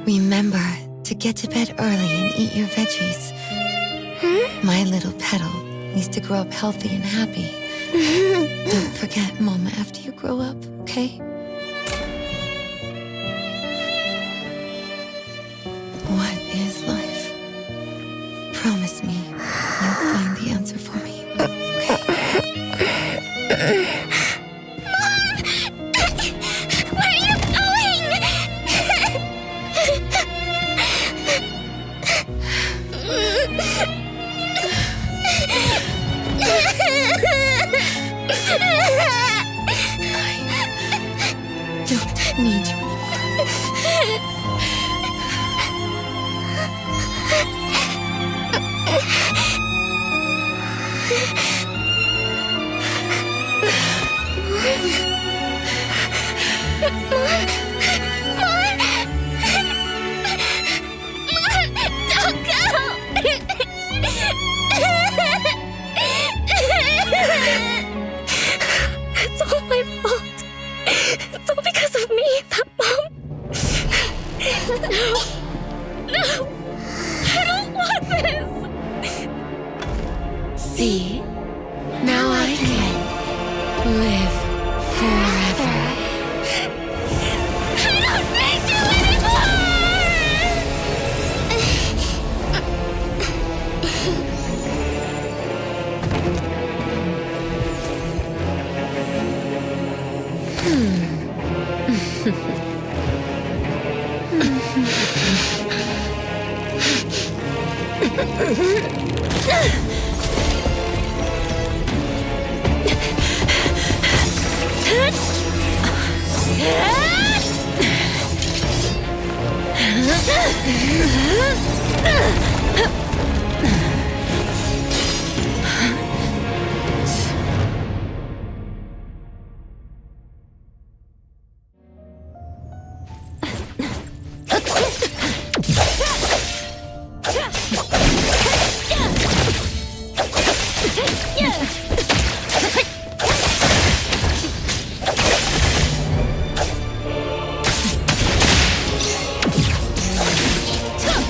Remember to get to bed early and eat your veggies. My little petal needs to grow up healthy and happy. Don't forget Mama after you grow up, okay? What is life? Promise me you'll find the answer for me, okay?
Where are you going?
Don't need you.
Don't go!
It's all my fault. It's all because of me that Mom... No! I don't want this!
See? Now I can.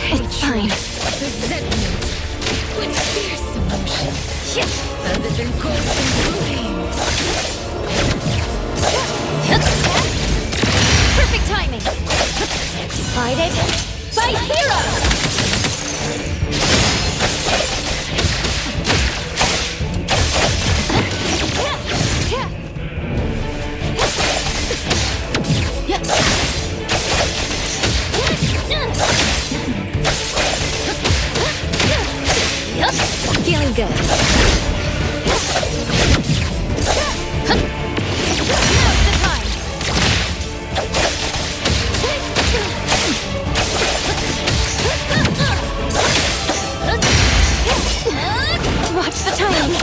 It's fine.
Resentment with fierce emotion, as if in coursing flames.
Perfect timing. Guided by Hero.
Feeling good.
Now's the time.
Watch the timing.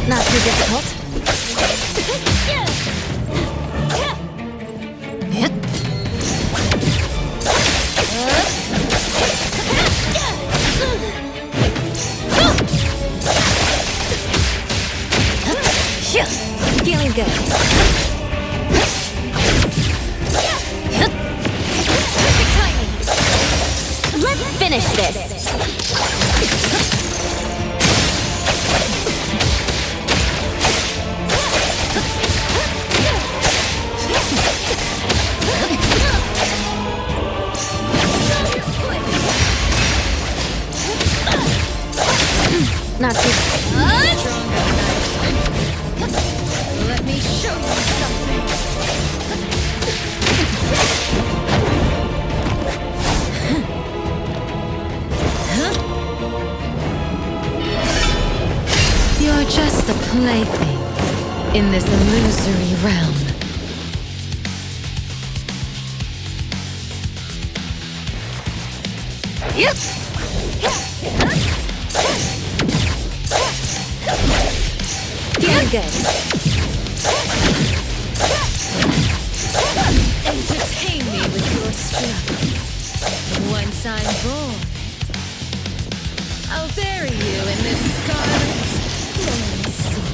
Not too difficult. Feeling good.
Perfect timing.
Let's finish this. Not too.
Let me show you something.
You're just a plaything in this illusory realm.
Yep.
Feeling good.
Entertain me with your struggles. Once I'm born, I'll bury you in this scarlet flowing sea.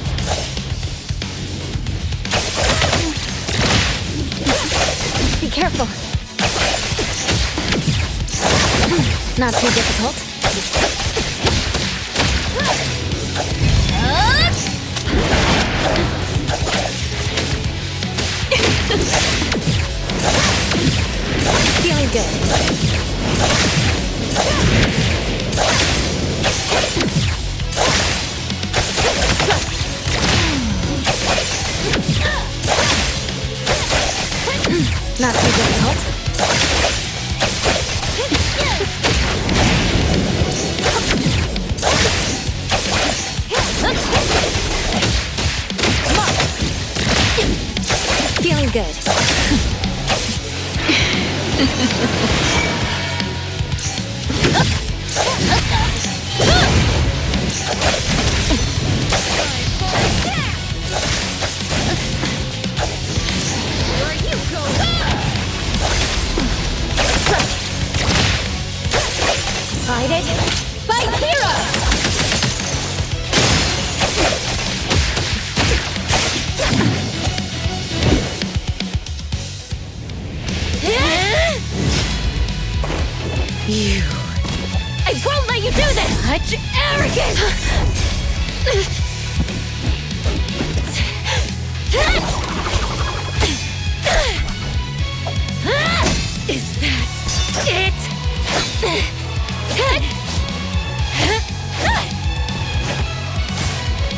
Be careful. Not too difficult. Feeling good. Not too difficult. Feeling good.
Where you go?
Guided by Hero.
You.
I won't let you do this!
Such arrogance!
Is that it?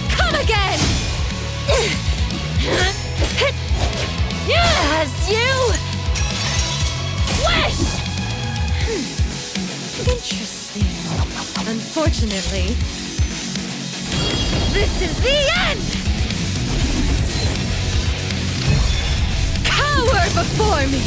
Come again!
as you wish! Interesting. Unfortunately, this is the end! Cower before me!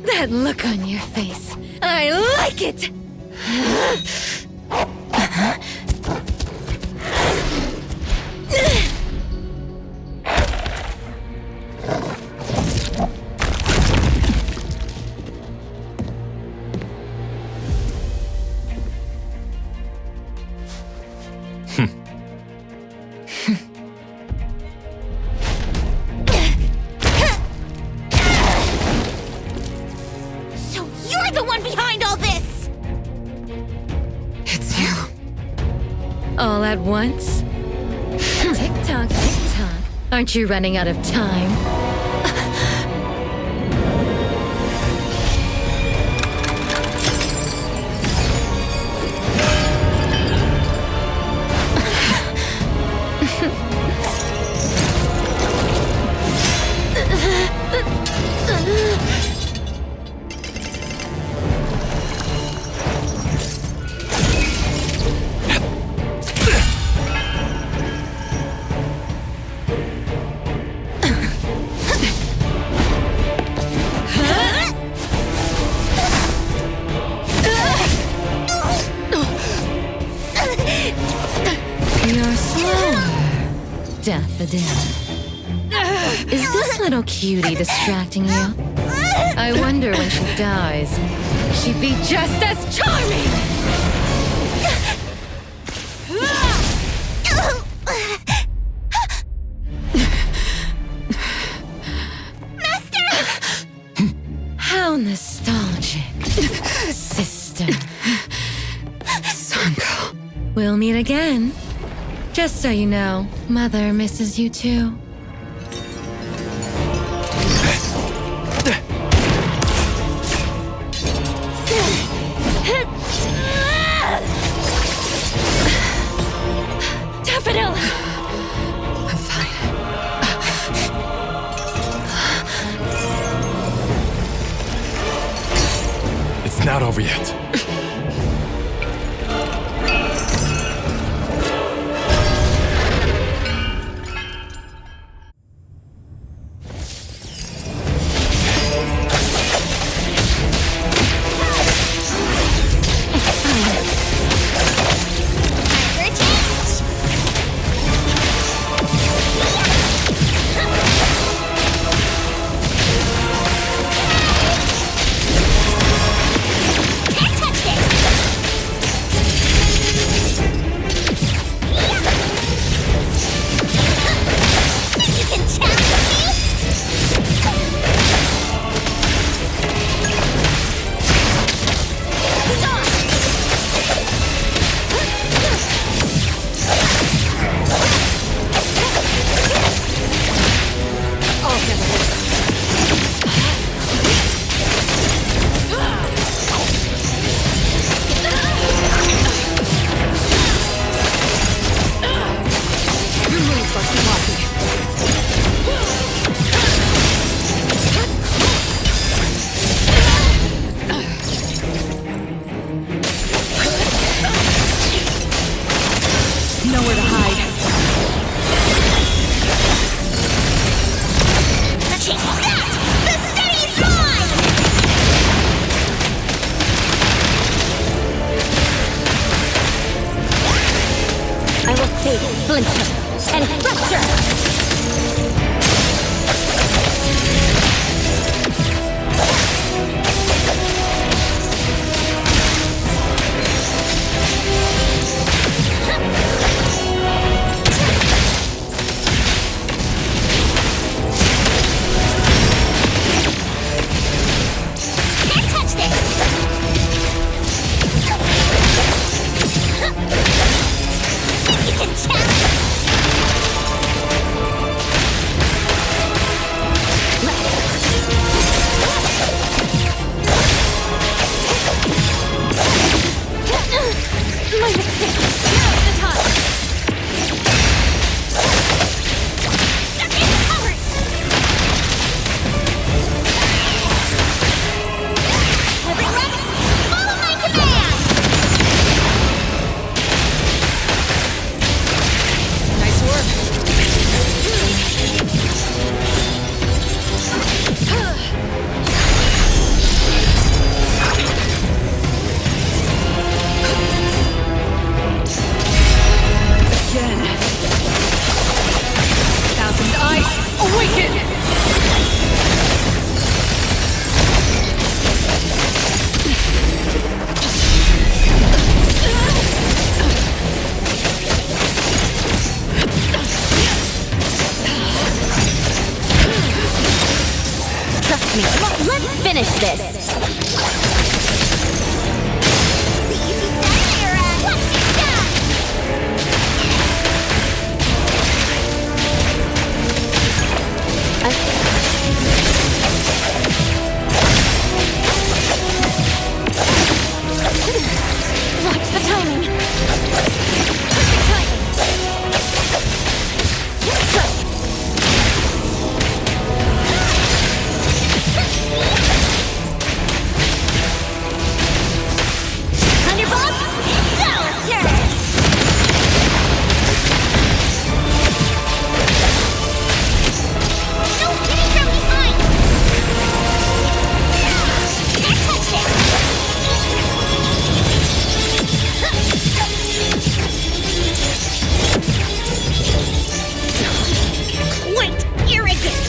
That look on your face. I like it!
So you're the one behind all this!
It's you. All at once? Tick-tock, tick-tock. Aren't you running out of time? You're slower, Daffodill. Is this little cutie distracting you? I wonder when she dies, she'd be just as charming! How nostalgic, sister.
Zankou.
We'll meet again. Just so you know, Mother misses you too. Daffodill!
I'm fine.
It's not over yet.
Hit!
finish this! Watch the timing! Perfect Thunderbolt! Solitaire! No hitting from behind! Can't touch this! Quite arrogant!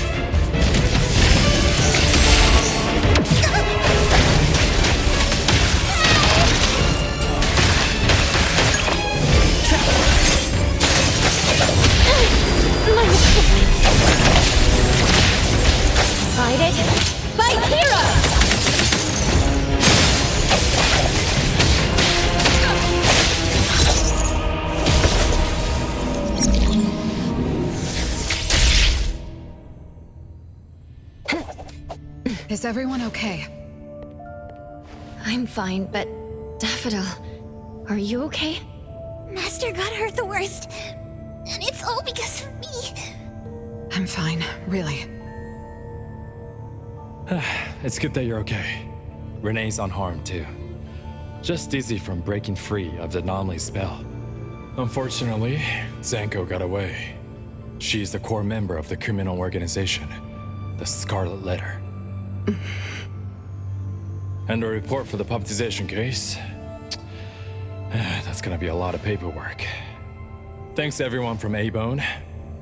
My mistake! Guided by Hero!
Is everyone okay?
I'm fine, but Daffodill, are you okay?
Master got hurt the worst. And it's all because of me.
I'm fine, really.
It's good that you're okay. Renee's unharmed too. Just dizzy from breaking free of the anomaly spell. Unfortunately, Zankou got away. She's the core member of the criminal organization, the Scarlet Letter. And a report for the puppetization case. That's gonna be a lot of paperwork. Thanks to everyone from A-Bone.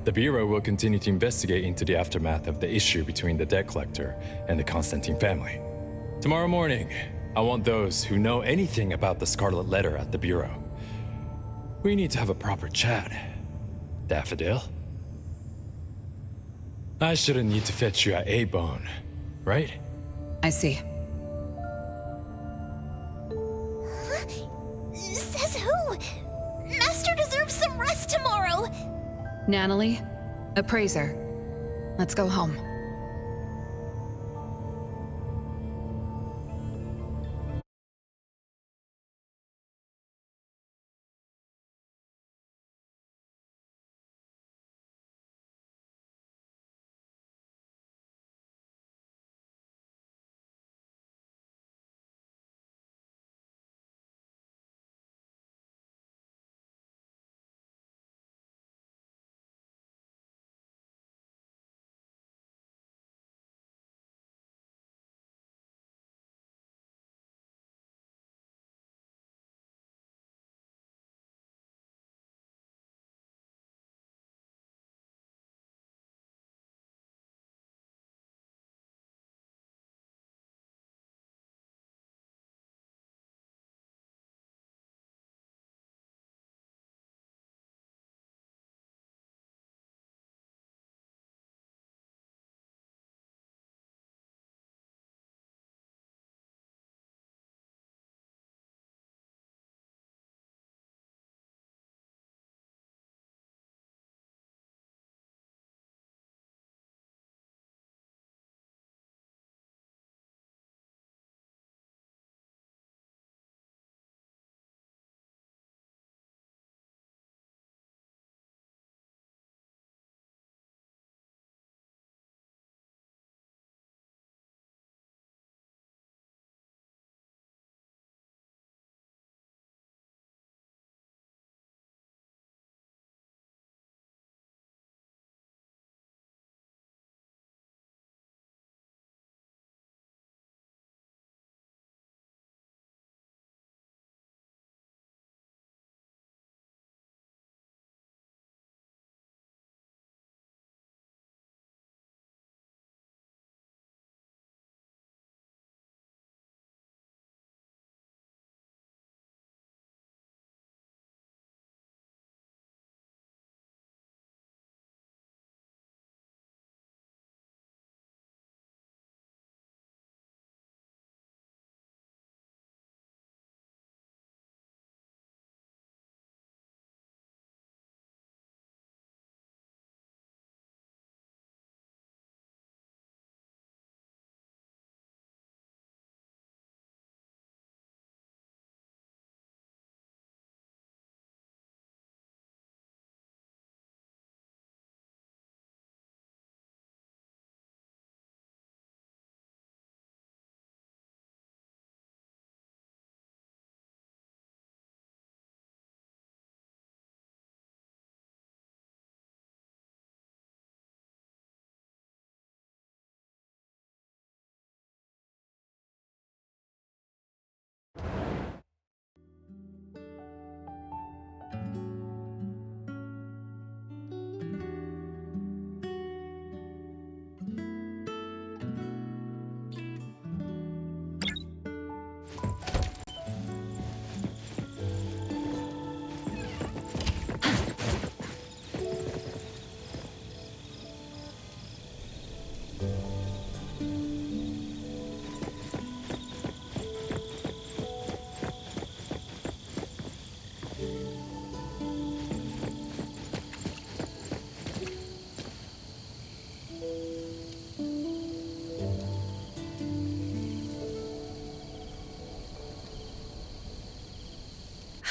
The Bureau will continue to investigate into the aftermath of the issue between the debt collector and the Constantine family. Tomorrow morning, I want those who know anything about the Scarlet Letter at the Bureau. We need to have a proper chat. Daffodill? I shouldn't need to fetch you at A-Bone, right?
I see.
Says who? Master deserves some rest tomorrow.
Natalie, appraiser. Let's go home.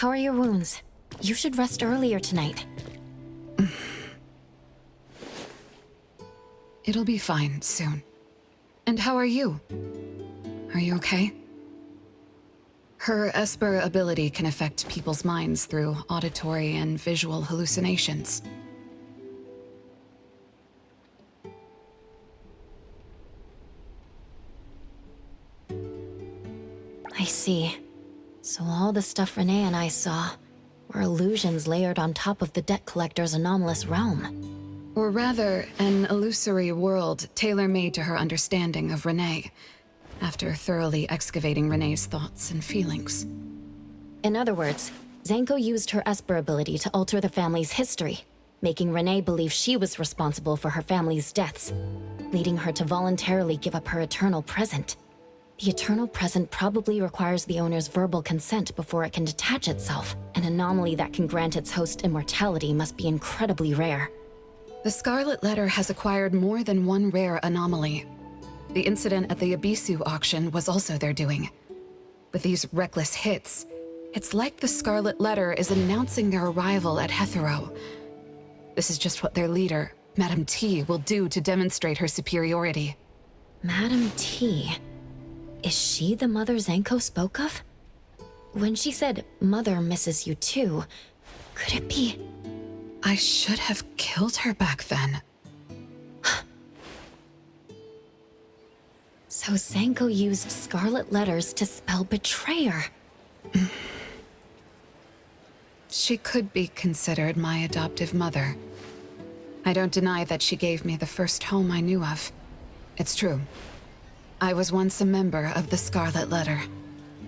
How are your wounds? You should rest earlier tonight.
It'll be fine soon. And how are you? Are you okay? Her Esper ability can affect people's minds through auditory and visual hallucinations.
I see. So all the stuff Renee and I saw were illusions layered on top of the debt collector's anomalous realm.
Or rather, an illusory world tailor-made to her understanding of Renee, after thoroughly excavating Renee's thoughts and feelings.
In other words, Zankou used her Esper ability to alter the family's history, making Renee believe she was responsible for her family's deaths, leading her to voluntarily give up her eternal present. The eternal present probably requires the owner's verbal consent before it can detach itself. An anomaly that can grant its host immortality must be incredibly rare.
The Scarlet Letter has acquired more than one rare anomaly. The incident at the Abisu auction was also their doing. With these reckless hits, it's like the Scarlet Letter is announcing their arrival at Hetero. This is just what their leader, Madame T, will do to demonstrate her superiority.
Madame T? Is she the mother Zankou spoke of? When she said, "Mother misses you too," could it be?
I should have killed her back then.
So Zankou used Scarlet Letters to spell betrayer.
She could be considered my adoptive mother. I don't deny that she gave me the first home I knew of. It's true. I was once a member of the Scarlet Letter.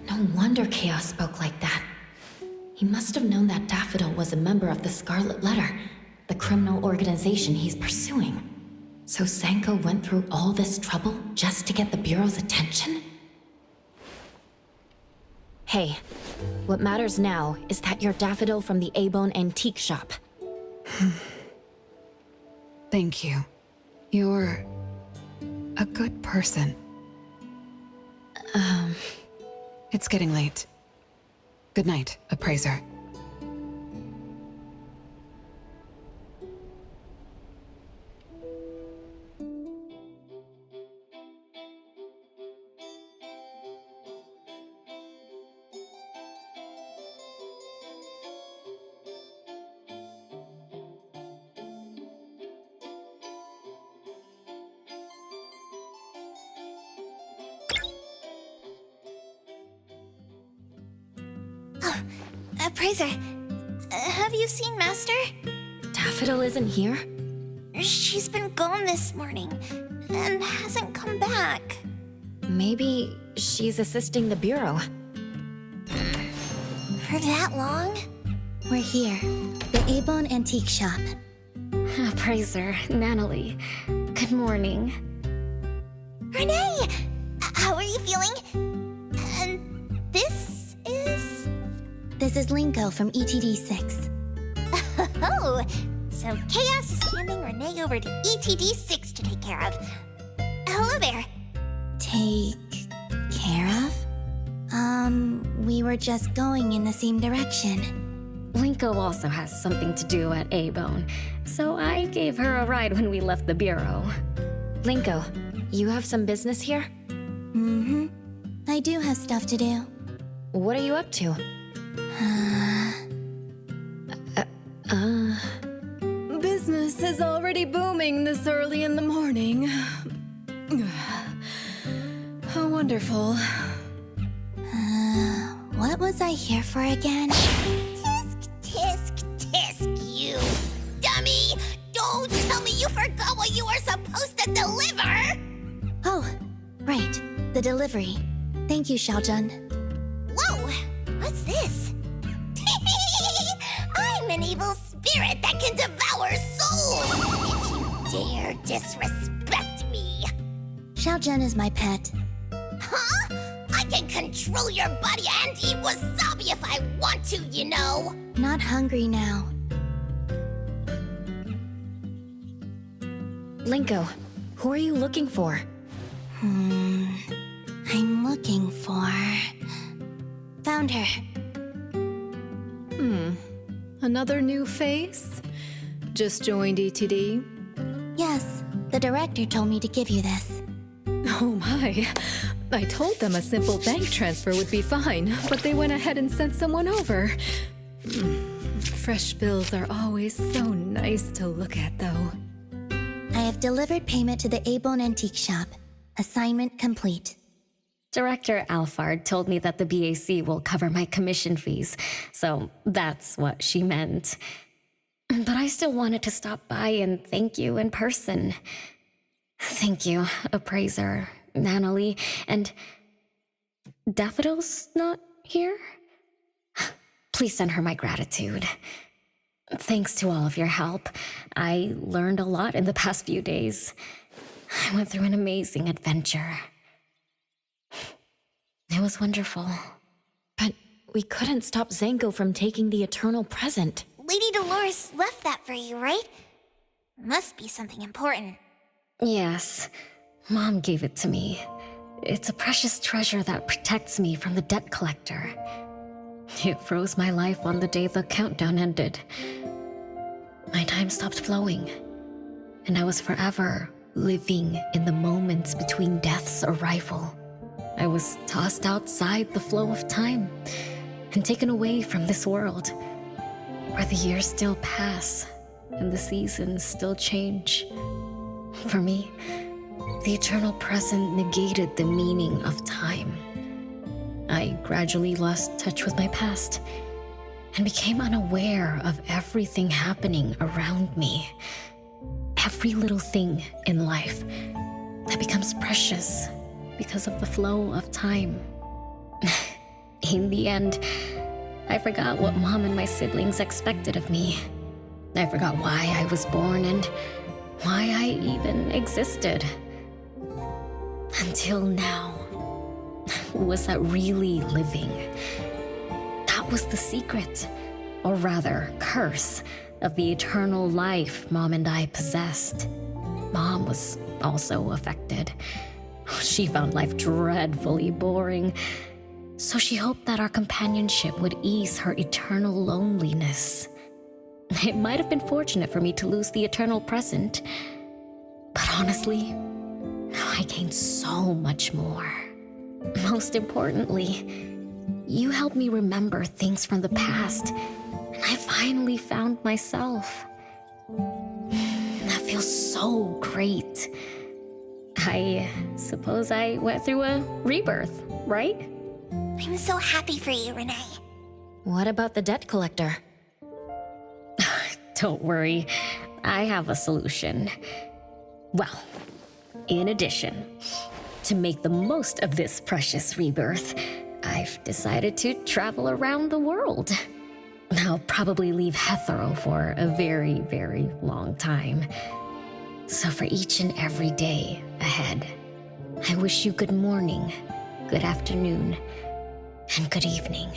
No wonder Chaos spoke like that. He must have known that Daffodill was a member of the Scarlet Letter, the criminal organization he's pursuing. So Zankou went through all this trouble just to get the Bureau's attention? Hey, what matters now is that you're Daffodill from the A-Bone Antique Shop.
Thank you. You're a good person. It's getting late. Good night, Appraiser.
Appraiser, have you seen Master?
Daffodill isn't here?
She's been gone this morning, and hasn't come back.
Maybe she's assisting the Bureau.
For that long?
We're here, the A-Bone Antique Shop.
Appraiser, Natalie, good morning.
Renee! How are you feeling? And this is?
This is Linko from ETD6.
Oh, so Chaos is handing Renee over to ETD6 to take care of. Hello there.
Take care of? We were just going in the same direction.
Linko also has something to do at A-Bone, so I gave her a ride when we left the Bureau.
Linko, you have some business here?
Mm-hmm. I do have stuff to do.
What are you up to?
Business is already booming this early in the morning. How wonderful.
What was I here for again?
Tisk, tisk, tisk, you dummy! Don't tell me you forgot what you were supposed to deliver!
Oh, right. The delivery. Thank you, Xiaojun.
Whoa! What's this? I'm an evil spirit that can devour souls! If you dare disrespect me!
Xiaojun is my pet.
Huh? I can control your body and eat wasabi if I want to, you know!
Not hungry now.
Linko, who are you looking for?
I'm looking for... Found her.
another new face? Just joined ETD?
Yes, the director told me to give you this.
Oh my. I told them a simple bank transfer would be fine, but they went ahead and sent someone over. Fresh bills are always so nice to look at, though.
I have delivered payment to the A-Bone Antique Shop. Assignment complete.
Director Alfard told me that the BAC will cover my commission fees, so that's what she meant. But I still wanted to stop by and thank you in person. Thank you, Appraiser, Natalie, and... Daffodill's not here? Please send her my gratitude. Thanks to all of your help. I learned a lot in the past few days. I went through an amazing adventure. It was wonderful.
But we couldn't stop Zankou from taking the eternal present.
Lady Dolores left that for you, right? Must be something important.
Yes, Mom gave it to me. It's a precious treasure that protects me from the debt collector. It froze my life on the day the countdown ended. My time stopped flowing, and I was forever living in the moments between death's arrival. I was tossed outside the flow of time and taken away from this world, where the years still pass and the seasons still change. For me, the eternal present negated the meaning of time. I gradually lost touch with my past and became unaware of everything happening around me. Every little thing in life that becomes precious because of the flow of time. In the end, I forgot what Mom and my siblings expected of me. I forgot why I was born and why I even existed. Until now. Was that really living? That was the secret, or rather, curse, of the eternal life Mom and I possessed. Mom was also affected. She found life dreadfully boring, so she hoped that our companionship would ease her eternal loneliness. It might have been fortunate for me to lose the eternal present, but honestly, I gained so much more. Most importantly, you helped me remember things from the past, and I finally found myself. That feels so great. I suppose I went through a rebirth, right?
I'm so happy for you, Renee.
What about the debt collector?
Don't worry, I have a solution. Well, in addition, to make the most of this precious rebirth, I've decided to travel around the world. I'll probably leave Hetero for a very, very long time. So for each and every day ahead, I wish you good morning, good afternoon, and good evening.